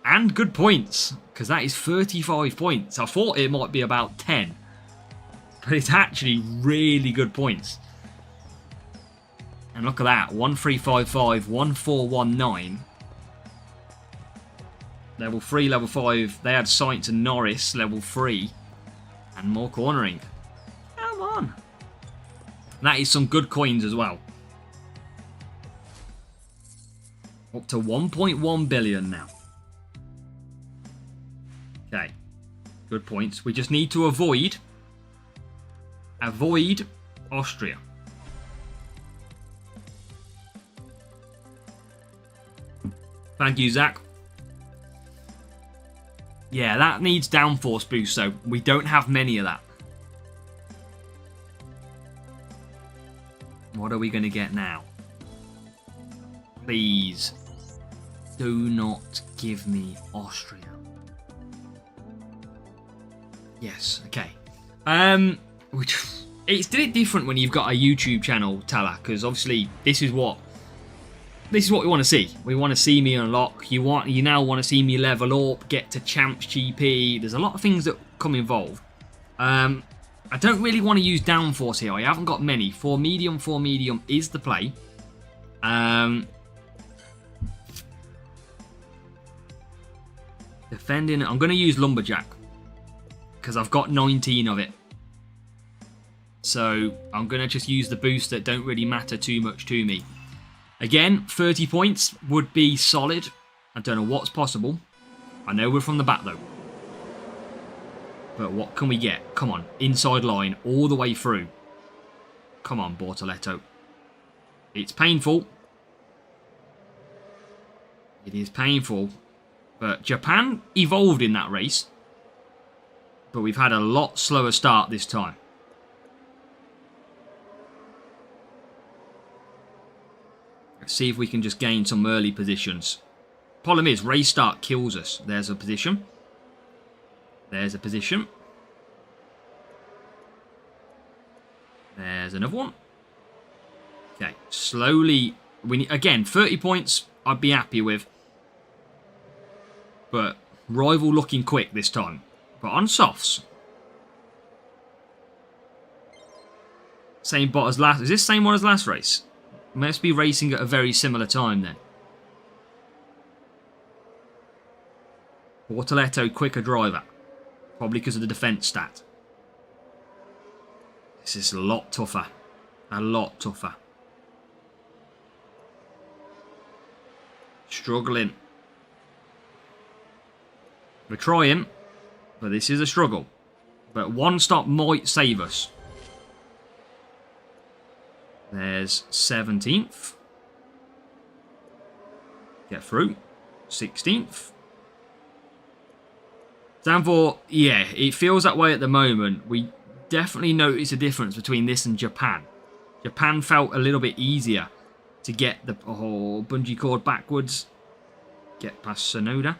And good points, because that is 35 points. I thought it might be about 10. But it's actually really good points. And look at that. 1355, 1419. Level 3, level 5. They had Sainz and Norris, level 3. And more cornering. Come on. That is some good coins as well. Up to 1.1 billion now. Okay. Good points. We just need to avoid Austria. Thank you, Zach. Yeah, that needs downforce boost, so we don't have many of that. What are we going to get now? Please, do not give me Austria. Yes, okay. It's a bit different when you've got a YouTube channel, Tala, because obviously this is what we want to see. We want to see me unlock. You now want to see me level up, get to Champs GP. There's a lot of things that come involved. I don't really want to use downforce here. I haven't got many. 4 medium is the play. Defending, I'm going to use lumberjack because I've got 19 of it. So I'm going to just use the boosts that don't really matter too much to me. Again, 30 points would be solid. I don't know what's possible. I know we're from the back though. But what can we get? Come on, inside line all the way through. Come on, Bortoletto. It's painful. It is painful. But Japan evolved in that race. But we've had a lot slower start this time. Let's see if we can just gain some early positions. Problem is, race start kills us. There's a position. There's a position. There's another one. Okay, slowly. Again, 30 points I'd be happy with. But rival looking quick this time. But on softs. Same bot as last. Is this the same one as last race? Must be racing at a very similar time then. Bortoletto, quicker driver. Probably because of the defence stat. This is a lot tougher. A lot tougher. Struggling. We're trying, but this is a struggle. But one stop might save us. There's 17th. Get through. 16th. Danfor, yeah, it feels that way at the moment. We definitely notice a difference between this and Japan. Japan felt a little bit easier to get the bungee cord backwards. Get past Sonoda.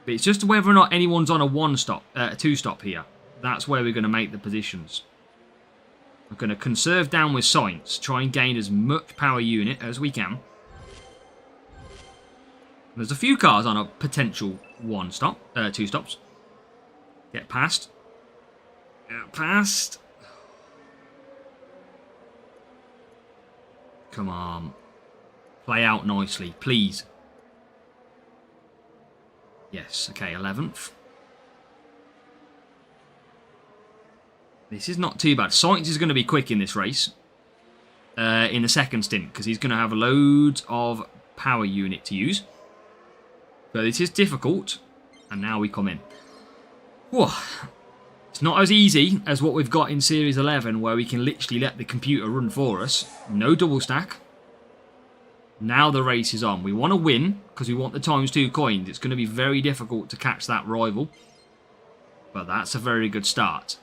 But it's just whether or not anyone's on a 2-stop here. That's where we're going to make the positions. We're going to conserve down with science. Try and gain as much power unit as we can. There's a few cars on a potential 2 stops. Get past. Get past. Come on. Play out nicely, please. Yes, okay, 11th. This is not too bad. Science is going to be quick in this race. In the second stint, because he's going to have loads of power unit to use. But this is difficult. And now we come in. Whew. It's not as easy as what we've got in Series 11, where we can literally let the computer run for us. No double stack. Now the race is on. We want to win, because we want the ×2 coins. It's going to be very difficult to catch that rival. But that's a very good start.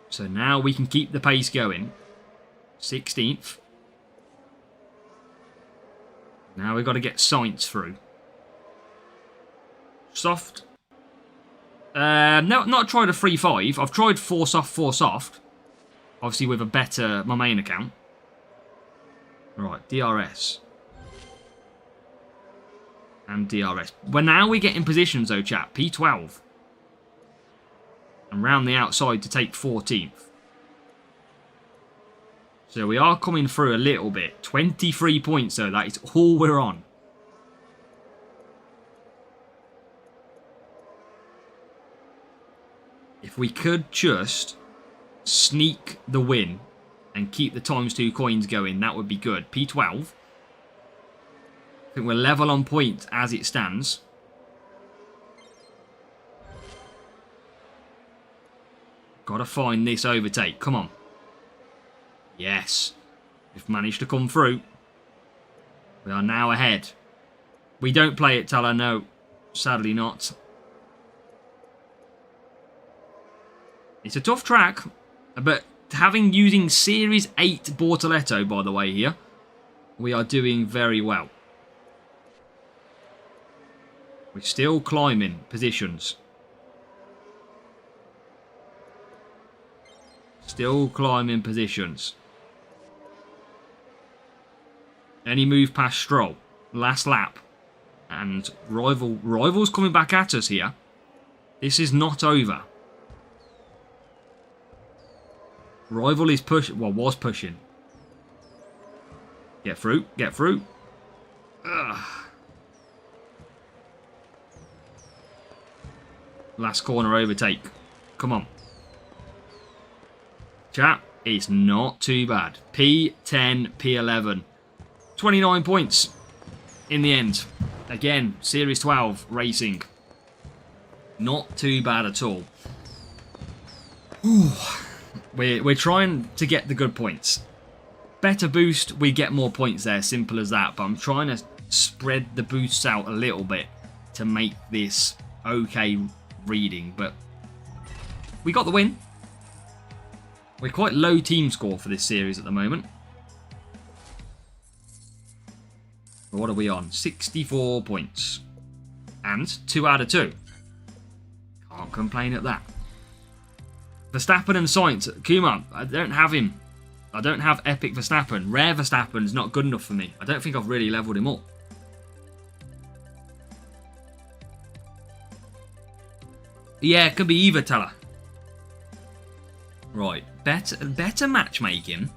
So now we can keep the pace going. 16th. Now we've got to get science through. Soft. No, not tried a 3-5. I've tried 4 soft, 4 soft. Obviously with a better, my main account. Right, DRS. And DRS. Well, now we get in positions though, chap. P12. And round the outside to take 14th. So we are coming through a little bit. 23 points though, that is all we're on. If we could just sneak the win and keep the ×2 coins going, that would be good. P12. I think we're level on points as it stands. Gotta find this overtake. Come on. Yes. We've managed to come through. We are now ahead. We don't play it, Tala, no. Sadly not. It's a tough track, but using Series 8 Bortoletto, by the way, here, we are doing very well. We're still climbing positions. Still climbing positions. Any move past Stroll. Last lap. And rival's coming back at us here. This is not over. Rival is pushing. Well, was pushing. Get through. Get through. Ugh. Last corner overtake. Come on. Chat. It's not too bad. P10, P11. 29 points in the end. Again, Series 12 racing. Not too bad at all. Ooh. We're trying to get the good points. Better boost, we get more points there. Simple as that. But I'm trying to spread the boosts out a little bit to make this okay reading. But we got the win. We're quite low team score for this series at the moment. What are we on? 64 points. And 2 out of 2. Can't complain at that. Verstappen and Sainz. Kuma, I don't have him. I don't have Epic Verstappen. Rare Verstappen is not good enough for me. I don't think I've really leveled him up. Yeah, it could be either, Teller. Right. Better matchmaking.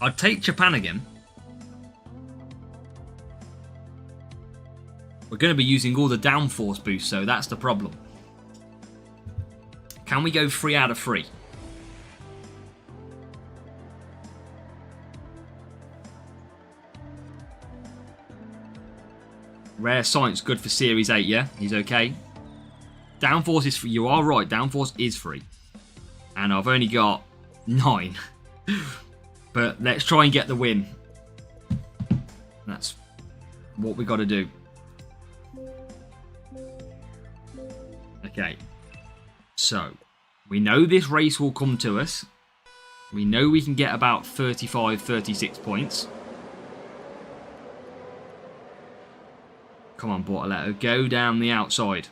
I'd take Japan again. We're going to be using all the downforce boosts, so that's the problem. Can we go 3 out of 3? Rare Science, good for Series 8, yeah? He's okay. Downforce is free. You are right, downforce is free. And I've only got 9. But let's try and get the win. That's what we got to do. Okay. So, we know this race will come to us. We know we can get about 35, 36 points. Come on, Bortoletto. Go down the outside.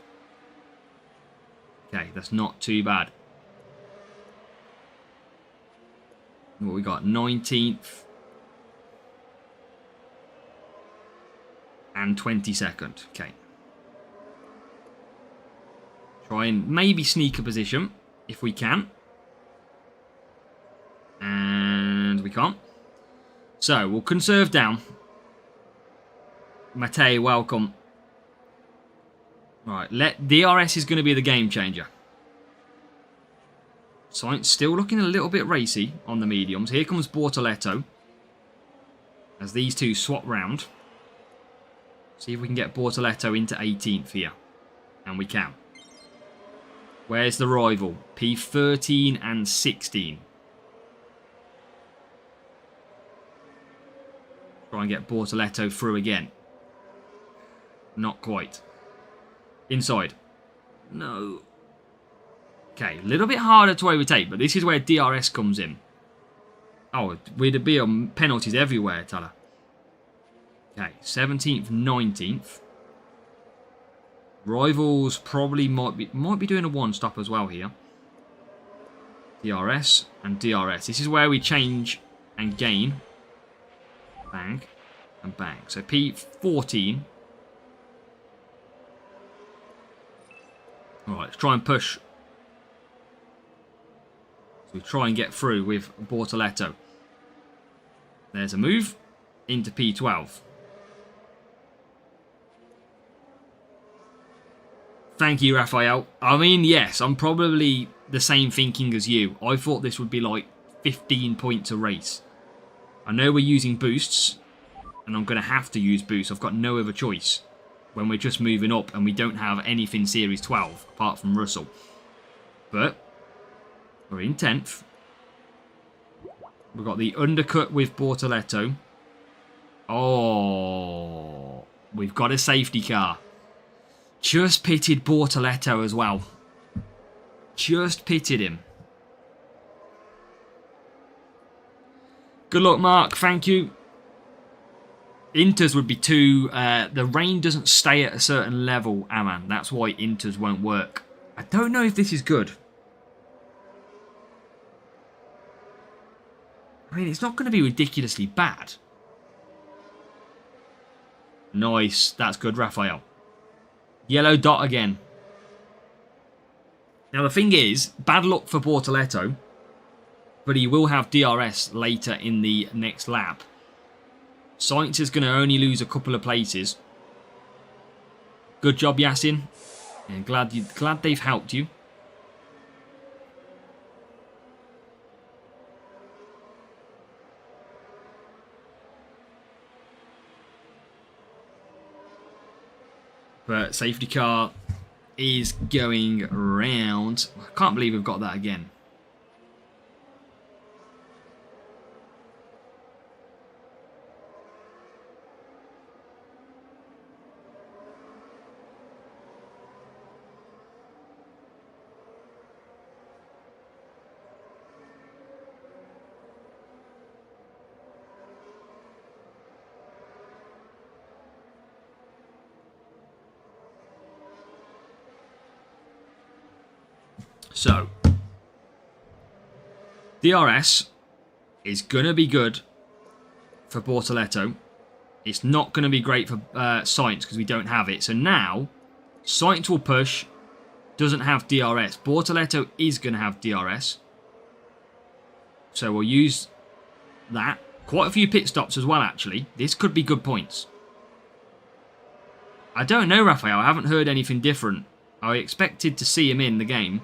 Okay, that's not too bad. What we got? 19th. And 22nd. Okay. Try and maybe sneak a position, if we can. And we can't. So, we'll conserve down. Matei, welcome. Right, DRS is going to be the game changer. Science still looking a little bit racy on the mediums. Here comes Bortoletto. As these two swap round. See if we can get Bortoletto into 18th here. And we can. Where's the rival? P13 and 16. Try and get Bortoletto through again. Not quite. Inside. No. Okay, a little bit harder to overtake, but this is where DRS comes in. Oh, we'd be on penalties everywhere, Tala. Okay, 17th, 19th. Rivals probably might be doing a one-stop as well here. DRS and DRS. This is where we change and gain. Bang and bang. So P14. Alright, let's try and push. So we try and get through with Bortoletto. There's a move into P12. Thank you, Raphael. I mean, yes, I'm probably the same thinking as you. I thought this would be like 15 points a race. I know we're using boosts, and I'm going to have to use boosts. I've got no other choice when we're just moving up and we don't have anything Series 12 apart from Russell. But we're in 10th. We've got the undercut with Bortoletto. Oh, we've got a safety car. Just pitted Bortoletto as well. Just pitted him. Good luck, Mark. Thank you. Inters would be too... the rain doesn't stay at a certain level, Aman. That's why Inters won't work. I don't know if this is good. I mean, it's not going to be ridiculously bad. Nice. That's good, Raphael. Yellow dot again. Now, the thing is, bad luck for Bortoletto, but he will have DRS later in the next lap. Sainz is going to only lose a couple of places. Good job, Yasin. And glad they've helped you. But safety car is going around. I can't believe we've got that again. So, DRS is going to be good for Bortoletto. It's not going to be great for Sainz because we don't have it. So now, Sainz will push, doesn't have DRS. Bortoletto is going to have DRS. So we'll use that. Quite a few pit stops as well, actually. This could be good points. I don't know, Raphael. I haven't heard anything different. I expected to see him in the game.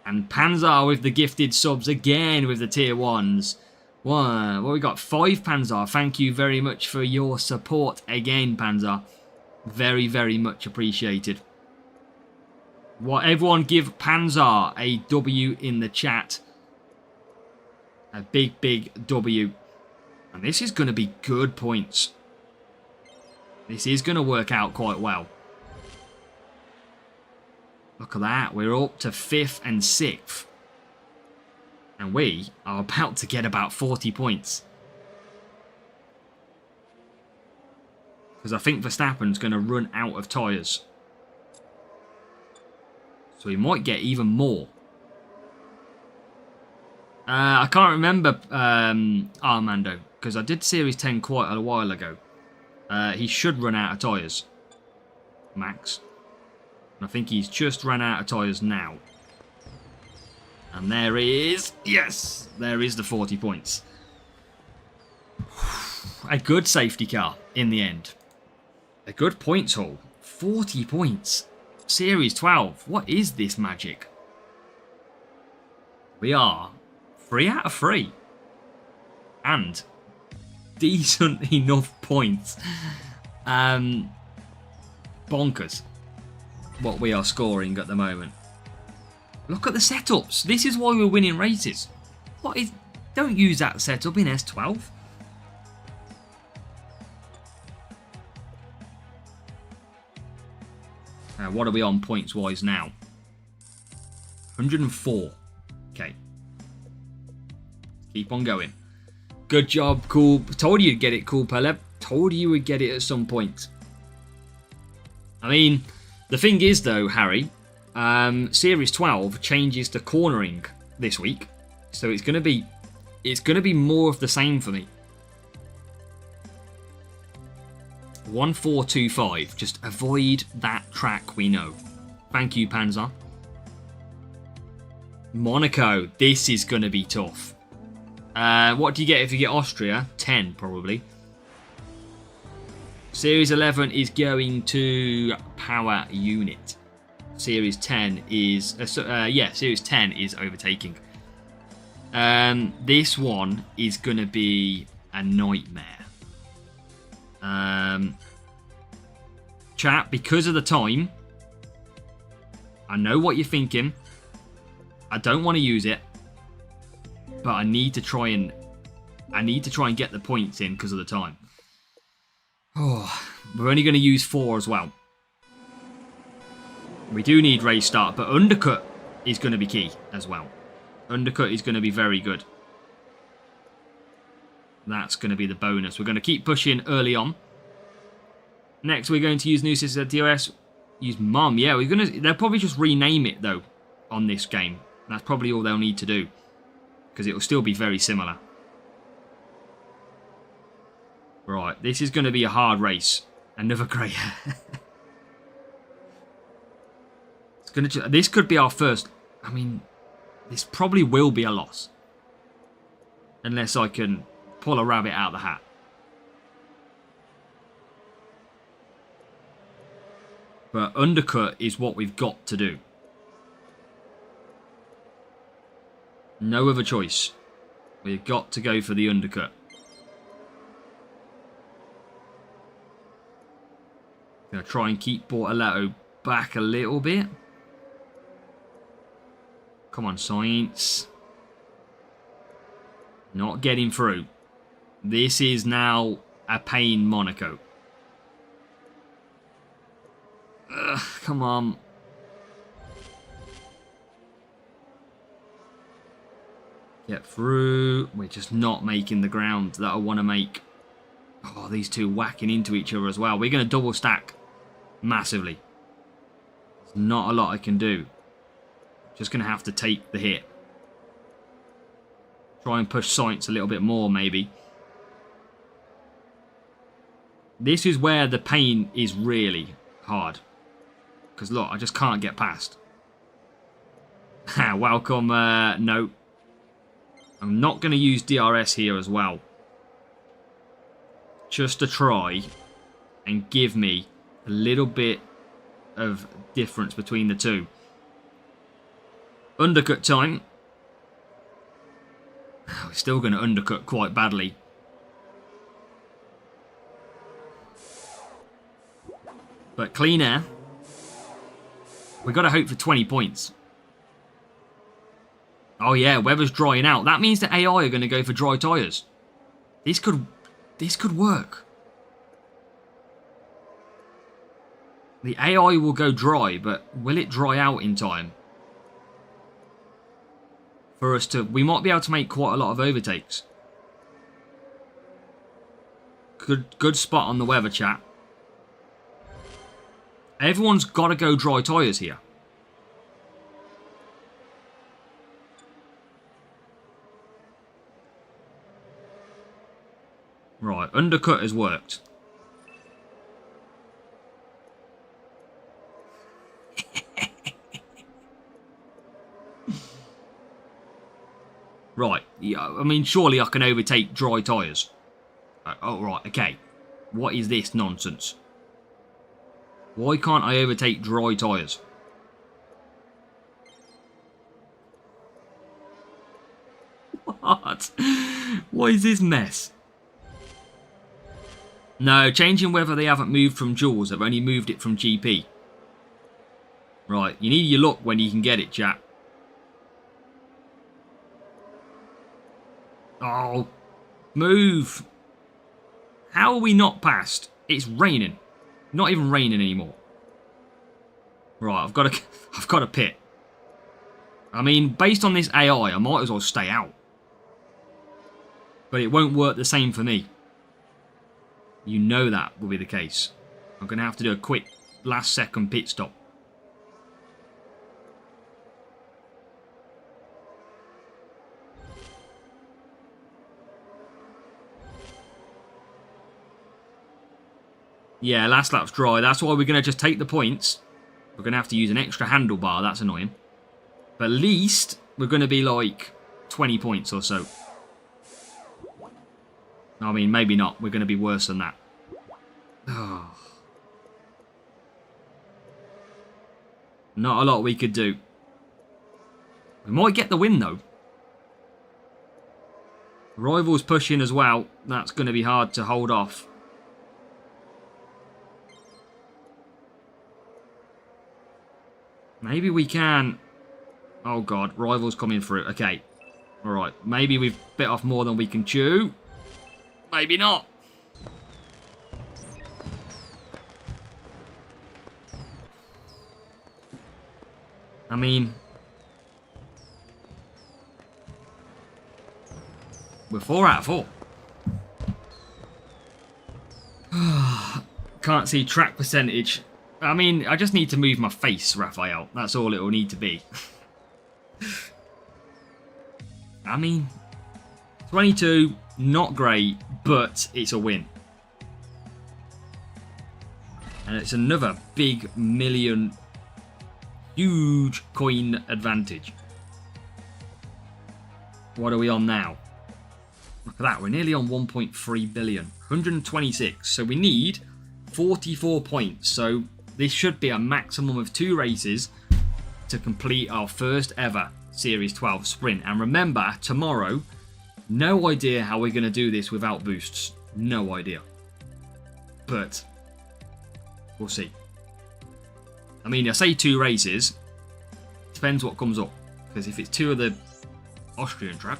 And Panzer with the gifted subs again with the tier 1s. Well, we got 5 Panzer. Thank you very much for your support again, Panzer. Very, very much appreciated. Everyone give Panzer a W in the chat. A big, big W. And this is going to be good points. This is going to work out quite well. Look at that. We're up to 5th and 6th. And we are about to get about 40 points. Because I think Verstappen's going to run out of tyres. So he might get even more. I can't remember Armando. Because I did Series 10 quite a while ago. He should run out of tyres. Max. I think he's just run out of tyres now. And there is... Yes! There is the 40 points. A good safety car in the end. A good points haul. 40 points. Series 12. What is this magic? We are 3 out of 3. And decent enough points. Bonkers. What we are scoring at the moment. Look at the setups. This is why we're winning races. What is... Don't use that setup in S12. What are we on points-wise now? 104. Okay. Keep on going. Good job, cool. Told you you'd get it, cool, Peleb. Told you would get it at some point. I mean... The thing is, though, Harry, Series 12 changes to cornering this week, so it's going to be more of the same for me. 1425. Just avoid that track, we know. Thank you, Panzer. Monaco. This is going to be tough. What do you get if you get Austria? 10, probably. Series 11 is going to Power Unit. Series 10 is... Series 10 is overtaking. This one is going to be a nightmare. Chat, because of the time, I know what you're thinking. I don't want to use it, but I need to try and get the points in because of the time. Oh, we're only going to use 4 as well. We do need race start, but undercut is going to be key as well. Undercut is going to be very good. That's going to be the bonus. We're going to keep pushing early on. Next, we're going to use new system DOS. Use Mom. Yeah, they'll probably just rename it, though, on this game. That's probably all they'll need to do. Because it will still be very similar. Right, this is going to be a hard race. Another grey hair. It's This could be our first. I mean, this probably will be a loss. Unless I can pull a rabbit out of the hat. But undercut is what we've got to do. No other choice. We've got to go for the undercut. Gonna try and keep Bortoletto back a little bit. Come on, Science. Not getting through. This is now a pain, Monaco. Ugh, come on. Get through. We're just not making the ground that I want to make. Oh, these two whacking into each other as well. We're going to double stack massively. There's not a lot I can do. Just going to have to take the hit. Try and push Science a little bit more, maybe. This is where the pain is really hard. Because, look, I just can't get past. Welcome, no. I'm not going to use DRS here as well. Just to try and give me a little bit of difference between the two. Undercut time. We're still going to undercut quite badly. But clean air. We've got to hope for 20 points. Oh yeah, weather's drying out. That means the AI are going to go for dry tyres. This could work. The AI will go dry, but will it dry out in time? For us to... We might be able to make quite a lot of overtakes. Good spot on the weather, chat. Everyone's got to go dry tyres here. Right, undercut has worked. Right, yeah, I mean, surely I can overtake dry tyres. Oh, right, okay. What is this nonsense? Why can't I overtake dry tyres? What? What is this mess? No, changing weather they haven't moved from Jules. They've only moved it from GP. Right, you need your luck when you can get it, chat. Oh, move. How are we not past? It's raining. Not even raining anymore. Right, I've got to pit. I mean, based on this AI, I might as well stay out. But it won't work the same for me. You know that will be the case. I'm going to have to do a quick last second pit stop. Yeah, last lap's dry. That's why we're going to just take the points. We're going to have to use an extra handlebar. That's annoying. But at least we're going to be like 20 points or so. I mean, maybe not. We're going to be worse than that. Oh. Not a lot we could do. We might get the win, though. Rivals pushing as well. That's going to be hard to hold off. Maybe we can... Oh, God. Rivals coming through. Okay. All right. Maybe we've bit off more than we can chew. Maybe not. I mean... We're 4 out of 4. Can't see track percentage. I mean, I just need to move my face, Raphael. That's all it will need to be. I mean, 22, not great, but it's a win. And it's another big $1,000,000 Huge coin advantage. What are we on now? Look at that, we're nearly on 1.3 billion. 126, so we need 44 points. So this should be a maximum of 2 races to complete our first ever Series 12 sprint. And remember, tomorrow, no idea how we're going to do this without boosts. No idea. But we'll see. I mean, I say 2 races. Depends what comes up. Because if it's 2 of the Austrian track,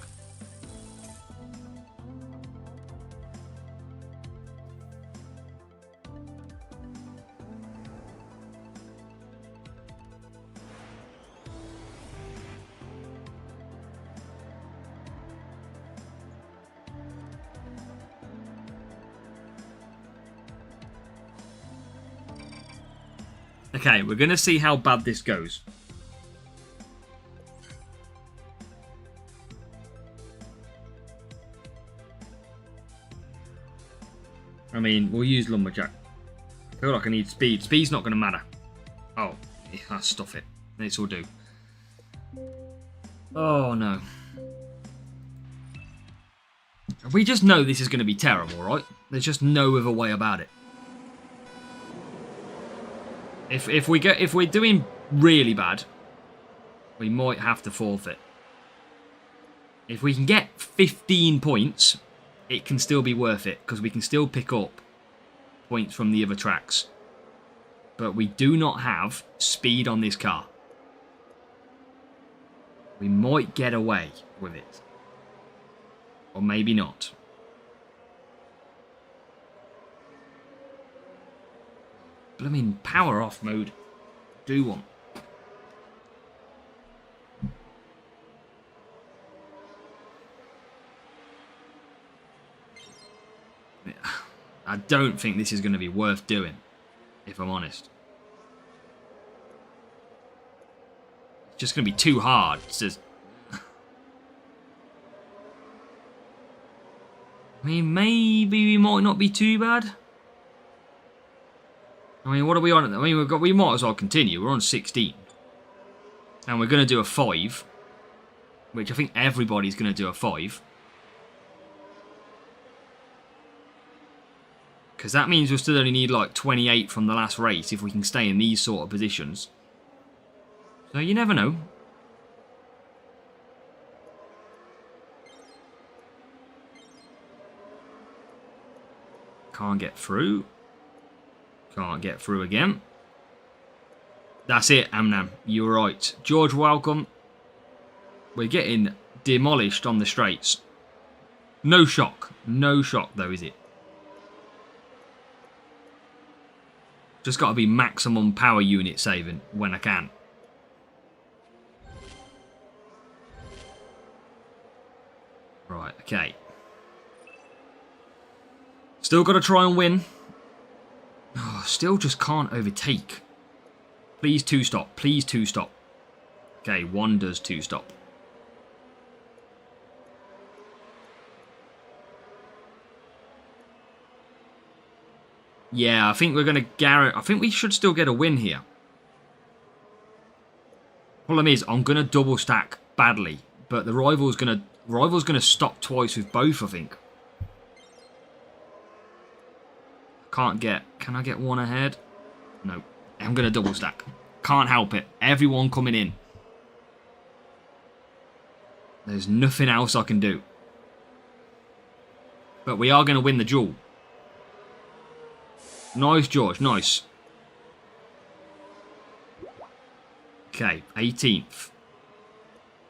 okay, we're going to see how bad this goes. I mean, we'll use Lumberjack. I feel like I need speed. Speed's not going to matter. Oh, yeah, stuff it. This will do. Oh, no. We just know this is going to be terrible, right? There's just no other way about it. If we're doing really bad, we might have to forfeit. If we can get 15 points, it can still be worth it because we can still pick up points from the other tracks. But we do not have speed on this car. We might get away with it. Or maybe not. Blooming power off mode. Do one. I don't think this is going to be worth doing, if I'm honest. It's just going to be too hard. It's just... I mean, maybe we might not be too bad. I mean, what are we on? I mean, we might as well continue. We're on 16. And we're going to do a 5. Which I think everybody's going to do a 5. Because that means we'll still only need like 28 from the last race if we can stay in these sort of positions. So you never know. Can't get through. Can't get through again. That's it, Amnam. You're right. George, welcome. We're getting demolished on the straights. No shock. No shock, though, is it? Just got to be maximum power unit saving when I can. Right, okay. Still got to try and win. Oh, still just can't overtake. Please 2-stop. Please 2-stop. Okay, 1 does 2-stop. Yeah, I think we're going to guarantee... I think we should still get a win here. Problem is, I'm going to double stack badly. But the rival's going to stop twice with both, I think. Can't get... Can I get 1 ahead? No. I'm going to double stack. Can't help it. Everyone coming in. There's nothing else I can do. But we are going to win the duel. Nice, George. Nice. Okay, 18th.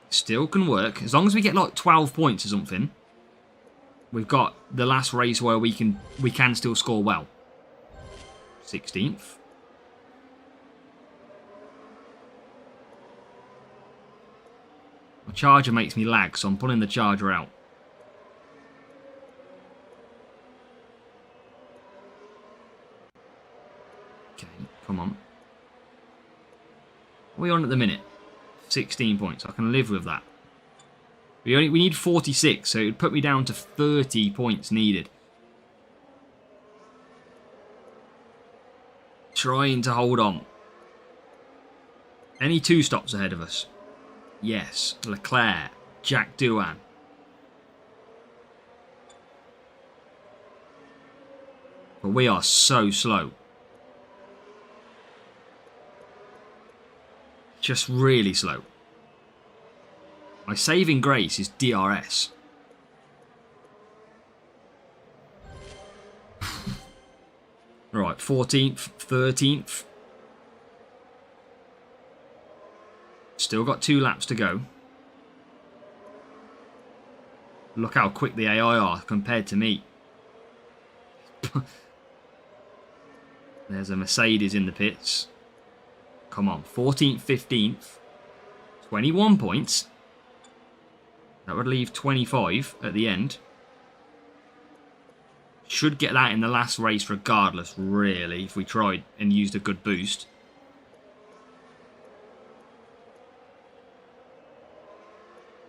Still can work. As long as we get like 12 points or something. We've got the last race where we can still score well. 16th. My charger makes me lag, so I'm pulling the charger out. Okay, come on. What are we on at the minute? 16 points. I can live with that. We need 46, so it would put me down to 30 points needed. Trying to hold on. Any 2 stops ahead of us? Yes. Leclerc. Jack Doohan. But we are so slow. Just really slow. My saving grace is DRS. Right, 14th, 13th. Still got 2 laps to go. Look how quick the AI are compared to me. There's a Mercedes in the pits. Come on, 14th, 15th. 21 points. That would leave 25 at the end. Should get that in the last race regardless, really, if we tried and used a good boost.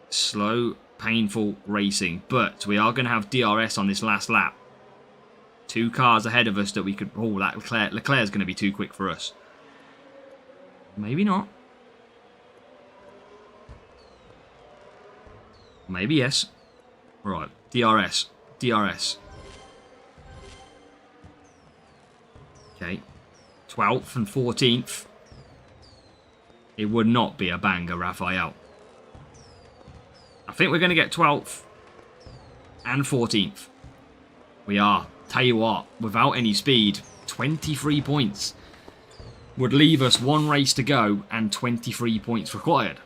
Slow, painful racing, but we are going to have DRS on this last lap. 2 cars ahead of us that we could... Oh, that Leclerc's going to be too quick for us. Maybe not. Maybe yes. Right, DRS. DRS. Okay. 12th and 14th. It would not be a banger, Raphael. I think we're going to get 12th and 14th. We are. Tell you what, without any speed, 23 points would leave us 1 race to go and 23 points required.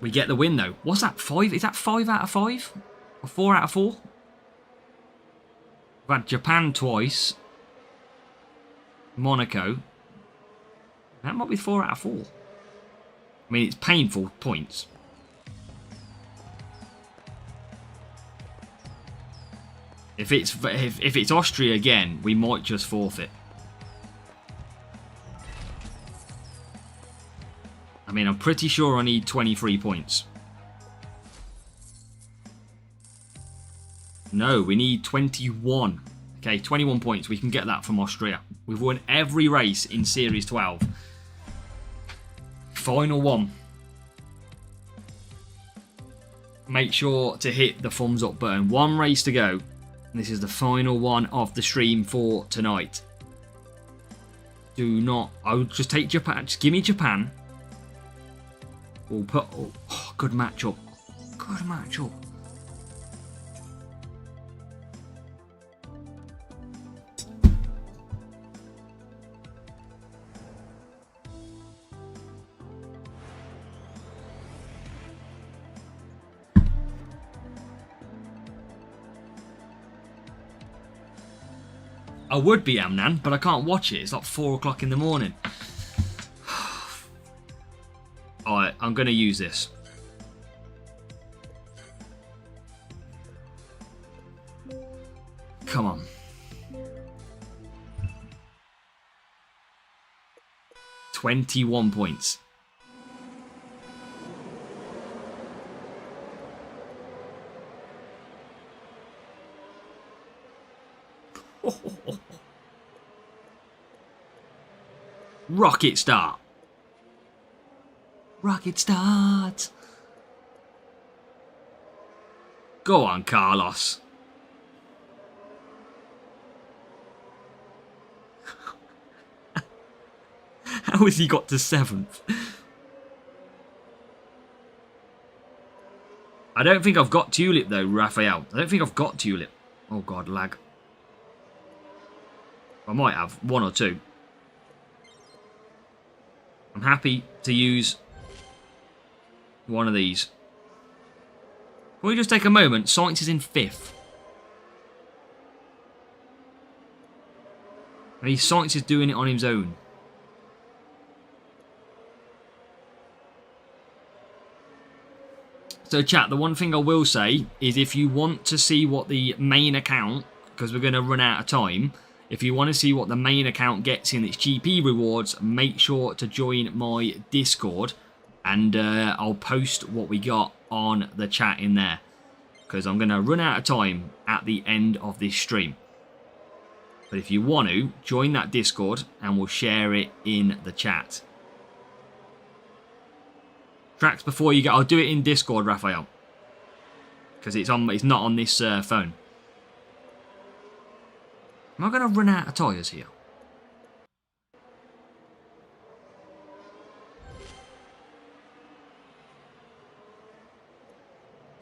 We get the win though. What's that, 5? Is that 5 out of 5? Or 4 out of 4? We've had Japan twice. Monaco. That might be 4 out of 4. I mean, it's painful points. If it's Austria again, we might just forfeit. I mean, I'm pretty sure I need 23 points. No, we need 21. Okay, 21 points. We can get that from Austria. We've won every race in Series 12. Final one. Make sure to hit the thumbs up button. 1 race to go. This is the final one of the stream for tonight. Do not... I would just take Japan. Just give me Japan. We'll put... Oh, good matchup. Good matchup. I would be Amnan, but I can't watch it. It's like 4 o'clock in the morning. Alright, I'm going to use this. Come on. $21 points. Rocket start. Rocket start. Go on, Carlos. How has he got to 7th? I don't think I've got Tulip though, Raphael. I don't think I've got Tulip. Oh god, lag. I might have 1 or 2. I'm happy to use one of these. Can we just take a moment? Science is in 5th. And Science is doing it on his own. So chat, the one thing I will say is if you want to see what the main account, because we're going to run out of time, if you want to see what the main account gets in its GP rewards, make sure to join my Discord and I'll post what we got on the chat in there. Because I'm going to run out of time at the end of this stream. But if you want to, join that Discord and we'll share it in the chat. Tracks before you go. I'll do it in Discord, Raphael. Because it's not on this phone. Am I going to run out of tyres here?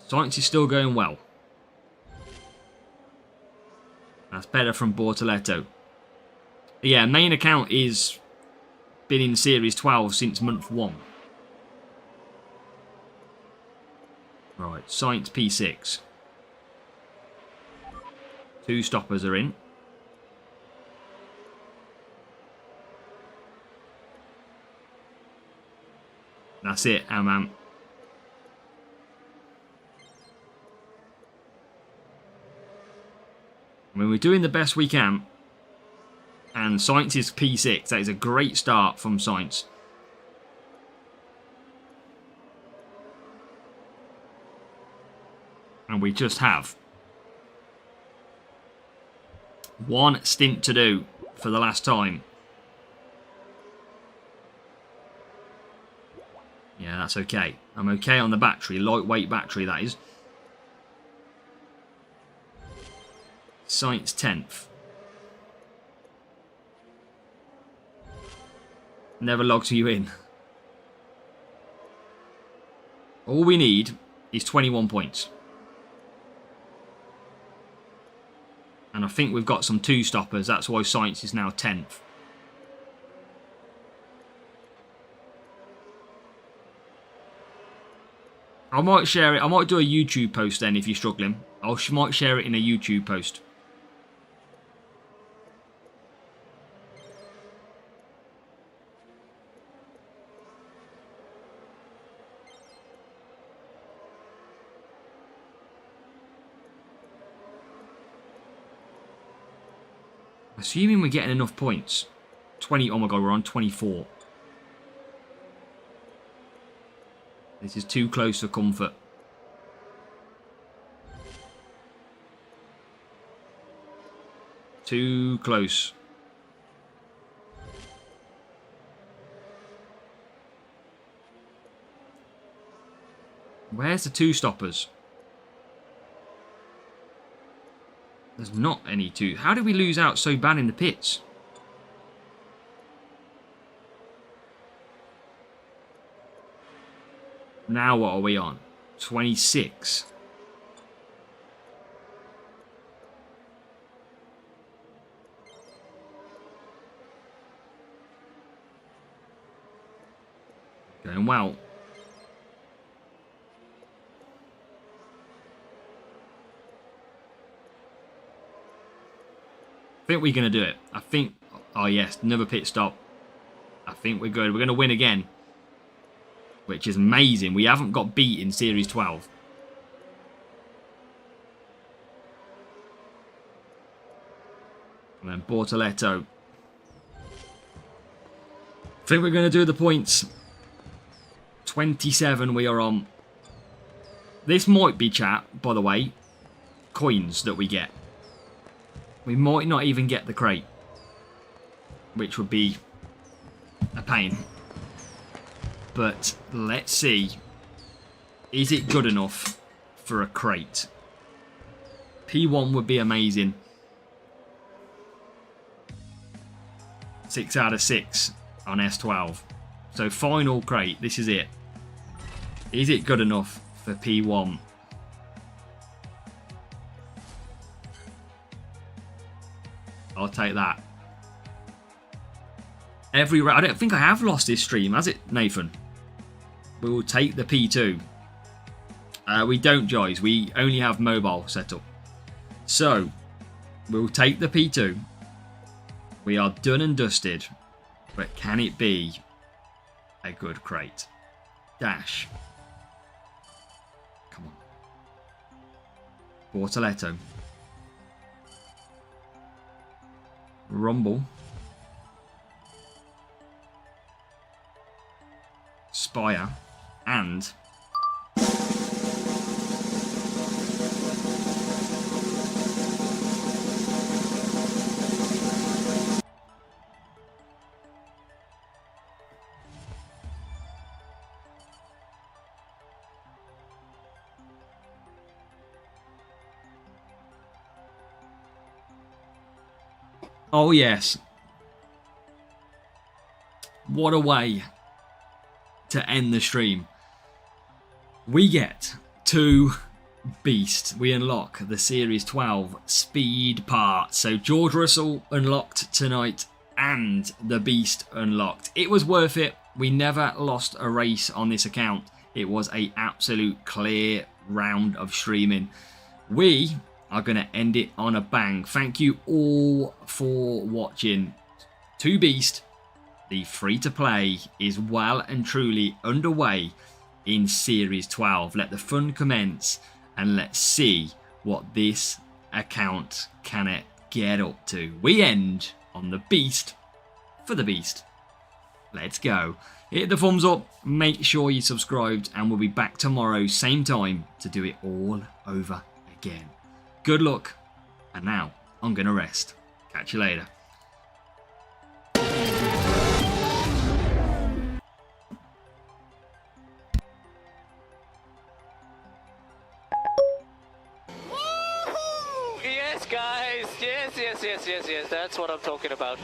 Science is still going well. That's better from Bortoletto. Yeah, main account is been in Series 12 since month 1. Right, Science P6. 2 stoppers are in. That's it, Amam. I mean, we're doing the best we can. And Science is P6. That is a great start from Science. And we just have one stint to do for the last time. Yeah, that's okay. I'm okay on the battery. Lightweight battery, that is. Science 10th. Never logs you in. All we need is 21 points. And I think we've got some 2 stoppers. That's why Science is now 10th. I might share it. I might do a YouTube post then if you're struggling. I might share it in a YouTube post. Assuming we're getting enough points. 20. Oh my god, we're on 24. This is too close for comfort. Too close. Where's the 2 stoppers? There's not any 2. How did we lose out so bad in the pits? Now what are we on? 26. Going well. I think we're going to do it. I think... Oh, yes. Another pit stop. I think we're good. We're going to win again. Which is amazing. We haven't got beat in Series 12. And then Bortoletto. I think we're going to do the points. 27 we are on. This might be, chat, by the way, coins that we get. We might not even get the crate. Which would be a pain. But let's see. Is it good enough for a crate? P1 would be amazing. 6 out of 6 on S12. So final crate. This is it. Is it good enough for P1? I'll take that. I don't think I have lost this stream, has it, Nathan? We will take the P2. We don't, Joyce. We only have mobile set up. So, we'll take the P2. We are done and dusted. But can it be a good crate? Dash. Come on. Bortoletto. Rumble. Spire. And... Oh yes. What a way to end the stream. We get to Beast. We unlock the Series 12 speed part. So George Russell unlocked tonight and the Beast unlocked. It was worth it. We never lost a race on this account. It was an absolute clear round of streaming. We are going to end it on a bang. Thank you all for watching. 2 Beast, the free-to-play, is well and truly underway in Series 12. Let the fun commence and let's see what this account can get up to. We end on the Beast for the Beast. Let's go. Hit the thumbs up, make sure you're subscribed, and we'll be back tomorrow, same time, to do it all over again. Good luck, and now I'm going to rest. Catch you later. Yes, guys. Yes. That's what I'm talking about.